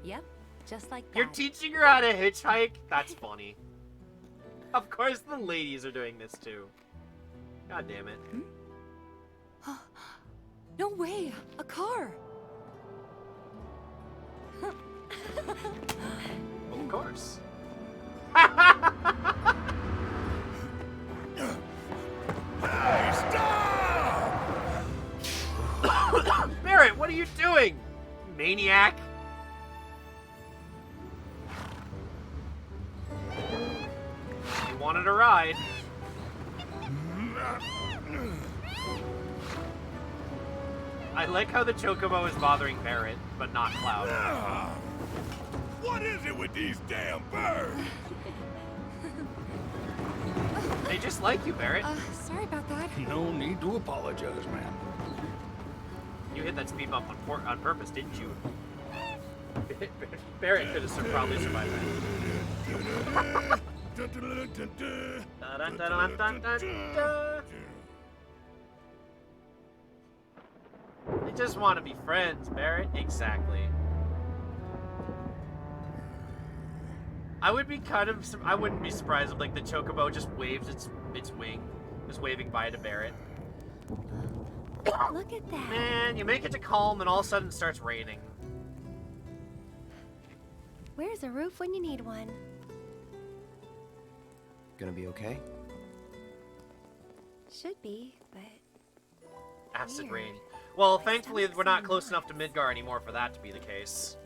Yep, just like that. You're teaching her how to hitchhike? That's funny. Of course the ladies are doing this too. God damn it. No way! A car! Of course. Hey, stop! Barrett, what are you doing? You maniac. You wanted a ride. I like how the chocobo is bothering Barrett, but not Cloud. What is it with these damn birds? They just like you, Barrett. Sorry about that. No need to apologize, ma'am. You hit that speed bump on purpose, didn't you? Barrett could have probably survived that. They just want to be friends, Barrett. Exactly. I would be I wouldn't be surprised if like the chocobo just waves its wing, just waving bye to Barrett. Look at that. Man, you make it to calm and all of a sudden it starts raining. Where's a roof when you need one? Gonna be okay? Should be, but... Acid Weird. rain. Well, My thankfully stomach's we're not saying close no. enough to Midgar anymore for that to be the case.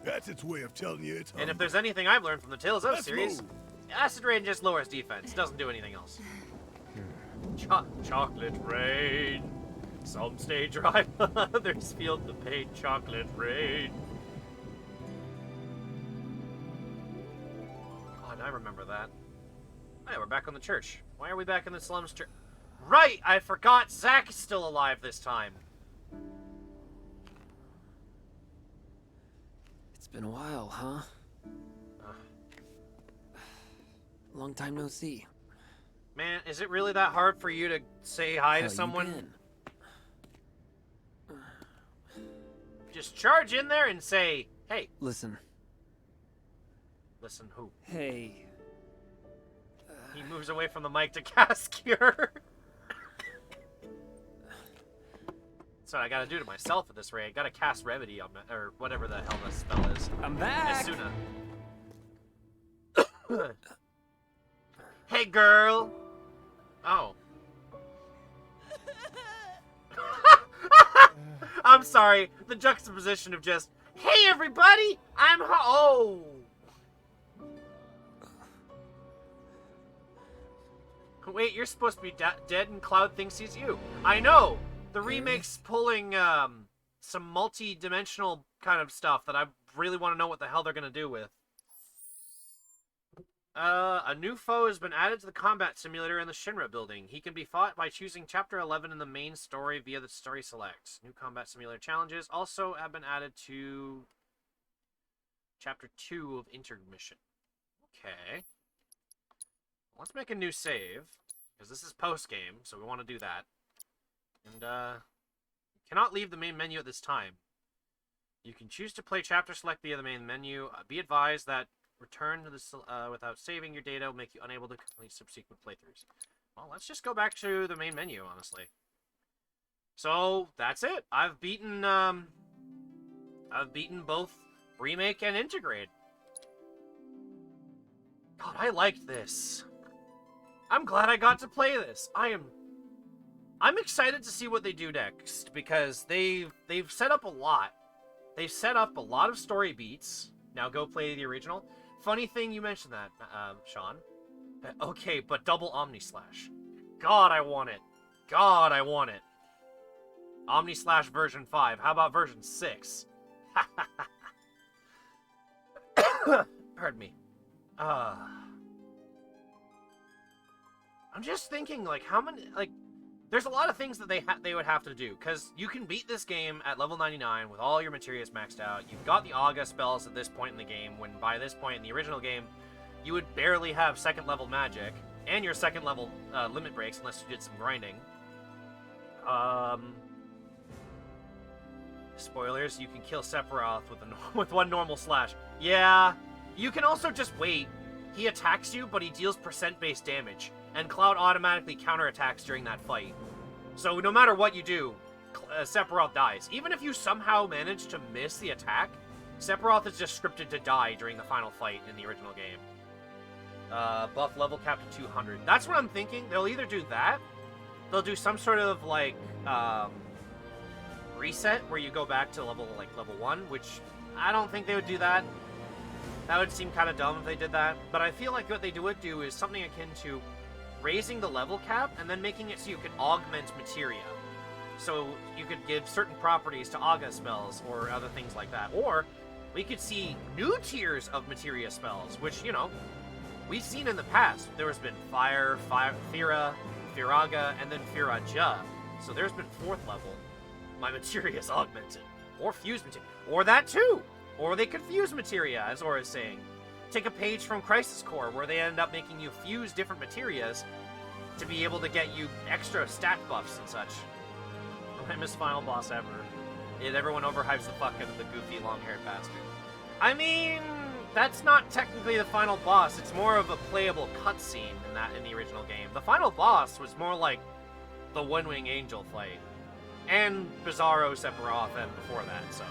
That's its way of telling you it's And if hungry. there's anything I've learned from the Tales of Let's series, move. acid rain just lowers defense. It doesn't do anything else. Chocolate rain. Some stay dry, others feel the pain. Chocolate rain. God, I remember that. Hey, we're back on the church. Why are we back in the slums church? Right, I forgot Zach is still alive this time. It's been a while, huh? Long time no see. Man, is it really that hard for you to say hi How to you someone? been? Just charge in there and say, hey. Listen. Listen who? Hey. He moves away from the mic to cast Cure. That's what I gotta do to myself at this rate. I gotta cast Remedy on my, or whatever the hell this spell is. I'm back! Asuna. Hey, girl! Oh. I'm sorry. The juxtaposition of just, hey, everybody! Oh! Wait, you're supposed to be dead and Cloud thinks he's you. I know! The remake's pulling, some multi-dimensional kind of stuff that I really want to know what the hell they're gonna do with. A new foe has been added to the combat simulator in the Shinra building. He can be fought by choosing Chapter 11 in the main story via the story select. New combat simulator challenges also have been added to Chapter 2 of Intermission. Okay. Let's make a new save, because this is post-game, so we want to do that. And, cannot leave the main menu at this time. You can choose to play chapter select via the main menu. Be advised that return to this without saving your data will make you unable to complete subsequent playthroughs. Well, let's just go back to the main menu, honestly. So, that's it. I've beaten both Remake and Integrate. God, I liked this. I'm glad I got to play this. I'm excited to see what they do next, because they've set up a lot. They've set up a lot of story beats. Now go play the original. Funny thing you mentioned that, Sean. Okay, but double Omni Slash. God, I want it. God, I want it. Omni Slash version 5. How about version 6? Pardon me. I'm just thinking, like, how many, like, there's a lot of things that they would have to do, because you can beat this game at level 99 with all your materials maxed out. You've got the Aga spells at this point in the game, when by this point in the original game, you would barely have second level magic, and your second level limit breaks, unless you did some grinding. Spoilers, you can kill Sephiroth with one normal slash. Yeah, you can also just wait. He attacks you, but he deals percent-based damage, and Cloud automatically counterattacks during that fight. So no matter what you do, Sephiroth dies. Even if you somehow manage to miss the attack, Sephiroth is just scripted to die during the final fight in the original game. Buff level cap to 200. That's what I'm thinking. They'll either do that, they'll do some sort of, like, reset where you go back to level 1, which I don't think they would do that. That would seem kind of dumb if they did that. But I feel like what they would do is something akin to raising the level cap and then making it so you could augment materia. So you could give certain properties to Aga spells or other things like that. Or we could see new tiers of materia spells, which, you know, we've seen in the past. There has been Fire, Fira, Firaga, and then Firaja. So there's been 4th level. My materia is augmented. Or fused materia. Or that too! Or they could fuse materia, as Aura is saying. Take a page from Crisis Core, where they end up making you fuse different materias to be able to get you extra stat buffs and such. I miss final boss ever. Everyone overhypes the fuck out of the goofy long-haired bastard. I mean, that's not technically the final boss. It's more of a playable cutscene in the original game. The final boss was more like the One-Wing Angel fight. And Bizarro Sephiroth and before that, so...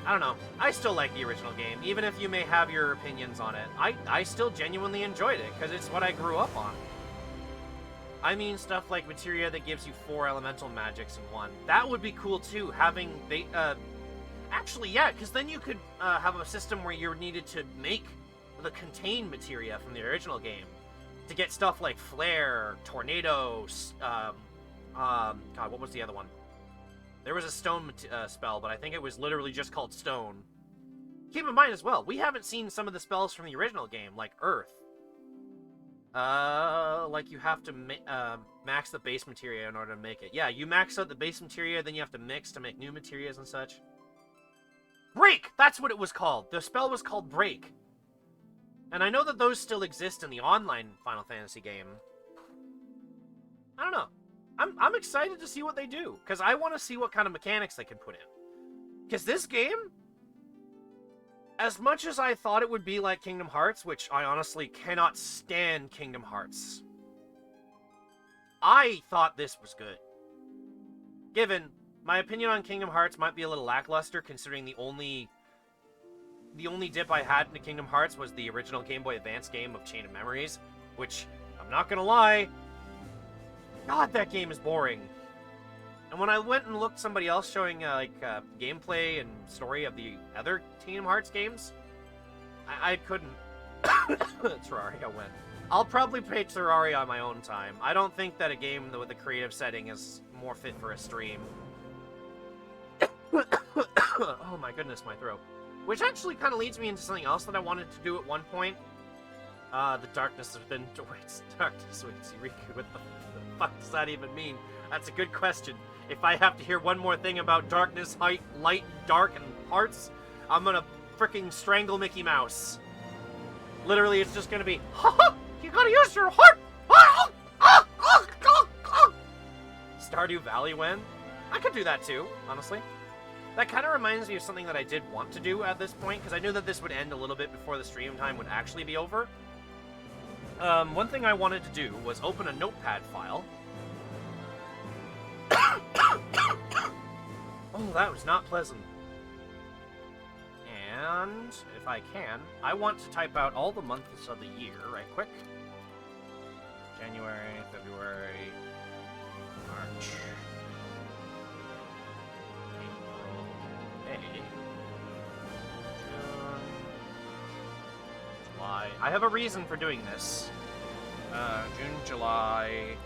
I don't know. I still like the original game, even if you may have your opinions on it. I still genuinely enjoyed it, because it's what I grew up on. I mean, stuff like materia that gives you 4 elemental magics in one. That would be cool, too, having... Actually, yeah, because then you could have a system where you needed to make the contained materia from the original game to get stuff like Flare, Tornado, God, what was the other one? There was a stone spell, but I think it was literally just called Stone. Keep in mind as well, we haven't seen some of the spells from the original game, like Earth. Like you have to max the base materia in order to make it. Yeah, you max out the base materia, then you have to mix to make new materias and such. Break! That's what it was called! The spell was called Break. And I know that those still exist in the online Final Fantasy game. I don't know. I'm excited to see what they do, because I want to see what kind of mechanics they can put in. Because this game, as much as I thought it would be like Kingdom Hearts, which I honestly cannot stand Kingdom Hearts, I thought this was good. Given, my opinion on Kingdom Hearts might be a little lackluster, considering the only dip I had into Kingdom Hearts was the original Game Boy Advance game of Chain of Memories, which, I'm not gonna lie, God, that game is boring. And when I went and looked somebody else showing gameplay and story of the other Kingdom Hearts games, I couldn't. Terraria went. I'll probably play Terraria on my own time. I don't think that a game with a creative setting is more fit for a stream. Oh my goodness, my throat. Which actually kind of leads me into something else that I wanted to do at one point. The darkness within... Wait, darkness within Riku. What the fuck does that even mean? That's a good question. If I have to hear one more thing about darkness, light, dark, and hearts, I'm gonna freaking strangle Mickey Mouse. Literally, it's just gonna be, ha! You gotta use your heart! Stardew Valley when? I could do that too, honestly. That kind of reminds me of something that I did want to do at this point, because I knew that this would end a little bit before the stream time would actually be over. One thing I wanted to do was open a notepad file. Oh, that was not pleasant. And, if I can, I want to type out all the months of the year right quick. January, February, March, April, May, June, July. I have a reason for doing this. June, July,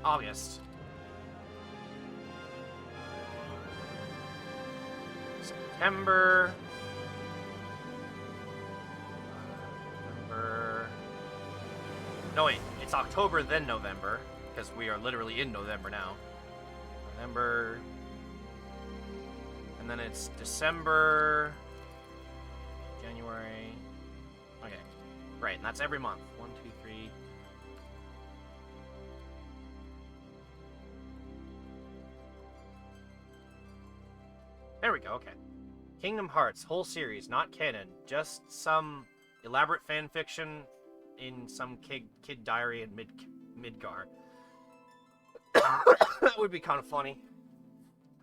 August. September. November. No, wait. It's October, then November. Because we are literally in November now. November. And then it's December. January. Okay. Right, and that's every month. 1, 2, 3. There we go, okay. Kingdom Hearts, whole series, not canon. Just some elaborate fan fiction in some kid diary in Midgar. That would be kind of funny.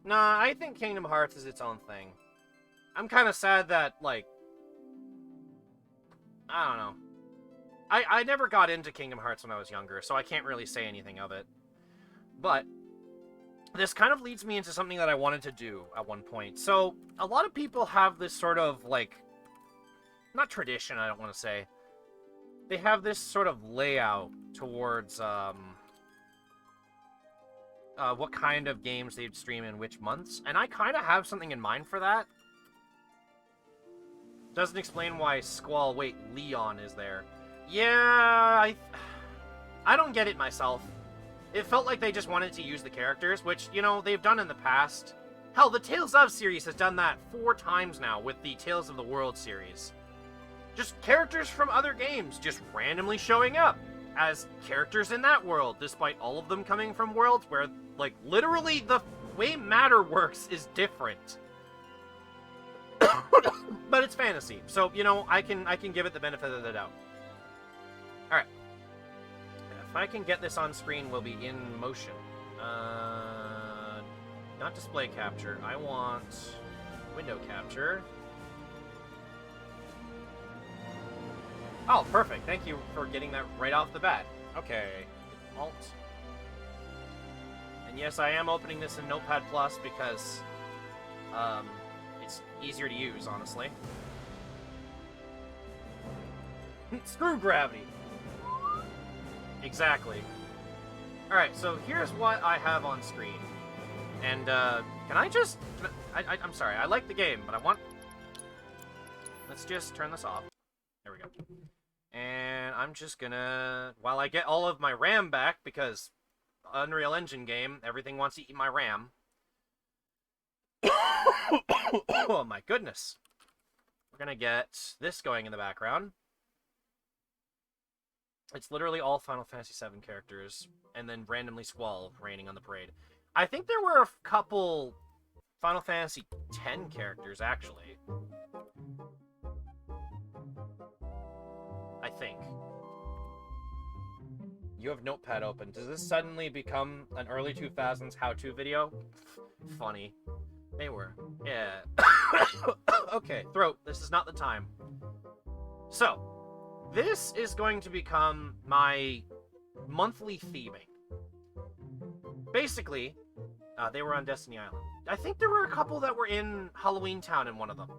Nah, I think Kingdom Hearts is its own thing. I'm kind of sad that, like... I don't know. I never got into Kingdom Hearts when I was younger, so I can't really say anything of it. But... this kind of leads me into something that I wanted to do at one point. So, a lot of people have this sort of, like... not tradition, I don't want to say. They have this sort of layout towards, what kind of games they'd stream in which months. And I kind of have something in mind for that. Doesn't explain why Squall... wait, Leon is there. Yeah, I don't get it myself. It felt like they just wanted to use the characters, which, you know, they've done in the past. Hell, the Tales of series has done that 4 times now with the Tales of the World series. Just characters from other games just randomly showing up as characters in that world, despite all of them coming from worlds where, like, literally the way matter works is different. But it's fantasy, so, you know, I can give it the benefit of the doubt. Alright. If I can get this on screen, we'll be in motion. Not display capture. I want window capture. Oh, perfect. Thank you for getting that right off the bat. Okay. Alt. And yes, I am opening this in Notepad Plus because it's easier to use, honestly. Screw gravity. Exactly. Alright, so here's what I have on screen. And, can I just... I'm sorry, I like the game, but I want... Let's just turn this off. There we go. And I'm just gonna... while I get all of my RAM back, because Unreal Engine game, everything wants to eat my RAM. Oh my goodness. We're gonna get this going in the background. It's literally all Final Fantasy VII characters, and then randomly Squall raining on the parade. I think there were a couple Final Fantasy X characters, actually. I think. You have Notepad open. Does this suddenly become an early 2000s how-to video? Funny. They were. Yeah. Okay, throat. This is not the time. So, this is going to become my monthly theming. Basically, they were on Destiny Island. I think there were a couple that were in Halloween Town in one of them.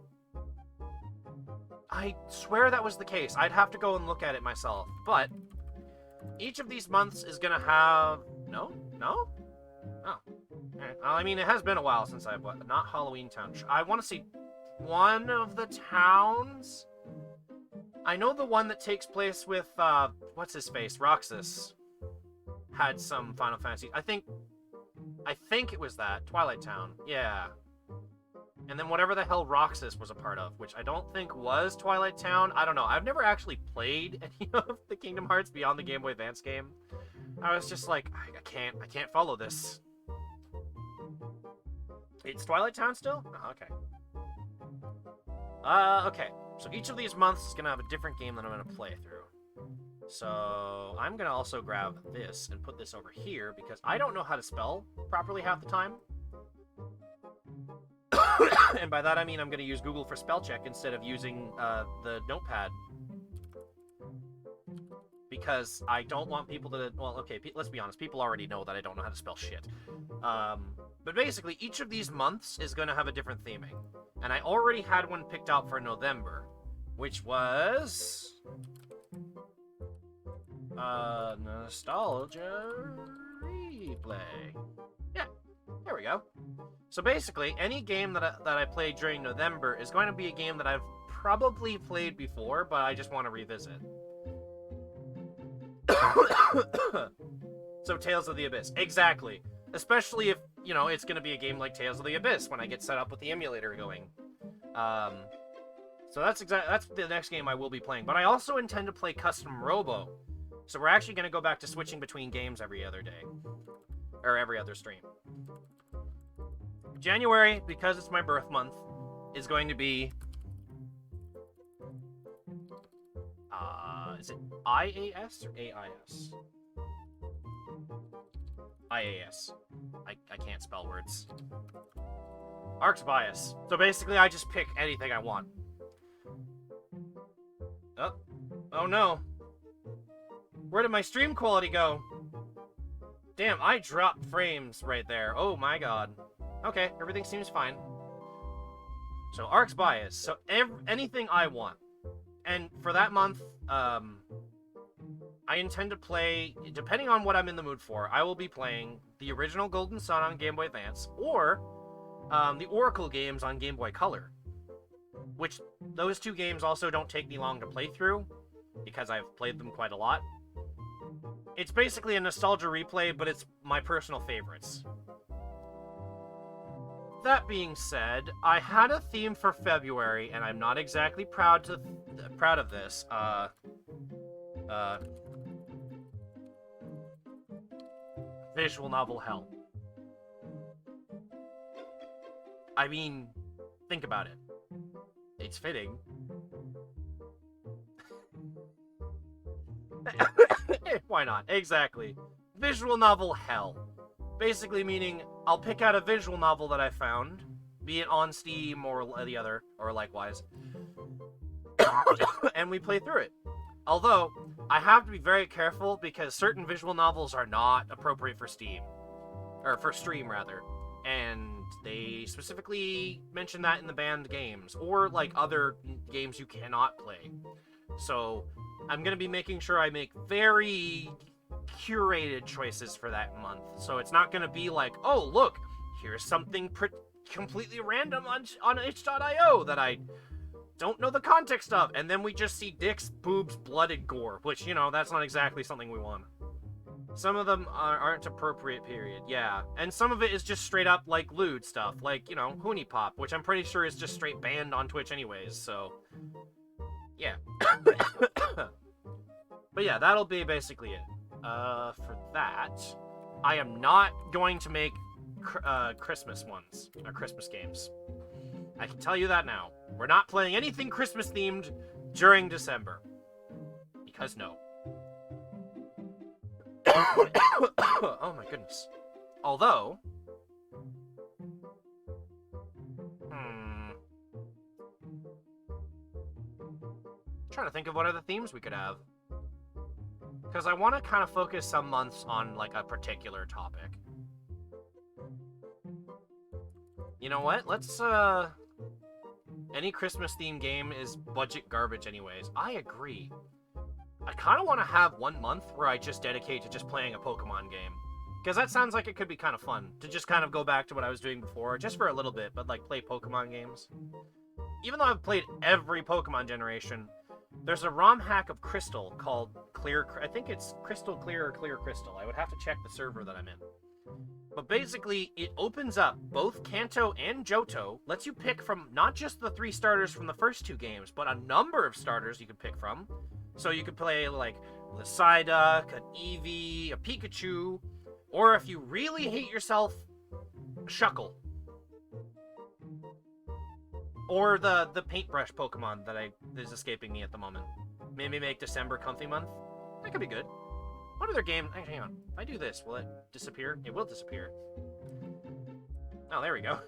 I swear that was the case. I'd have to go and look at it myself. But each of these months is gonna have... No? No? Oh. Well, I mean, it has been a while since I've... Not Halloween Town. I want to see one of the towns. I know the one that takes place with, what's his face? Roxas. Had some Final Fantasy. I think it was that. Twilight Town. Yeah. And then whatever the hell Roxas was a part of, which I don't think was Twilight Town. I don't know. I've never actually played any of the Kingdom Hearts beyond the Game Boy Advance game. I was just like, I can't follow this. It's Twilight Town still? Oh, okay. Okay. So each of these months is gonna have a different game that I'm gonna play through. So I'm gonna also grab this and put this over here because I don't know how to spell properly half the time. And by that I mean I'm going to use Google for spell check instead of using the notepad. Because I don't want people to... Well, okay, let's be honest. People already know that I don't know how to spell shit. But basically, each of these months is going to have a different theming. And I already had one picked out for November. Which was... Nostalgia Replay. Yeah, there we go. So basically, any game that I play during November is going to be a game that I've probably played before, but I just want to revisit. So Tales of the Abyss. Exactly. Especially if, you know, it's going to be a game like Tales of the Abyss when I get set up with the emulator going. So that's the next game I will be playing. But I also intend to play Custom Robo. So we're actually going to go back to switching between games every other day. Or every other stream. January, because it's my birth month, is going to be... is it IAS or AIS? IAS. I can't spell words. Ark's Bias. So basically, I just pick anything I want. Oh no. Where did my stream quality go? Damn, I dropped frames right there. Oh my god. Okay, everything seems fine. So, Ark's Bias. So, anything I want. And for that month, I intend to play, depending on what I'm in the mood for, I will be playing the original Golden Sun on Game Boy Advance, or the Oracle games on Game Boy Color. Which, those two games also don't take me long to play through, because I've played them quite a lot. It's basically a nostalgia replay, but it's my personal favorites. That being said, I had a theme for February, and I'm not exactly proud of this. Visual novel hell. I mean, think about it. It's fitting. Why not? Exactly. Visual novel hell. Basically meaning, I'll pick out a visual novel that I found, be it on Steam or the other, or likewise, and we play through it. Although, I have to be very careful because certain visual novels are not appropriate for Steam. Or for stream, rather. And they specifically mention that in the banned games, or like other games you cannot play. So, I'm going to be making sure I make very curated choices for that month. So it's not going to be like, oh, look, here's something completely random on itch.io that I don't know the context of. And then we just see dicks, boobs, blood, and gore, which, you know, that's not exactly something we want. Some of them aren't appropriate, period. Yeah. And some of it is just straight up, like, lewd stuff. Like, you know, Hoonie Pop, which I'm pretty sure is just straight banned on Twitch anyways, so... Yeah. But yeah, that'll be basically it. For that, I am not going to make Christmas ones, or Christmas games. I can tell you that now. We're not playing anything Christmas-themed during December. Because no. Oh my goodness. Although... trying to think of what other themes we could have. Because I want to kind of focus some months on, like, a particular topic. You know what? Let's Any Christmas-themed game is budget garbage anyways. I agree. I kind of want to have 1 month where I just dedicate to just playing a Pokemon game. Because that sounds like it could be kind of fun. To just kind of go back to what I was doing before, just for a little bit, but like play Pokemon games. Even though I've played every Pokemon generation, there's a ROM hack of Crystal called Clear... I think it's Crystal Clear or Clear Crystal. I would have to check the server that I'm in. But basically, it opens up both Kanto and Johto, lets you pick from not just the 3 starters from the first 2 games, but a number of starters you can pick from. So you could play, like, the Psyduck, an Eevee, a Pikachu, or if you really hate yourself, Shuckle. Or the paintbrush Pokemon that is escaping me at the moment. Maybe make December comfy month? That could be good. What other game... Hang on. If I do this, will it disappear? It will disappear. Oh, there we go.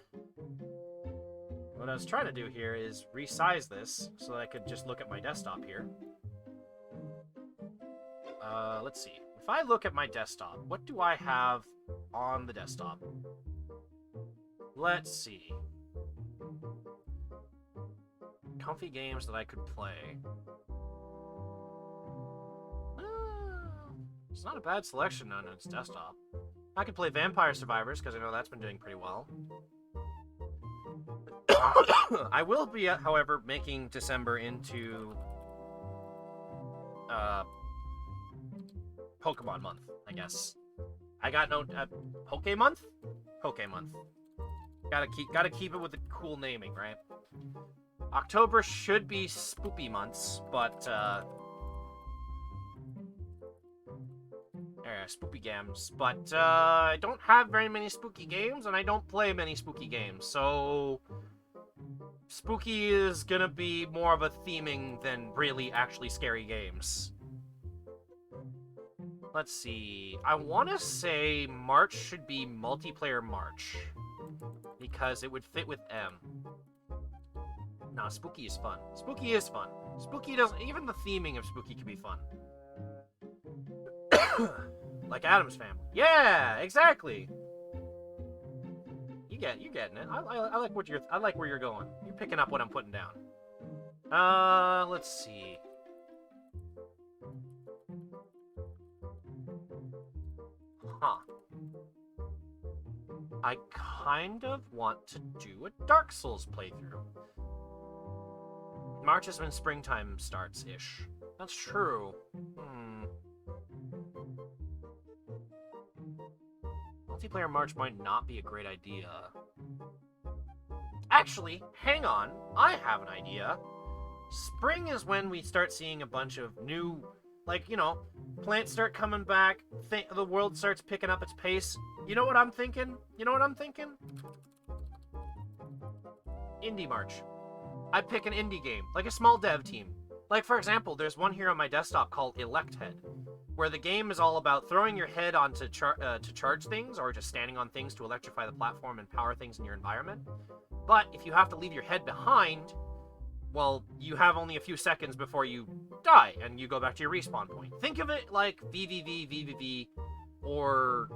What I was trying to do here is resize this so that I could just look at my desktop here. Let's see. If I look at my desktop, what do I have on the desktop? Let's see. Comfy games that I could play. It's not a bad selection on its desktop. I could play Vampire Survivors, because I know that's been doing pretty well. I will be, however, making December into Pokemon month, I guess. I got no Poke month? Poke month. Gotta keep it with the cool naming, right? October should be spoopy months, but spooky games. But I don't have very many spooky games, and I don't play many spooky games, so spooky is gonna be more of a theming than really actually scary games. Let's see. I want to say March should be multiplayer March, because it would fit with M. Nah, spooky is fun. Spooky is fun. Spooky doesn't... Even the theming of spooky can be fun. Like Addams Family. Yeah, exactly. You're getting it. I like what I like where you're going. You're picking up what I'm putting down. Let's see. Huh. I kind of want to do a Dark Souls playthrough. March is when springtime starts-ish. That's true. Multiplayer March might not be a great idea. Actually, hang on. I have an idea. Spring is when we start seeing a bunch of new, like, you know, plants start coming back, the world starts picking up its pace. You know what I'm thinking? You know what I'm thinking? Indie March. I'd pick an indie game, like a small dev team. Like, for example, there's one here on my desktop called Elect Head, where the game is all about throwing your head onto to charge things, or just standing on things to electrify the platform and power things in your environment. But if you have to leave your head behind, well, you have only a few seconds before you die, and you go back to your respawn point. Think of it like VVV, or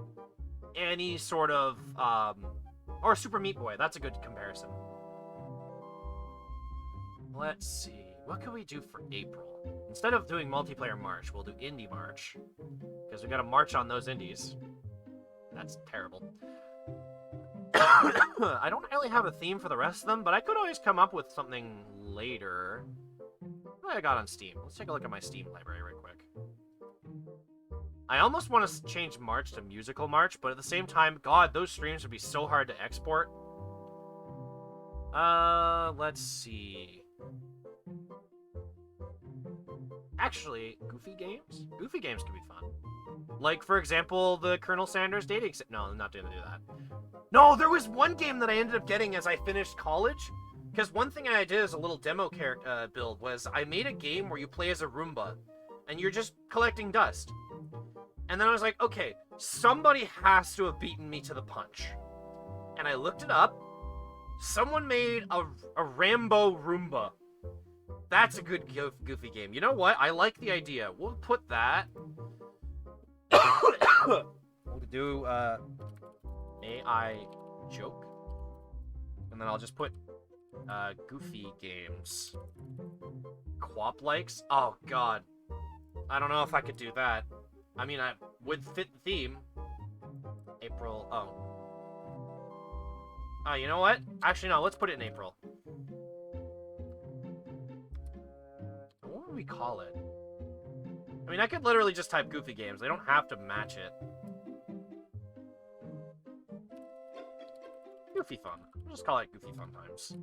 any sort of, or Super Meat Boy. That's a good comparison. Let's see. What can we do for April? Instead of doing multiplayer March, we'll do Indie March. Because we gotta march on those indies. That's terrible. I don't really have a theme for the rest of them, but I could always come up with something later. What I got on Steam? Let's take a look at my Steam library real quick. I almost want to change March to Musical March, but at the same time, God, those streams would be so hard to export. Let's see. Actually, Goofy games? Goofy games can be fun. Like, for example, the Colonel Sanders dating sim. No, I'm not gonna do that. No, there was one game that I ended up getting as I finished college. Because one thing I did as a little demo build was I made a game where you play as a Roomba. And you're just collecting dust. And then I was like, okay, somebody has to have beaten me to the punch. And I looked it up. Someone made a Rambo Roomba. That's a good Goofy game. You know what? I like the idea. We'll put that. We'll do AI joke. And then I'll just put Goofy games. Quap likes? Oh, God. I don't know if I could do that. I mean, I would fit the theme. April. Oh. Oh, you know what? Actually, no. Let's put it in April. What would we call it? I mean, I could literally just type Goofy games. They don't have to match it. Goofy fun. We'll just call it Goofy fun times.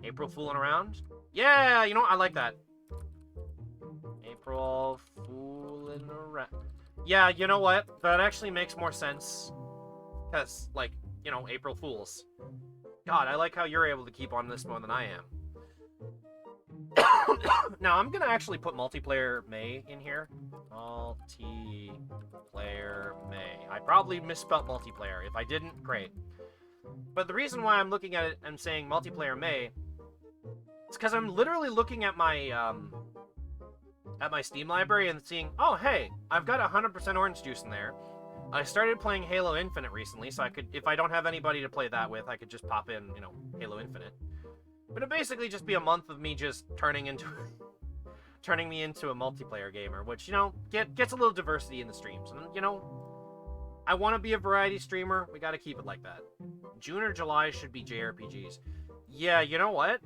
April fooling around? Yeah, you know what? I like that. April fooling around. Yeah, you know what? That actually makes more sense. Because, like, you know, April Fools. God, I like how you're able to keep on this more than I am. Now, I'm going to actually put multiplayer May in here. Multiplayer May. I probably misspelled multiplayer. If I didn't, great. But the reason why I'm looking at it and saying multiplayer May is because I'm literally looking at my Steam library and seeing, oh, hey, I've got 100% orange juice in there. I started playing Halo Infinite recently, so I could, if I don't have anybody to play that with, I could just pop in, you know, Halo Infinite. But it'd basically just be a month of me just turning me into a multiplayer gamer, which, you know, gets a little diversity in the streams. And, you know, I want to be a variety streamer. We got to keep it like that. June or July should be JRPGs. Yeah, you know what?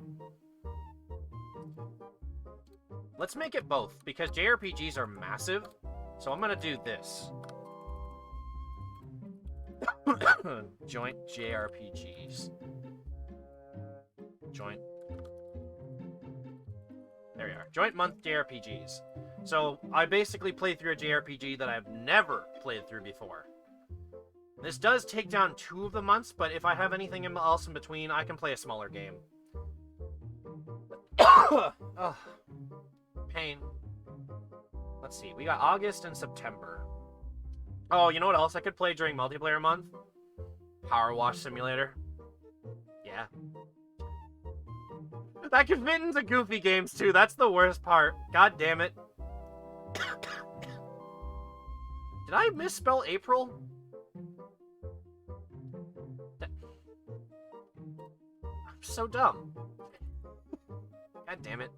Let's make it both, because JRPGs are massive. So I'm going to do this. Joint JRPGs. Joint. There we are. Joint month JRPGs. So I basically play through a JRPG that I've never played through before. This does take down 2 of the months, but if I have anything else in between, I can play a smaller game. Ugh. Pain. Let's see. We got August and September. Oh, you know what else I could play during multiplayer month? Power Wash Simulator. Yeah. That could fit into Goofy games, too. That's the worst part. God damn it. Did I misspell April? I'm so dumb. God damn it.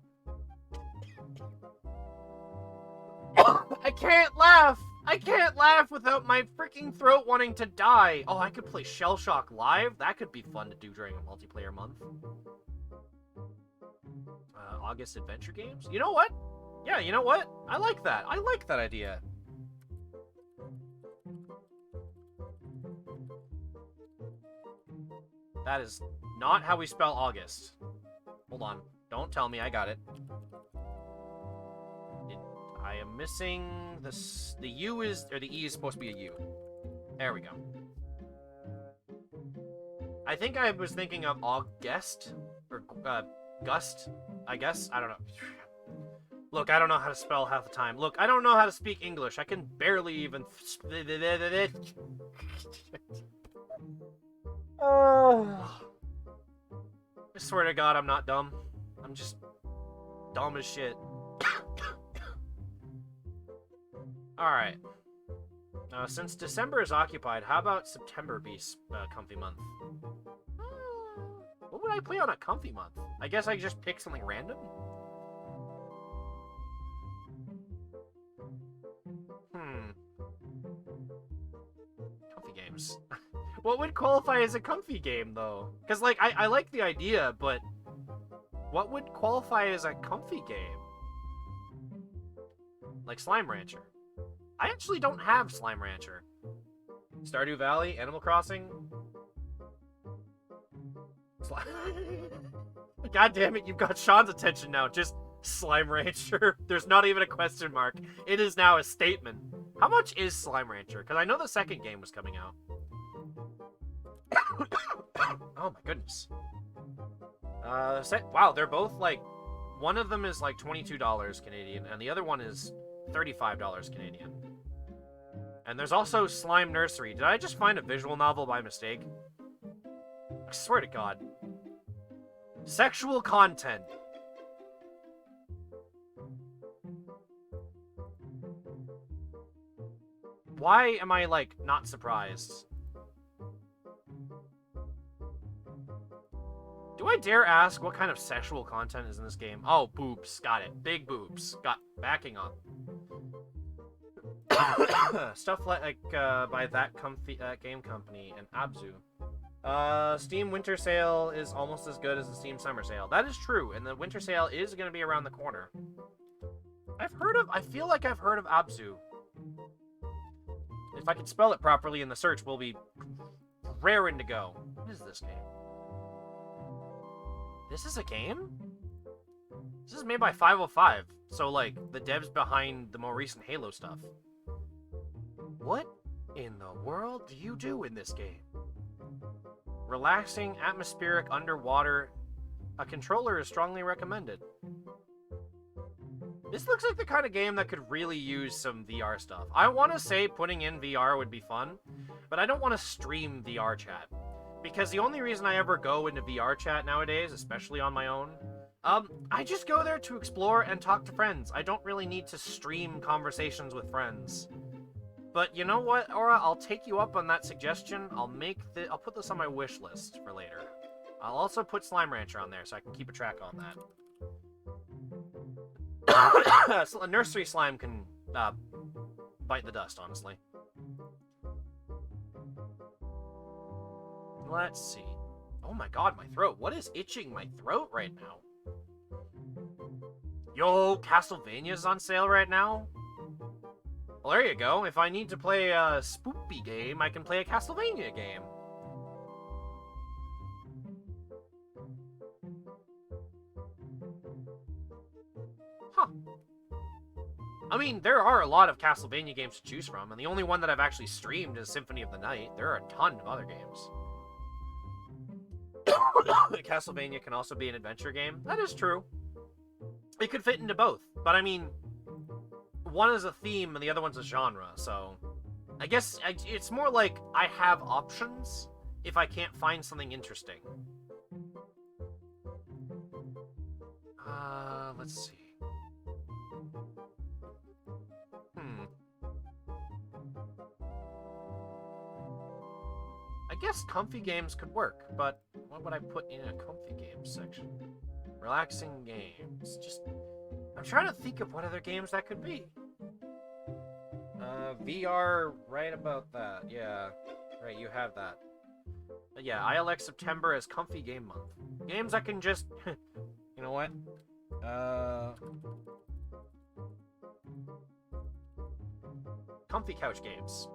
I can't laugh! I can't laugh without my freaking throat wanting to die! Oh, I could play Shell Shock Live? That could be fun to do during a multiplayer month. August adventure games? You know what? Yeah, you know what? I like that. I like that idea. That is not how we spell August. Hold on. Don't tell me. I got it. I am missing the U is, or the E is supposed to be a U. There we go. I think I was thinking of August, or Gust, I guess. I don't know. Look, I don't know how to spell half the time. Look, I don't know how to speak English. I can barely even... Oh. I swear to God, I'm not dumb. I'm just dumb as shit. Alright. Since December is occupied, how about September be comfy month? What would I play on a comfy month? I guess I could just pick something random? Comfy games. What would qualify as a comfy game, though? Because, like, I like the idea, but what would qualify as a comfy game? Like Slime Rancher. I actually don't have Slime Rancher. Stardew Valley, Animal Crossing. God damn it, you've got Sean's attention now. Just Slime Rancher. There's not even a question mark. It is now a statement. How much is Slime Rancher? Because I know the second game was coming out. Oh my goodness. Wow, they're both like... One of them is like $22 Canadian, and the other one is $35 Canadian. And there's also Slime Nursery. Did I just find a visual novel by mistake? I swear to God. Sexual content. Why am I, like, not surprised? Do Do I dare ask what kind of sexual content is in this game? Oh, boobs. Got it. Big boobs. Got backing up. Stuff like by that game company and Abzu. Steam Winter Sale is almost as good as the Steam Summer Sale. That is true, and the Winter Sale is going to be around the corner. I feel like I've heard of Abzu. If I can spell it properly in the search, we'll be raring to go. What is this game? This is a game? This is made by 505, so, like, the devs behind the more recent Halo stuff. What in the world do you do in this game? Relaxing, atmospheric, underwater. A controller is strongly recommended. This looks like the kind of game that could really use some VR stuff. I want to say putting in VR would be fun, but I don't want to stream VR chat. Because the only reason I ever go into VR chat nowadays, especially on my own, I just go there to explore and talk to friends. I don't really need to stream conversations with friends. But you know what, Aura? I'll take you up on that suggestion. I'll put this on my wish list for later. I'll also put Slime Rancher on there so I can keep a track on that. So a nursery slime can bite the dust, honestly. Let's see. Oh my god, my throat. What is itching my throat right now? Yo, Castlevania's on sale right now? Well, there you go. If I need to play a spoopy game, I can play a Castlevania game. Huh. I mean, there are a lot of Castlevania games to choose from, and the only one that I've actually streamed is Symphony of the Night. There are a ton of other games. Castlevania can also be an adventure game. That is true. It could fit into both, but I mean, one is a theme and the other one's a genre, so I guess it's more like I have options if I can't find something interesting. Let's see. I guess comfy games could work, but what would I put in a comfy games section? Relaxing games. I'm trying to think of what other games that could be. VR, right about that. Yeah, right, you have that. But yeah, I elect September as comfy game month. Games I can just... you know what? Comfy couch games.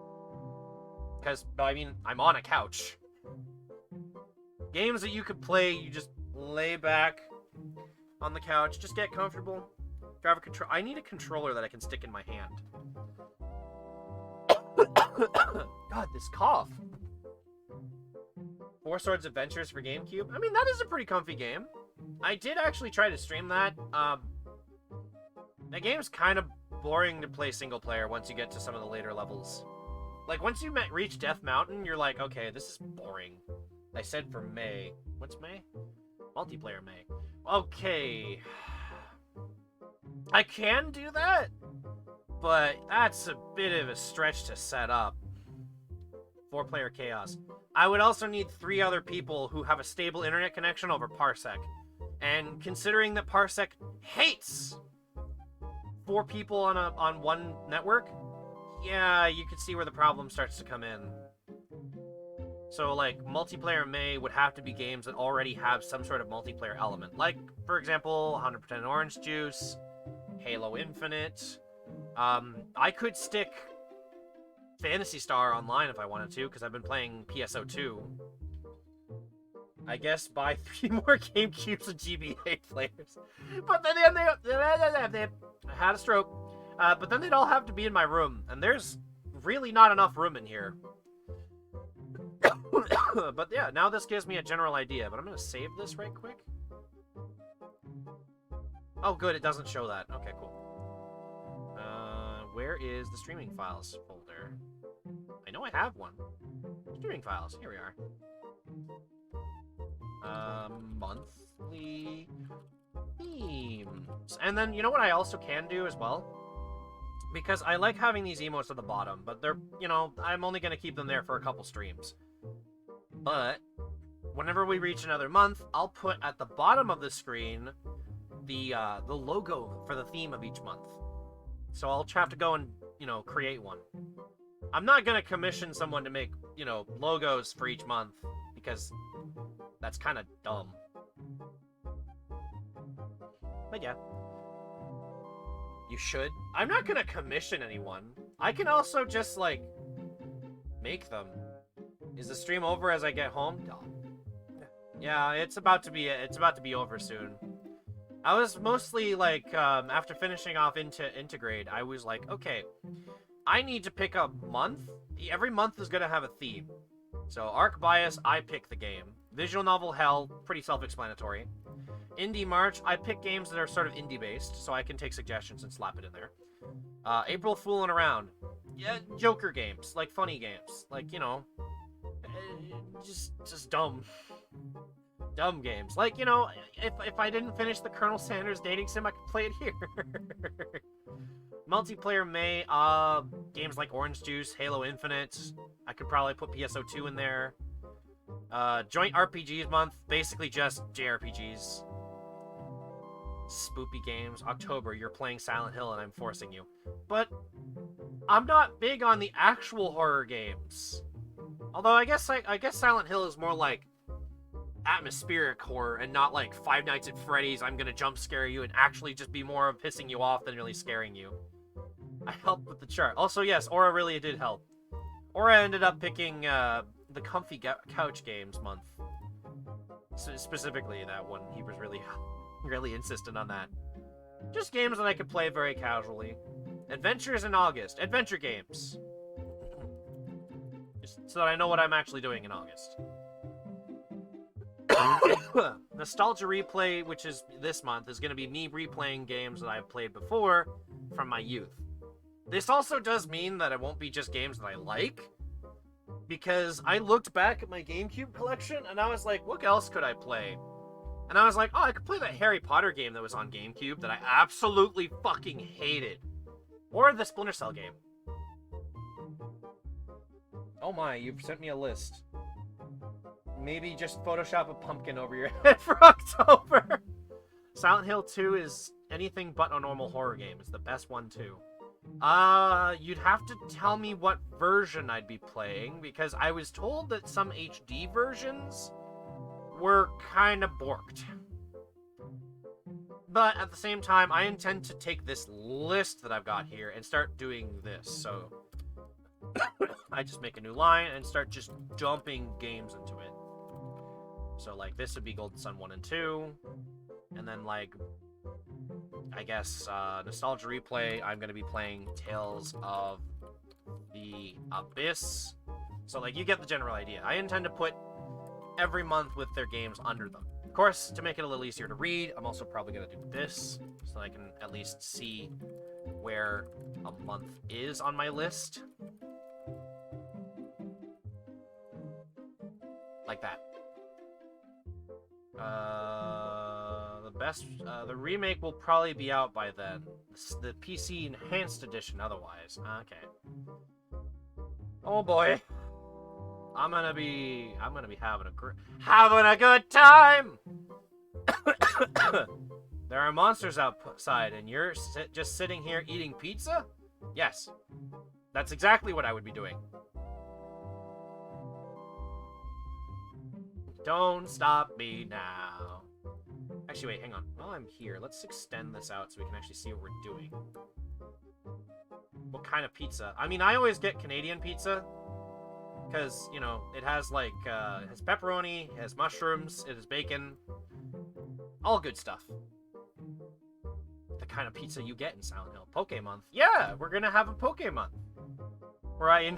Because, I mean, I'm on a couch. Games that you could play, you just lay back on the couch, just get comfortable. Grab a control. I need a controller that I can stick in my hand. God, this cough. Four Swords Adventures for GameCube. I mean, that is a pretty comfy game. I did actually try to stream that. That game's kind of boring to play single player once you get to some of the later levels. Like, once you reach Death Mountain, you're like, okay, this is boring. I said for May. What's May? Multiplayer May. Okay. I can do that, but that's a bit of a stretch to set up. 4-player chaos. I would also need 3 other people who have a stable internet connection over Parsec. And considering that Parsec hates 4 people on one network, yeah, you could see where the problem starts to come in. So, like, multiplayer May would have to be games that already have some sort of multiplayer element. Like, for example, 100% Orange Juice, Halo Infinite. I could stick Phantasy Star online if I wanted to, because I've been playing PSO2. I guess buy 3 more GameCubes and GBA players. But then they I had a stroke. But then they'd all have to be in my room, and there's really not enough room in here. But yeah, now this gives me a general idea, but I'm going to save this right quick. Oh, good, it doesn't show that. Okay, cool. Where is the streaming files folder? I know I have one. Streaming files, here we are. Monthly themes. And then, you know what I also can do as well? Because I like having these emotes at the bottom, but they're, you know, I'm only going to keep them there for a couple streams. But whenever we reach another month, I'll put at the bottom of the screen the logo for the theme of each month. So I'll have to go and, you know, create one. I'm not gonna commission someone to make, you know, logos for each month, because that's kind of dumb. But yeah. You should. I'm not gonna commission anyone. I can also just, like, make them. Is the stream over as I get home? No. Yeah, it's about to be over soon. I was mostly, like, after finishing off Integrate, I was like, okay, I need to pick a month. Every month is gonna have a theme. So, Arc Bias, I pick the game. Visual Novel Hell, pretty self-explanatory. Indie March, I pick games that are sort of indie-based, so I can take suggestions and slap it in there. April Foolin' Around. Yeah, Joker games, like funny games. Like, you know, just dumb. Dumb games. Like, you know, if I didn't finish the Colonel Sanders dating sim, I could play it here. Multiplayer May, games like Orange Juice, Halo Infinite. I could probably put PSO2 in there. Joint RPGs month, basically just JRPGs. Spoopy games. October, you're playing Silent Hill and I'm forcing you. But I'm not big on the actual horror games. Although I guess Silent Hill is more like atmospheric horror and not like Five Nights at Freddy's, I'm gonna jump scare you, and actually just be more of pissing you off than really scaring you. I helped with the chart. Also, yes, Aura really did help. Aura ended up picking the comfy couch games month. Specifically that one. He was really insistent on that. Just games that I could play very casually. Adventures in August. Adventure games. Just so that I know what I'm actually doing in August. Nostalgia Replay, which is this month, is going to be me replaying games that I've played before from my youth. This also does mean that it won't be just games that I like, because I looked back at my GameCube collection and I was like, what else could I play? And I was like, oh, I could play that Harry Potter game that was on GameCube that I absolutely fucking hated. Or the Splinter Cell game. Oh my, you've sent me a list. Maybe just Photoshop a pumpkin over your head for October. Silent Hill 2 is anything but a normal horror game. It's the best one, too. You'd have to tell me what version I'd be playing, because I was told that some HD versions were kind of borked. But at the same time, I intend to take this list that I've got here and start doing this, so I just make a new line and start just dumping games into it. So, like, this would be Golden Sun 1 and 2, and then, like, I guess, Nostalgia Replay, I'm gonna be playing Tales of the Abyss. So, like, you get the general idea. I intend to put every month with their games under them. Of course, to make it a little easier to read, I'm also probably gonna do this, so I can at least see where a month is on my list. Like that. The remake will probably be out by then. The PC Enhanced Edition otherwise. Okay. Oh boy. I'm gonna be having a good time! There are monsters outside and you're just sitting here eating pizza? Yes. That's exactly what I would be doing. Don't stop me now. Actually, wait, hang on. While I'm here, let's extend this out so we can actually see what we're doing. What kind of pizza? I mean, I always get Canadian pizza. Because, you know, it has, like, it has pepperoni, it has mushrooms, it has bacon. All good stuff. The kind of pizza you get in Silent Hill. Poke Month. Yeah, we're gonna have a Poke Month. Where I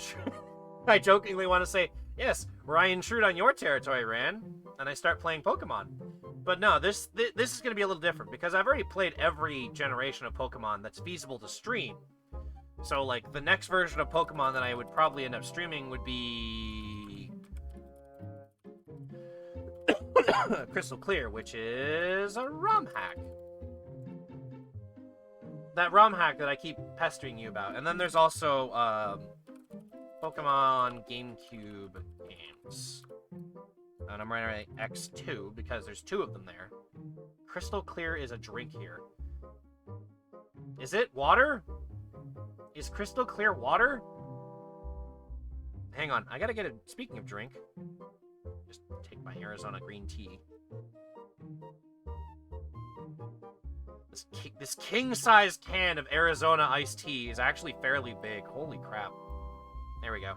jokingly want to say, yes, where I intrude on your territory, Ran, and I start playing Pokemon. But no, this is going to be a little different, because I've already played every generation of Pokemon that's feasible to stream. So, like, the next version of Pokemon that I would probably end up streaming would be Crystal Clear, which is a ROM hack. That ROM hack that I keep pestering you about. And then there's also Pokemon GameCube games. And I'm writing X2 because there's 2 of them there. Crystal clear is a drink here. Is it water? Is crystal clear water? Hang on, I gotta get a... Speaking of drink, just take my Arizona green tea. This king-sized can of Arizona iced tea is actually fairly big. Holy crap. There we go.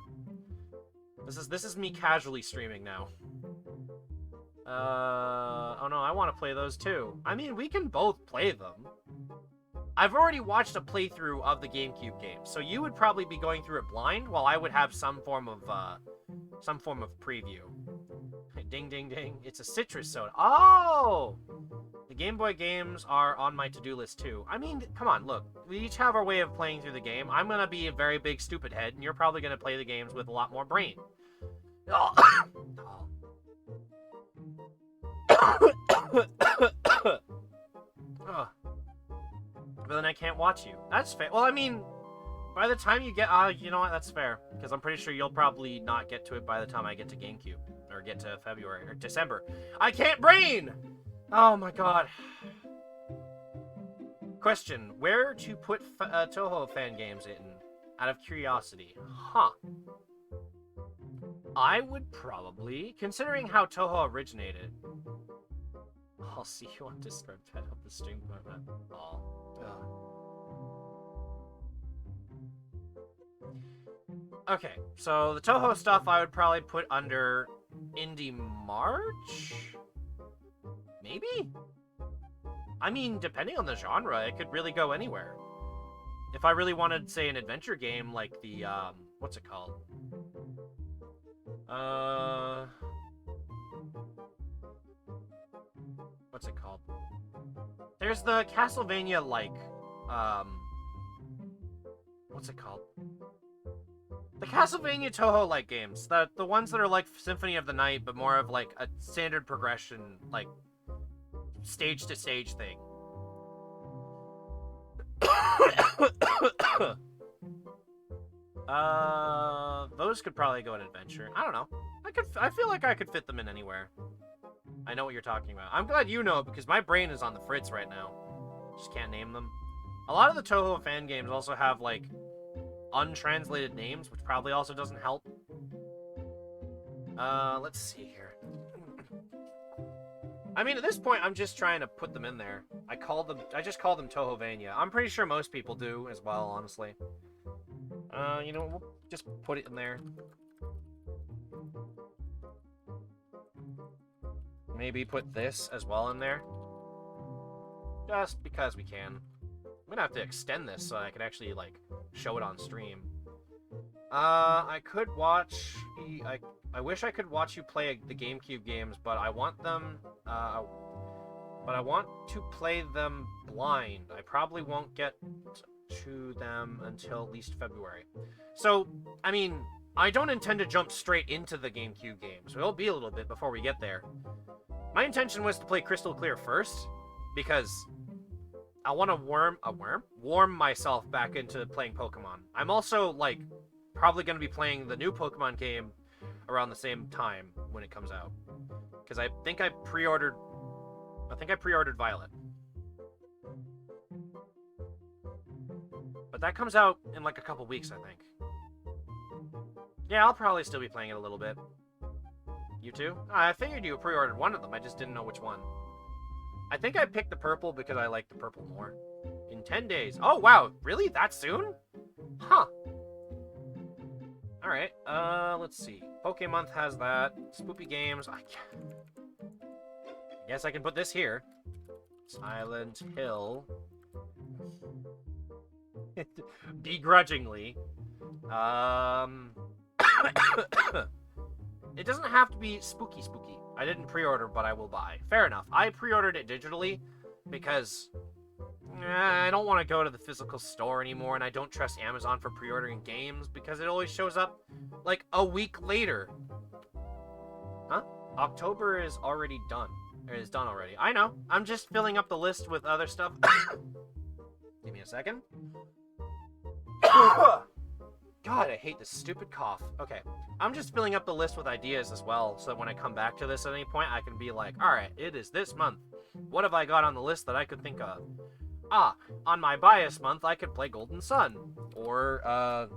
This is me casually streaming now. Oh no, I want to play those too. I mean, we can both play them. I've already watched a playthrough of the GameCube game, so you would probably be going through it blind, while I would have some form of preview. Ding, ding, ding. It's a citrus soda. Oh! The Game Boy games are on my to-do list too. I mean, come on, look. We each have our way of playing through the game. I'm gonna be a very big stupid head, and you're probably gonna play the games with a lot more brain. Oh. Oh. But then I can't watch you. That's fair. Well, I mean, by the time you get... you know what? That's fair. Because I'm pretty sure you'll probably not get to it by the time I get to GameCube. Or get to February. Or December. I can't brain! Oh my god. Question. Where to put Toho fan games in? Out of curiosity. Huh. I would probably... Considering how Toho originated... I'll see you on Discord. I hope the stream went all. Okay, so the Toho stuff I would probably put under Indie March? Maybe? I mean, depending on the genre, it could really go anywhere. If I really wanted, say, an adventure game like the, what's it called? What's it called? There's the Castlevania, like, what's it called? The Castlevania Toho-like games. The ones that are like Symphony of the Night, but more of, like, a standard progression, like, stage-to-stage thing. Those could probably go in adventure. I don't know. I feel like I could fit them in anywhere. I know what you're talking about. I'm glad you know, because my brain is on the fritz right now. Just can't name them. A lot of the Toho fan games also have, like, untranslated names, which probably also doesn't help. Let's see here. I mean, at this point, I'm just trying to put them in there. I just call them Tohovania. I'm pretty sure most people do as well, honestly. You know, we'll just put it in there. Maybe put this as well in there. Just because we can. I'm gonna have to extend this so I can actually, like, show it on stream. I could watch... I wish I could watch you play the GameCube games, but I want them... but I want to play them blind. I probably won't get to them until at least February. So, I mean, I don't intend to jump straight into the GameCube games. It'll be a little bit before we get there. My intention was to play Crystal Clear first, because I want to warm myself back into playing Pokemon. I'm also, like, probably going to be playing the new Pokemon game around the same time when it comes out. Because I think I pre-ordered Violet. But that comes out in, like, a couple weeks, I think. Yeah, I'll probably still be playing it a little bit. You too? I figured you pre-ordered one of them, I just didn't know which one. I think I picked the purple because I like the purple more. In 10 days. Oh, wow. Really? That soon? Huh. Alright, let's see. Pokemonth has that. Spoopy Games. I guess I can put this here. Silent Hill. Begrudgingly. It doesn't have to be spooky. I didn't pre-order, but I will buy. Fair enough. I pre-ordered it digitally because I don't want to go to the physical store anymore, and I don't trust Amazon for pre-ordering games because it always shows up like a week later. Huh? October is already done. It is done already. I know. I'm just filling up the list with other stuff. Give me a second. God, I hate this stupid cough. Okay, I'm just filling up the list with ideas as well, so that when I come back to this at any point, I can be like, alright, it is this month. What have I got on the list that I could think of? Ah, on my bias month, I could play Golden Sun. Or,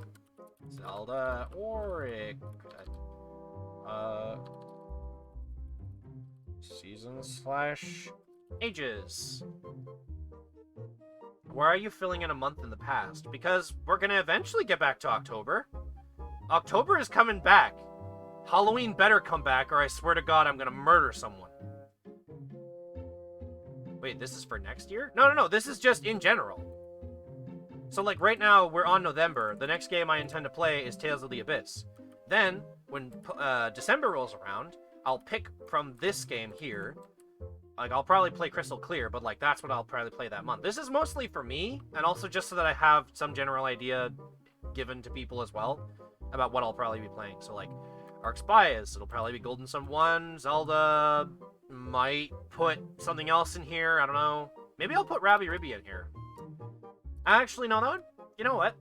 Zelda, or Seasons/Ages. Why are you filling in a month in the past? Because we're gonna eventually get back to October. October is coming back. Halloween better come back, or I swear to God I'm gonna murder someone. Wait, this is for next year? No, this is just in general. So, like, right now, we're on November. The next game I intend to play is Tales of the Abyss. Then, when December rolls around, I'll pick from this game here. Like, I'll probably play Crystal Clear, but, like, that's what I'll probably play that month. This is mostly for me, and also just so that I have some general idea given to people as well about what I'll probably be playing. So, like, Ark Spies, it'll probably be Golden Sun 1, Zelda, might put something else in here, I don't know. Maybe I'll put Rabby Ribby in here. Actually, no, that would... You know what?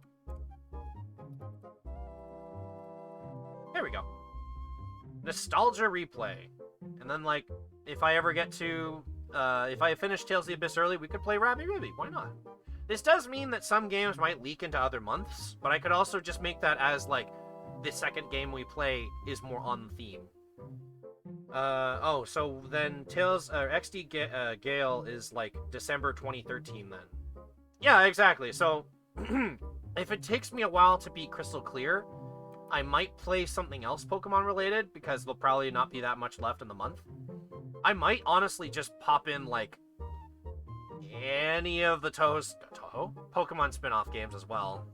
There we go. Nostalgia replay. And then, like, if I ever get to... if I finish Tales of the Abyss early, we could play Rabby Ribby. Why not? This does mean that some games might leak into other months, but I could also just make that as, like, the second game we play is more on theme. Oh, so then XD Gale is, like, December 2013 then. Yeah, exactly. So, if it takes me a while to beat Crystal Clear, I might play something else Pokemon related, because there'll probably not be that much left in the month. I might honestly just pop in, like, any of the Toho? Pokemon spin-off games as well.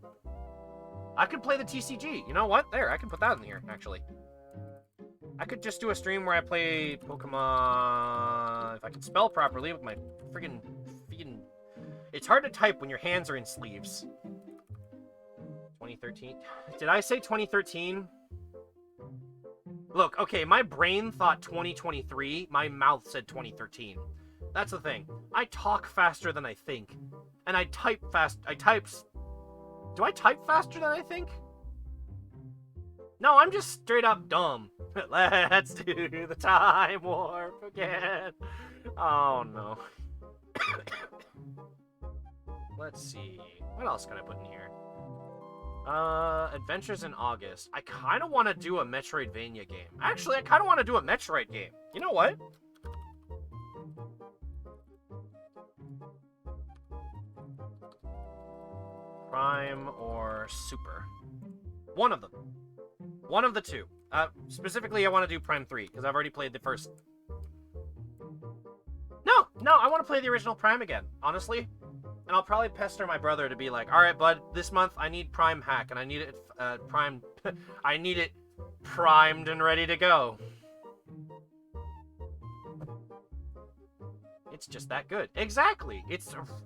I could play the TCG. You know what? There, I can put that in here, actually. I could just do a stream where I play Pokemon... If I can spell properly with my friggin'... It's hard to type when your hands are in sleeves. 2013? Did I say 2013? Look, okay, my brain thought 2023. My mouth said 2013. That's the thing. I talk faster than I think. And I type fast... Do I type faster than I think? No, I'm just straight up dumb. Let's do the time warp again. Oh, no. Let's see. What else can I put in here? Adventures in August. I kind of want to do a Metroidvania game. Actually, I kind of want to do a Metroid game. You know what? Prime or Super. One of them. One of the two. Specifically, I want to do Prime 3, because I've already played the first. No, I want to play the original Prime again, honestly. And I'll probably pester my brother to be like, alright, bud, this month I need Prime Hack, and I need it, primed... I need it primed and ready to go. It's just that good. Exactly!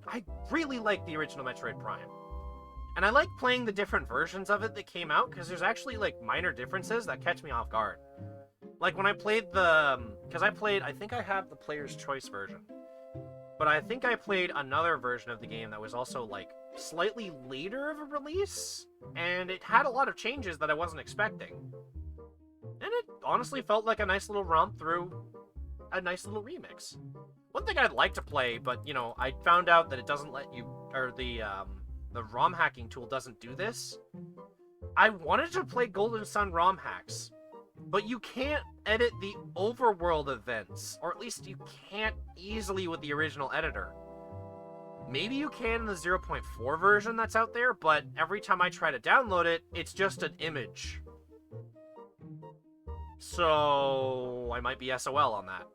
I really like the original Metroid Prime. And I like playing the different versions of it that came out, because there's actually, like, minor differences that catch me off guard. Like, when I played the... Because I think I have the Player's Choice version. But I think I played another version of the game that was also, like, slightly later of a release, and it had a lot of changes that I wasn't expecting. And it honestly felt like a nice little romp through a nice little remix. One thing I'd like to play, but, you know, I found out that it doesn't let you... Or the ROM hacking tool doesn't do this. I wanted to play Golden Sun ROM hacks, but you can't edit the overworld events, or at least you can't easily with the original editor. Maybe you can in the 0.4 version that's out there, but every time I try to download it, it's just an image. So I might be SOL on that.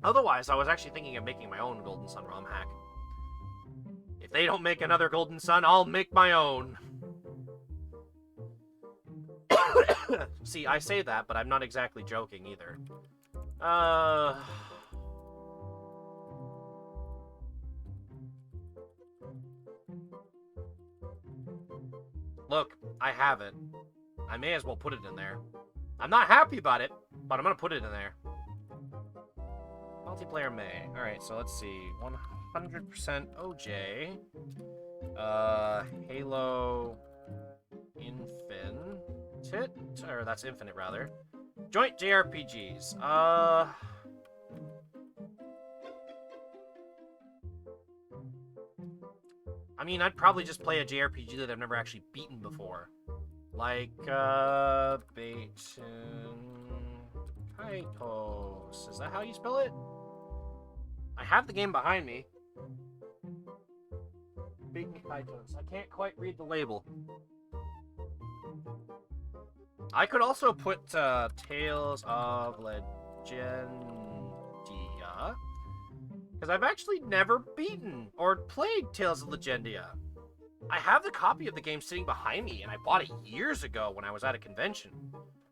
Otherwise, I was actually thinking of making my own Golden Sun ROM hack. If they don't make another Golden Sun, I'll make my own. See, I say that, but I'm not exactly joking either. Look, I have it. I may as well put it in there. I'm not happy about it, but I'm gonna put it in there. Multiplayer May. Alright, so let's see. 100% OJ. Halo Infinite, or that's Infinite rather. Joint JRPGs. I mean, I'd probably just play a JRPG that I've never actually beaten before. Like, Baten Kaitos. Is that how you spell it? I have the game behind me. Baten Kaitos. I can't quite read the label. I could also put, Tales of Legendia. Because I've actually never beaten or played Tales of Legendia. I have the copy of the game sitting behind me, and I bought it years ago when I was at a convention.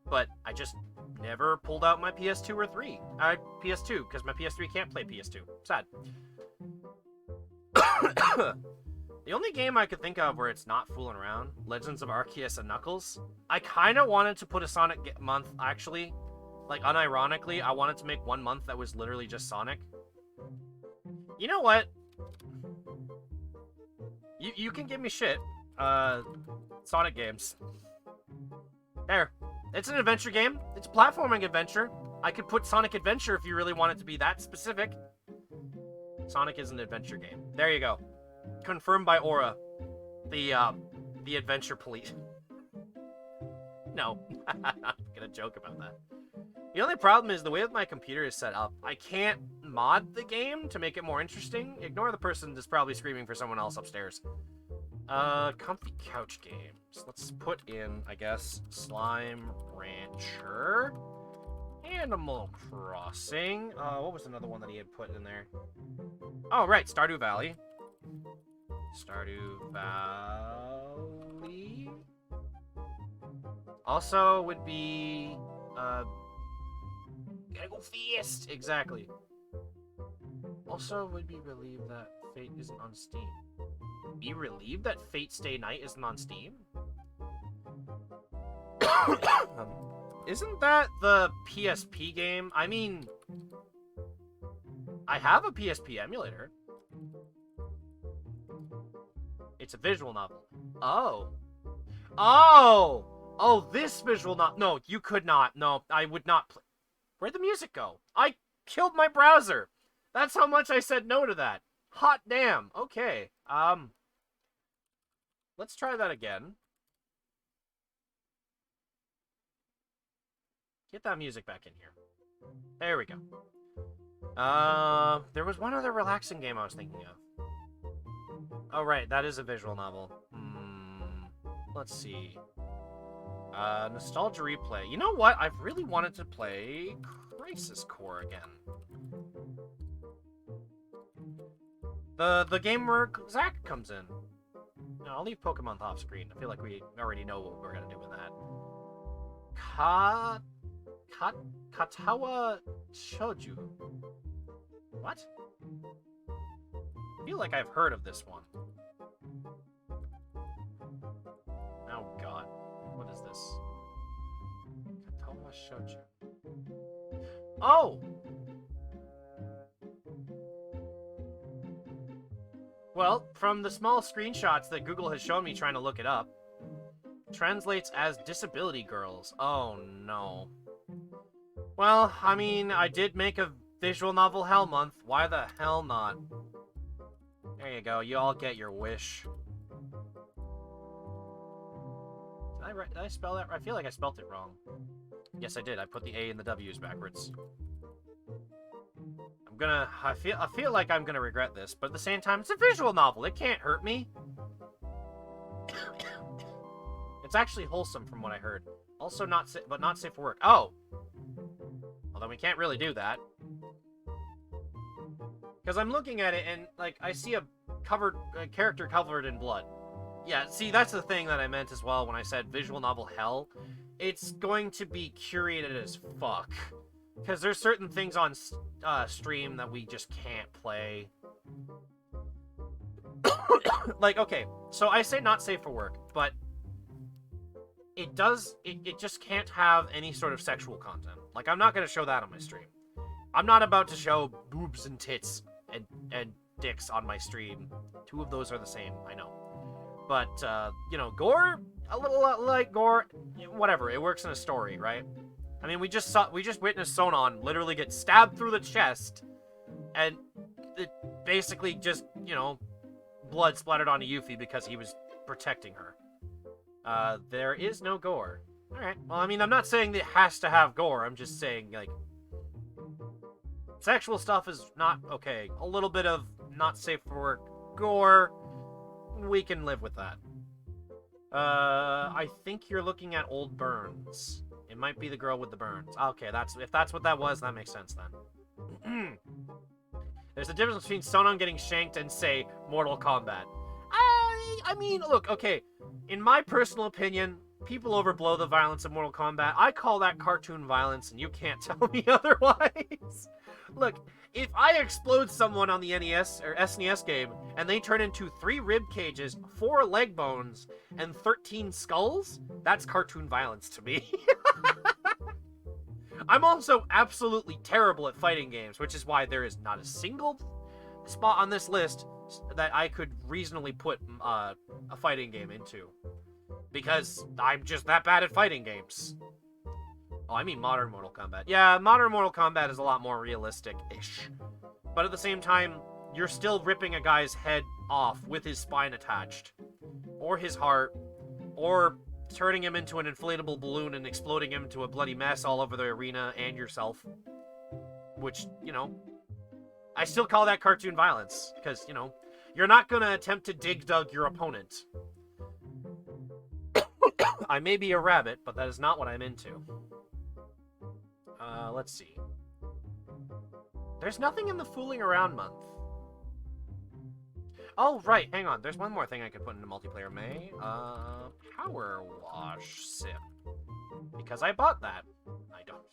But I just never pulled out my PS2 or 3. PS2, because my PS3 can't play PS2. Sad. The only game I could think of where it's not fooling around, Legends of Arceus and Knuckles. I kind of wanted to put a Sonic month, actually. Like, unironically, I wanted to make 1 month that was literally just Sonic. You know what? You can give me shit. Sonic games. There. It's an adventure game. It's a platforming adventure. I could put Sonic Adventure if you really want it to be that specific. Sonic is an adventure game. There you go. Confirmed by Aura. The adventure police. No. I'm not gonna joke about that. The only problem is the way that my computer is set up, I can't mod the game to make it more interesting. Ignore the person that's probably screaming for someone else upstairs. Comfy couch games. Let's put in, I guess, Slime Rancher. Animal Crossing. What was another one that he had put in there? Oh, right, Stardew Valley. Stardew Valley. Also would be, gotta go fast! Exactly. Also would be relieved that Fate isn't on Steam. Be relieved that Fate Stay Night isn't on Steam? Isn't that the PSP game? I mean, I have a PSP emulator. It's a visual novel. Oh. Oh! Oh, this visual novel. No, you could not. No, I would not play. Where'd the music go? I killed my browser. That's how much I said no to that. Hot damn. Okay. Let's try that again. Get that music back in here. There we go. There was one other relaxing game I was thinking of. Oh, right. That is a visual novel. Let's see. Nostalgia Replay. You know what? I've really wanted to play Crisis Core again. The game where Zack comes in. No, I'll leave Pokemon off screen. I feel like we already know what we're gonna do with that. Katawa Shoju. What? I feel like I've heard of this one. Oh god. What is this? Katawa Shoju. Oh! Well, from the small screenshots that Google has shown me trying to look it up, translates as Disability Girls. Oh no. Well, I mean, I did make a visual novel hell month. Why the hell not? There you go. You all get your wish. Did I spell that? I feel like I spelled it wrong. Yes, I did. I put the A and the W's backwards. I feel like I'm gonna regret this, but at the same time, it's a visual novel. It can't hurt me. It's actually wholesome from what I heard. Also not safe for work. Oh! Although we can't really do that. Because I'm looking at it and, like, I see a character covered in blood. Yeah, see, that's the thing that I meant as well when I said visual novel hell. It's going to be curated as fuck. Because there's certain things on stream that we just can't play. Like, okay, so I say not safe for work, but it just can't have any sort of sexual content. Like, I'm not going to show that on my stream. I'm not about to show boobs and tits and dicks on my stream. Two of those are the same, I know. But, you know, gore, a little light gore, whatever. It works in a story, right? I mean, we just witnessed Sonon literally get stabbed through the chest, and it basically just, you know, blood splattered onto Yuffie because he was protecting her. There is no gore. Alright, well, I mean, I'm not saying that it has to have gore, I'm just saying, like, sexual stuff is not okay. A little bit of not safe for work gore, we can live with that. I think you're looking at old burns. It might be the girl with the burns. Okay, if that's what that was, that makes sense then. There's a difference between Sonon getting shanked and, say, Mortal Kombat. I mean, look, okay, in my personal opinion, people overblow the violence of Mortal Kombat. I call that cartoon violence, and you can't tell me otherwise. Look, if I explode someone on the NES or SNES game, and they turn into 3 rib cages, 4 leg bones, and 13 skulls, that's cartoon violence to me. I'm also absolutely terrible at fighting games, which is why there is not a single spot on this list that I could reasonably put a fighting game into. Because I'm just that bad at fighting games. Oh, I mean modern Mortal Kombat. Yeah, modern Mortal Kombat is a lot more realistic-ish. But at the same time, you're still ripping a guy's head off with his spine attached. Or his heart. Or turning him into an inflatable balloon and exploding him into a bloody mess all over the arena and yourself. Which, you know, I still call that cartoon violence. Because, you know, you're not going to attempt to dig-dug your opponent. I may be a rabbit, but that is not what I'm into. Let's see. There's nothing in the fooling around month. Oh, right, hang on. There's one more thing I could put into multiplayer May. Power wash sim. Because I bought that.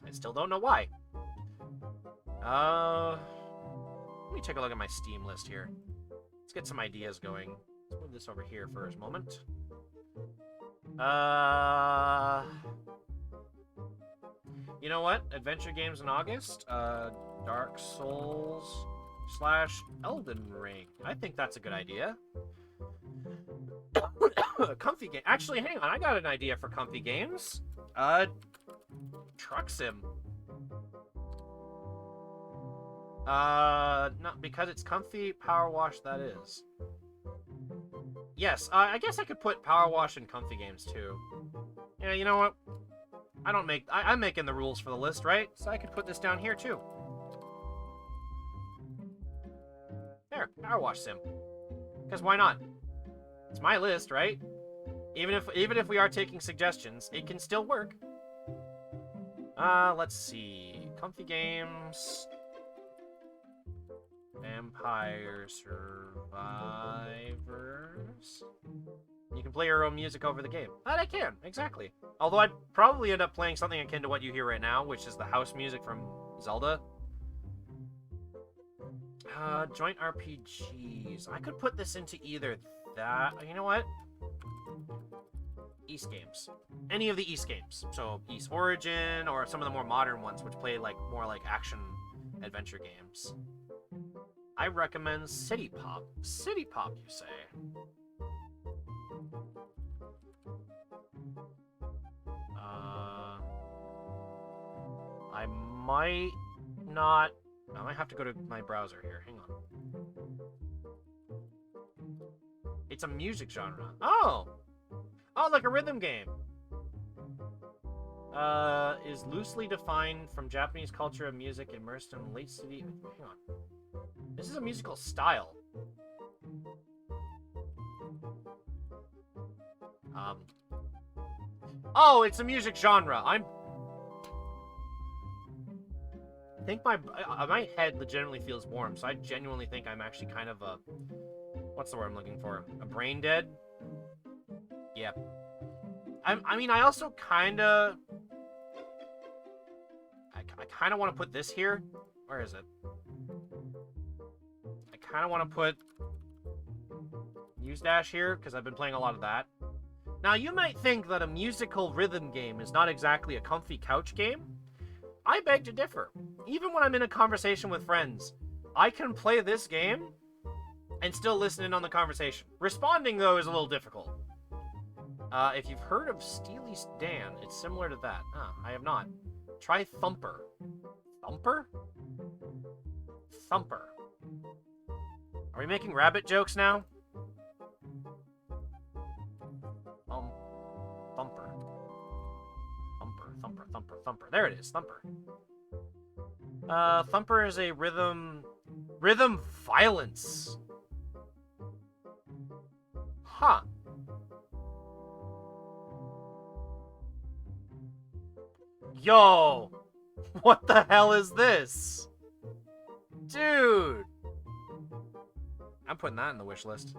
I still don't know why. Let me take a look at my Steam list here. Let's get some ideas going. Let's move this over here for a moment. You know what? Adventure games in August? Dark Souls / Elden Ring. I think that's a good idea. Comfy game. Actually, hang on. I got an idea for comfy games. Truck Sim. Not because it's comfy. Power Wash, that is. Yes, I guess I could put Power Wash in comfy games, too. Yeah, you know what? I'm making the rules for the list, right? So I could put this down here, too. There, Power Wash Sim. Because why not? It's my list, right? Even if we are taking suggestions, it can still work. Let's see. Comfy games. Vampire Survivors. You can play your own music over the game. That I can, exactly. Although I'd probably end up playing something akin to what you hear right now, which is the house music from Zelda. Joint RPGs. I could put this into either that... You know what? East games. Any of the East games. So, East Origin, or some of the more modern ones, which play more like action adventure games. I recommend City Pop. City Pop, you say? I might not... I might have to go to my browser here. Hang on. It's a music genre. Oh! Oh, like a rhythm game. Is loosely defined from Japanese culture of music immersed in late city... Hang on. This is a musical style. Oh, it's a music genre. I think my head legitimately feels warm, so I genuinely think I'm actually kind of a... What's the word I'm looking for? A brain dead? Yeah. I mean, I also kind of... I kind of want to put this here. Where is it? I kind of want to put Muse Dash here, because I've been playing a lot of that. Now, you might think that a musical rhythm game is not exactly a comfy couch game. I beg to differ. Even when I'm in a conversation with friends, I can play this game and still listen in on the conversation. Responding, though, is a little difficult. If you've heard of Steely Dan, it's similar to that. Huh, I have not. Try Thumper. Thumper? Thumper. Are we making rabbit jokes now? Thumper. Thumper. There it is, Thumper. Thumper is a rhythm violence. Huh. Yo! What the hell is this? Dude! I'm putting that in the wish list.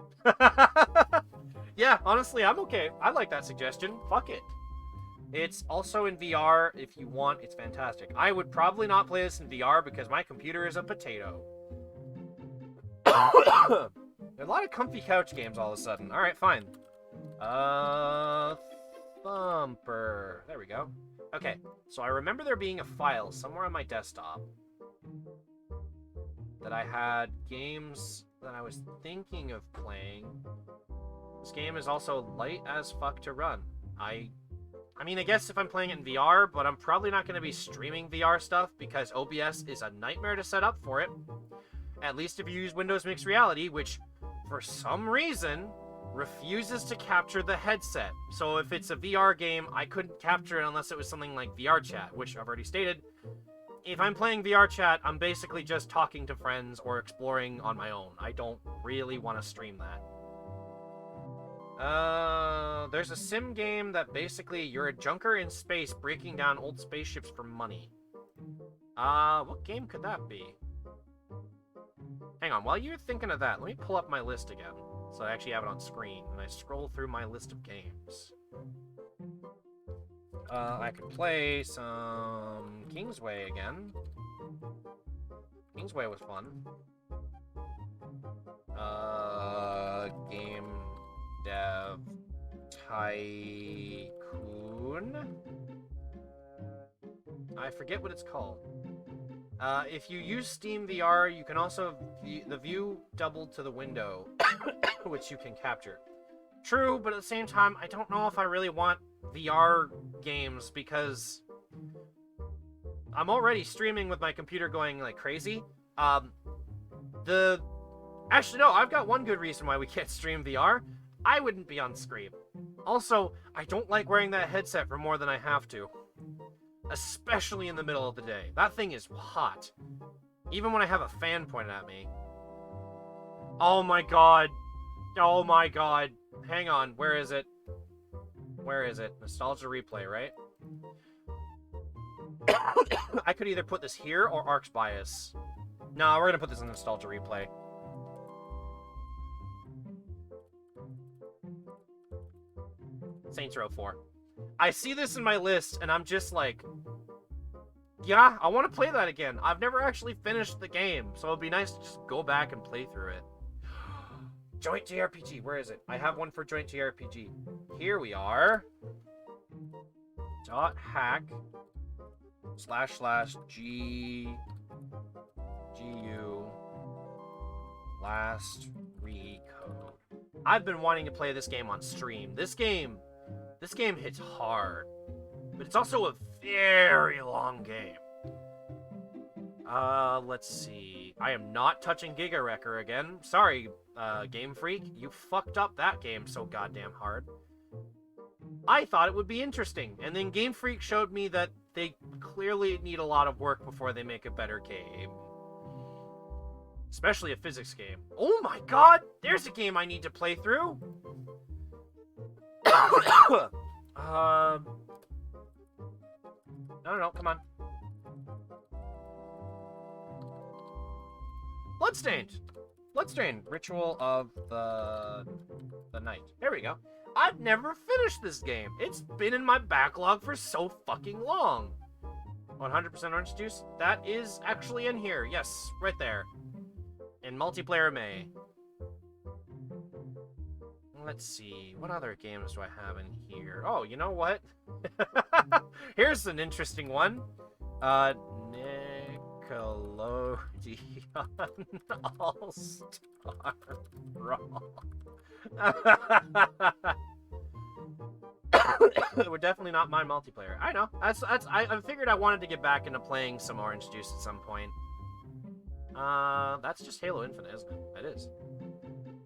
Yeah, honestly, I'm okay. I like that suggestion. Fuck it. It's also in VR. If you want, it's fantastic. I would probably not play this in VR because my computer is a potato. There are a lot of comfy couch games all of a sudden. Alright, fine. Thumper. There we go. Okay, so I remember there being a file somewhere on my desktop that I had games that I was thinking of playing. This game is also light as fuck to run. I mean, I guess if I'm playing it in VR, but I'm probably not going to be streaming VR stuff because OBS is a nightmare to set up for it. At least if you use Windows Mixed Reality, which, for some reason, refuses to capture the headset. So if it's a VR game, I couldn't capture it unless it was something like VR chat, which I've already stated. If I'm playing VR chat, I'm basically just talking to friends or exploring on my own. I don't really want to stream that. There's a sim game that basically you're a junker in space breaking down old spaceships for money. What game could that be? Hang on, while you're thinking of that, let me pull up my list again. So I actually have it on screen, and I scroll through my list of games. I could play some Kingsway again. Kingsway was fun. Game Dev Tycoon. I forget what it's called. If you use Steam VR, you can also the view doubled to the window, which you can capture. True, but at the same time, I don't know if I really want VR games because I'm already streaming with my computer going like crazy. Actually, no, I've got one good reason why we can't stream VR. I wouldn't be on Scream. Also, I don't like wearing that headset for more than I have to. Especially in the middle of the day. That thing is hot. Even when I have a fan pointed at me. Oh my god. Oh my god. Hang on, where is it? Where is it? Nostalgia Replay, right? I could either put this here or Arc's Bias. No, we're gonna put this in Nostalgia Replay. Saints Row 4. I see this in my list, and I'm just like, yeah, I want to play that again. I've never actually finished the game, so it'd be nice to just go back and play through it. Joint JRPG, where is it? I have one for Joint JRPG. Here we are. .hack // GU last recode. I've been wanting to play this game on stream. This game hits hard, but it's also a very long game. Let's see. I am not touching Giga Wrecker again. Sorry, Game Freak. You fucked up that game so goddamn hard. I thought it would be interesting, and then Game Freak showed me that they clearly need a lot of work before they make a better game. Especially a physics game. Oh my god! There's a game I need to play through! No, come on. Bloodstained. Ritual of the Night. There we go. I've never finished this game. It's been in my backlog for so fucking long. 100% orange juice? That is actually in here. Yes, right there. In multiplayer May. Let's see. What other games do I have in here? Oh, you know what? Here's an interesting one. Nickelodeon All-Star Brawl. Would definitely not mind multiplayer. I know. I figured I wanted to get back into playing some Orange Juice at some point. That's just Halo Infinite, isn't it? That is.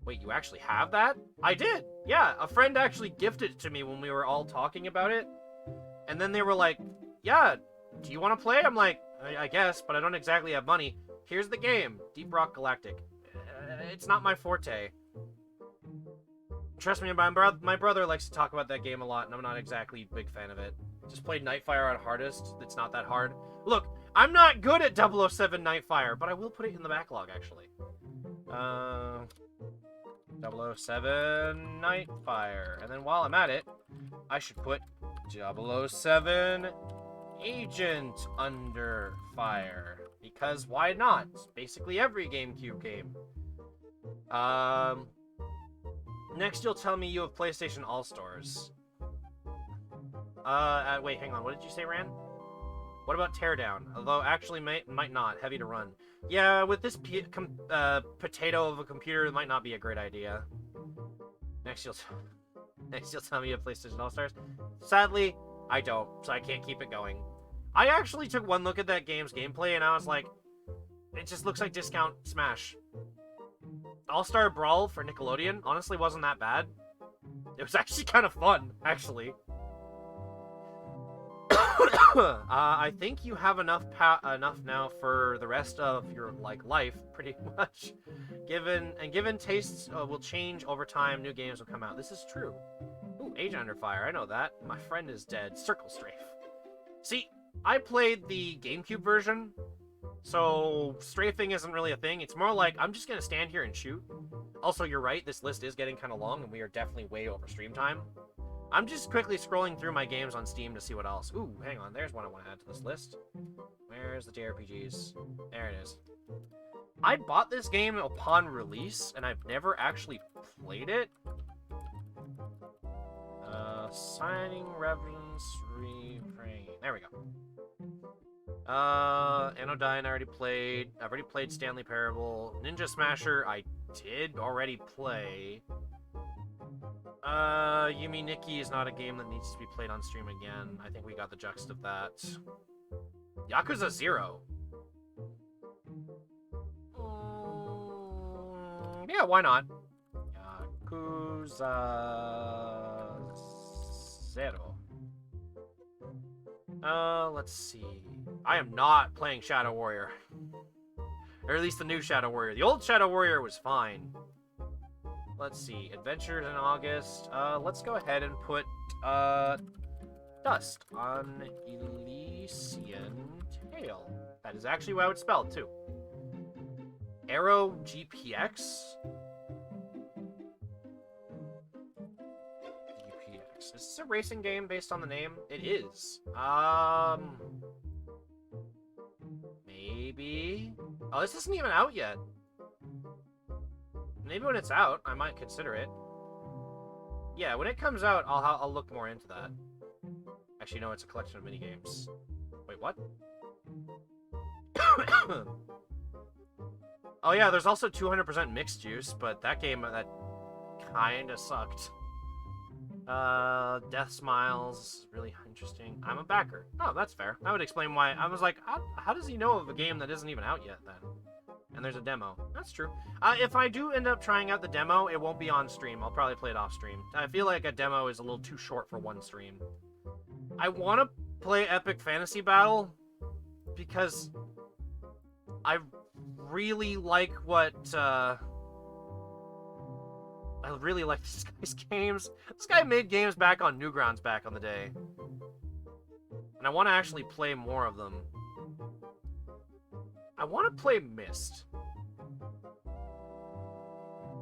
Wait, you actually have that? I did! Yeah, a friend actually gifted it to me when we were all talking about it. And then they were like, yeah, do you want to play? I'm like, I guess, but I don't exactly have money. Here's the game, Deep Rock Galactic. It's not my forte. Trust me, my brother likes to talk about that game a lot, and I'm not exactly a big fan of it. Just played Nightfire on hardest. It's not that hard. Look, I'm not good at 007 Nightfire, but I will put it in the backlog, actually. 007 Nightfire. And then while I'm at it, I should put 007 Agent Under Fire. Because why not? It's basically every GameCube game. Next you'll tell me you have PlayStation All-Stars. Wait, hang on. What did you say, Ran? What about Teardown? Although, actually, might not. Heavy to run. Yeah, with this potato of a computer, it might not be a great idea. Next you'll tell me you have PlayStation All-Stars. Sadly, I don't, so I can't keep it going. I actually took one look at that game's gameplay, and I was like, it just looks like Discount Smash. All-Star Brawl for Nickelodeon honestly wasn't that bad. It was actually kind of fun, actually. I think you have enough now for the rest of your life, pretty much. Given tastes will change over time, new games will come out. This is true. Ooh, Agent Under Fire, I know that. My friend is dead. Circle Strafe. See, I played the GameCube version, so strafing isn't really a thing. It's more like, I'm just gonna stand here and shoot. Also, you're right, this list is getting kind of long, and we are definitely way over stream time. I'm just quickly scrolling through my games on Steam to see what else. Ooh, hang on, there's one I want to add to this list. Where's the JRPGs? There it is. I bought this game upon release, and I've never actually played it. Signing Reverence Refrain. There we go. Anodyne I already played. I've already played Stanley Parable. Ninja Smasher I did already play. Yumi Nikki is not a game that needs to be played on stream again. I think we got the gist of that. Yakuza 0. Yeah, why not? Yakuza 0. Let's see. I am not playing Shadow Warrior. Or at least the new Shadow Warrior. The old Shadow Warrior was fine. Let's see. Adventures in August. Let's go ahead and put, Dust on Elysian Tale. That is actually how it's spelled, too. Arrow GPX? Is this a racing game based on the name? It is. Maybe? Oh, this isn't even out yet. Maybe when it's out, I might consider it. Yeah, when it comes out, I'll look more into that. Actually, no, it's a collection of minigames. Wait, what? Oh yeah, there's also 200% mixed juice, but that game, that kinda sucked. Death Smiles is really interesting. I'm a backer. Oh, that's fair. That would explain why. I was like, how does he know of a game that isn't even out yet, then? And there's a demo. That's true. If I do end up trying out the demo, it won't be on stream. I'll probably play it off stream. I feel like a demo is a little too short for one stream. I want to play Epic Fantasy Battle because I really like what, I really like this guy's games. This guy made games back on Newgrounds back on the day. And I want to actually play more of them. I want to play Myst.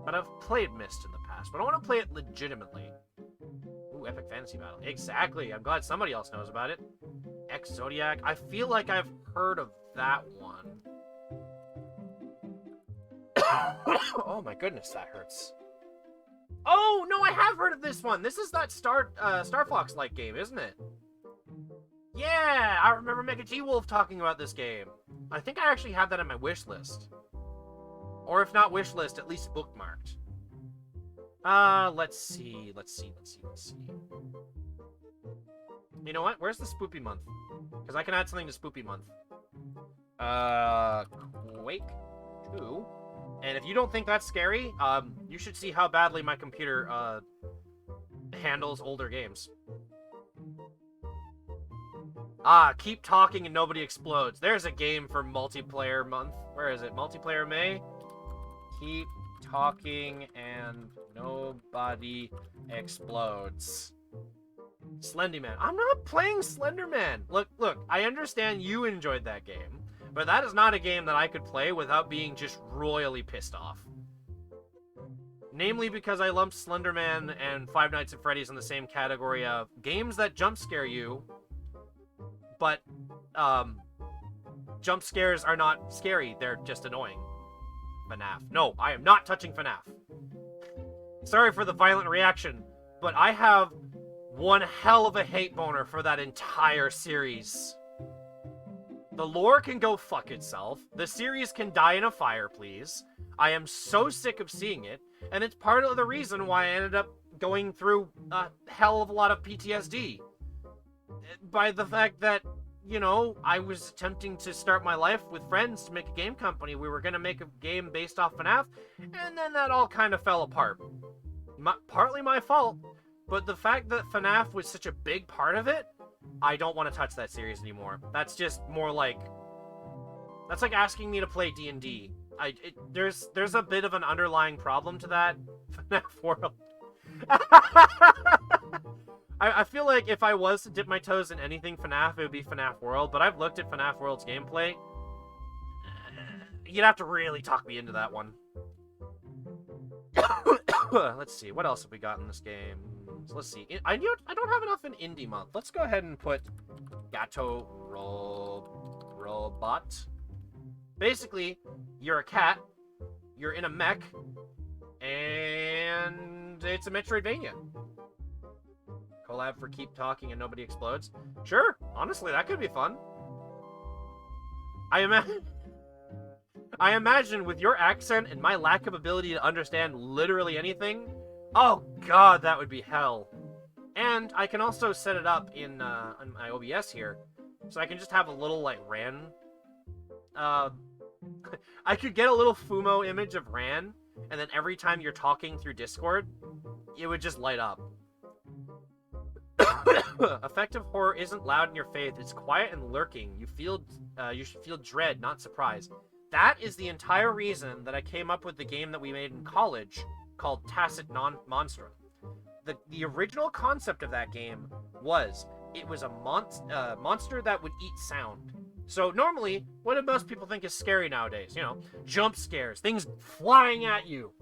But I've played Myst in the past, but I want to play it legitimately. Ooh, Epic Fantasy Battle. Exactly. I'm glad somebody else knows about it. X Zodiac. I feel like I've heard of that one. Oh my goodness, that hurts. Oh, no, I have heard of this one. This is that Star Fox-like game, isn't it? Yeah, I remember Mega T-Wolf talking about this game. I think I actually have that on my wish list. Or if not wish list, at least bookmarked. Let's see. You know what? Where's the spoopy month? Because I can add something to spoopy month. Quake 2. And if you don't think that's scary, you should see how badly my computer, handles older games. Ah, keep talking and nobody explodes. There's a game for multiplayer month. Where is it? Multiplayer May? Keep talking and nobody explodes. Slenderman. I'm not playing Slenderman. Look, I understand you enjoyed that game, but that is not a game that I could play without being just royally pissed off. Namely because I lumped Slenderman and Five Nights at Freddy's in the same category of games that jump scare you, but jump scares are not scary, they're just annoying. FNAF. No, I am not touching FNAF. Sorry for the violent reaction, but I have one hell of a hate boner for that entire series. The lore can go fuck itself. The series can die in a fire, please. I am so sick of seeing it, and it's part of the reason why I ended up going through a hell of a lot of PTSD. By the fact that, you know, I was attempting to start my life with friends to make a game company. We were going to make a game based off FNAF, and then that all kind of fell apart. Partly my fault, but the fact that FNAF was such a big part of it, I don't want to touch that series anymore. That's just more like... That's like asking me to play D&D. There's a bit of an underlying problem to that FNAF world. I feel like if I was to dip my toes in anything FNAF, it would be FNAF World, but I've looked at FNAF World's gameplay. You'd have to really talk me into that one. Let's see, what else have we got in this game? So let's see. I don't have enough in Indie Month. Let's go ahead and put Gato Robot. Basically, you're a cat, you're in a mech, and it's a Metroidvania. Collab for Keep Talking and Nobody Explodes. Sure, honestly, that could be fun. I imagine with your accent and my lack of ability to understand literally anything, oh god, that would be hell. And I can also set it up in my OBS here, so I can just have a little, like, Ran. I could get a little Fumo image of Ran, and then every time you're talking through Discord, it would just light up. Effective horror isn't loud in your face, it's quiet and lurking. You should feel dread, not surprise. That is the entire reason that I came up with the game that we made in college called Tacit Monstrum. The original concept of that game was it was a monster that would eat sound. So normally, what do most people think is scary nowadays? You know, jump scares, things flying at you.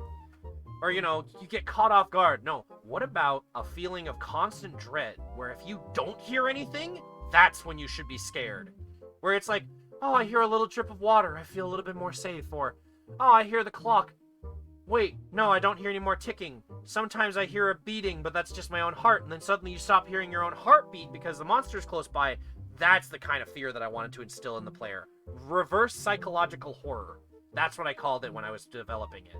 Or, you know, you get caught off guard. No, what about a feeling of constant dread, where if you don't hear anything, that's when you should be scared. Where it's like, oh, I hear a little drip of water, I feel a little bit more safe. Or, oh, I hear the clock. Wait, no, I don't hear any more ticking. Sometimes I hear a beating, but that's just my own heart, and then suddenly you stop hearing your own heartbeat because the monster's close by. That's the kind of fear that I wanted to instill in the player. Reverse psychological horror. That's what I called it when I was developing it.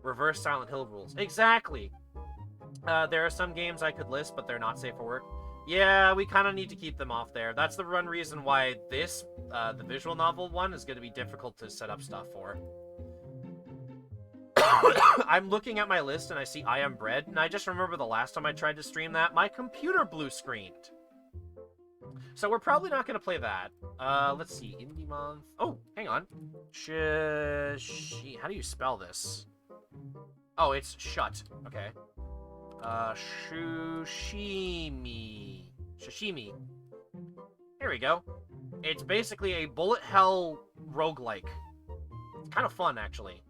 Reverse Silent Hill rules. Exactly. There are some games I could list, but they're not safe for work. Yeah, we kind of need to keep them off there. That's the one reason why this, the visual novel one, is going to be difficult to set up stuff for. I'm looking at my list and I see I Am Bread, and I just remember the last time I tried to stream that, my computer blue screened. So we're probably not going to play that. Let's see. Indie Month. Oh, hang on. How do you spell this? Oh, it's shut. Okay. Shushimi. Here we go. It's basically a bullet hell roguelike. It's kind of fun, actually.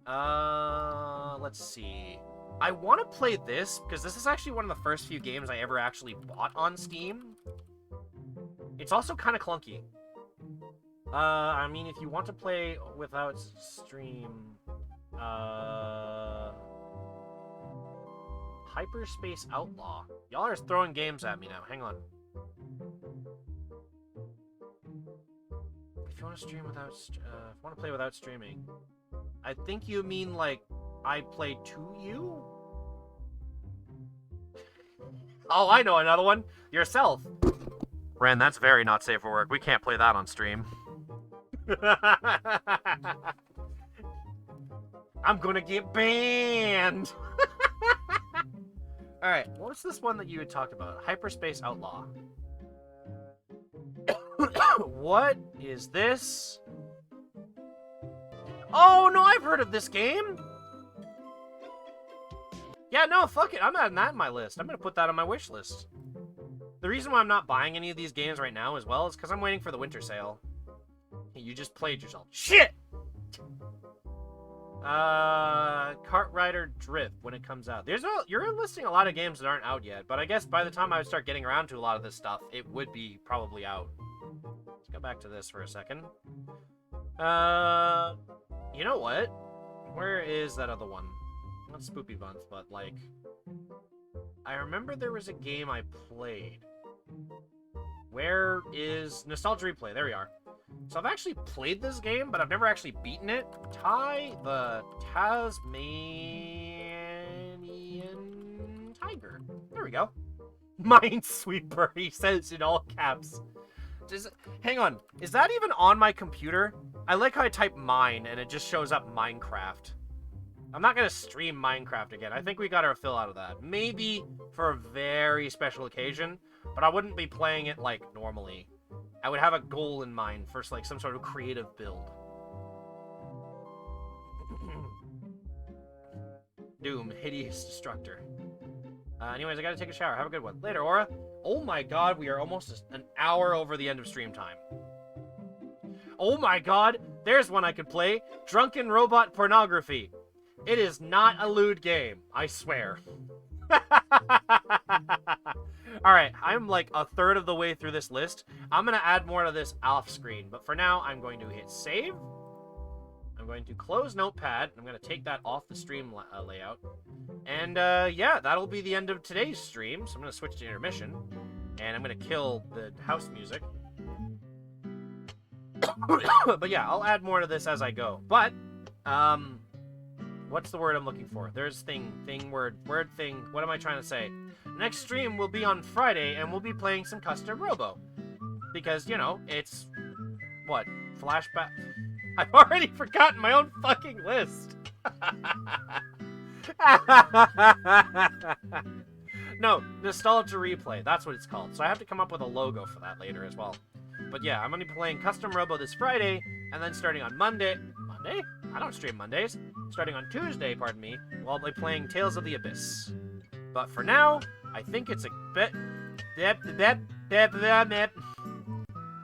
Let's see. I want to play this, because this is actually one of the first few games I ever actually bought on Steam. It's also kind of clunky. I mean, if you want to play without stream... Hyperspace Outlaw. Y'all are throwing games at me now. Hang on. If you want to stream without... if you want to play without streaming... I think you mean, like, I play to you? Oh, I know another one. Yourself. Ren, that's very not safe for work. We can't play that on stream. I'm gonna get banned. Alright, what's this one that you had talked about? Hyperspace Outlaw. What is this? Oh, no, I've heard of this game. Yeah, no, fuck it. I'm adding that in my list. I'm gonna put that on my wish list. The reason why I'm not buying any of these games right now as well is because I'm waiting for the winter sale. You just played yourself. Shit! Kart Rider Drift when it comes out. You're listing a lot of games that aren't out yet, but I guess by the time I would start getting around to a lot of this stuff, it would be probably out. Let's go back to this for a second. You know what? Where is that other one? Not Spoopy Buns, but like... I remember there was a game I played. Where is Nostalgia Replay? There we are. So I've actually played this game, but I've never actually beaten it. The Tasmanian Tiger. There we go. Minesweeper, he says in all caps. Hang on, is that even on my computer? I like how I type mine and it just shows up Minecraft. I'm not going to stream Minecraft again. I think we got our fill out of that. Maybe for a very special occasion, but I wouldn't be playing it like normally. I would have a goal in mind for like some sort of creative build. Doom, Hideous Destructor. Anyways, I gotta take a shower. Have a good one. Later, Aura. Oh my god, we are almost an hour over the end of stream time. Oh my god, there's one I could play. Drunken Robot Pornography. It is not a lewd game, I swear. Alright, I'm like a third of the way through this list. I'm going to add more to this off screen, but for now, I'm going to hit save. I'm going to close Notepad. I'm going to take that off the stream layout. And yeah, that'll be the end of today's stream. So I'm going to switch to intermission. And I'm going to kill the house music. But yeah, I'll add more to this as I go. But, what's the word I'm looking for? There's thing, word, thing. What am I trying to say? Next stream will be on Friday, and we'll be playing some custom Robo. Because, you know, it's... What? Flashback? I've already forgotten my own fucking list. No, Nostalgia Replay. That's what it's called. So I have to come up with a logo for that later as well. But yeah, I'm going to be playing custom Robo this Friday, and then starting on Monday... Monday? I don't stream Mondays. Starting on Tuesday, pardon me, I'll be playing Tales of the Abyss. But for now, I think it's a bit...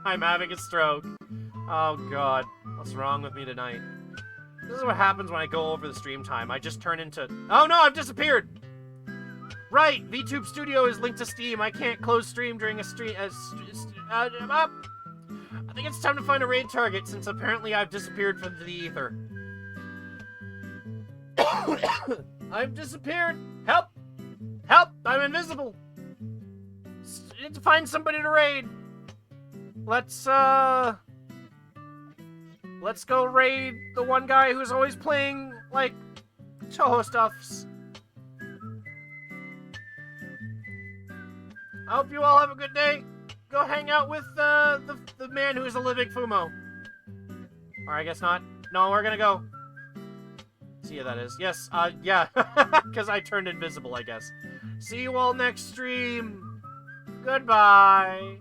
I'm having a stroke. Oh god, what's wrong with me tonight? This is what happens when I go over the stream time. I just turn into... Oh no, I've disappeared! Right, VTube Studio is linked to Steam. I can't close stream during a stream... I think it's time to find a raid target, since apparently I've disappeared from the ether. I've disappeared! Help! Help! I'm invisible! Need to find somebody to raid! Let's go raid the one guy who's always playing, like, Toho stuffs. I hope you all have a good day. Go hang out with, the man who is a living Fumo. Or I guess not. No, we're gonna go. See you, that is. Yes, yeah. Because I turned invisible, I guess. See you all next stream. Goodbye.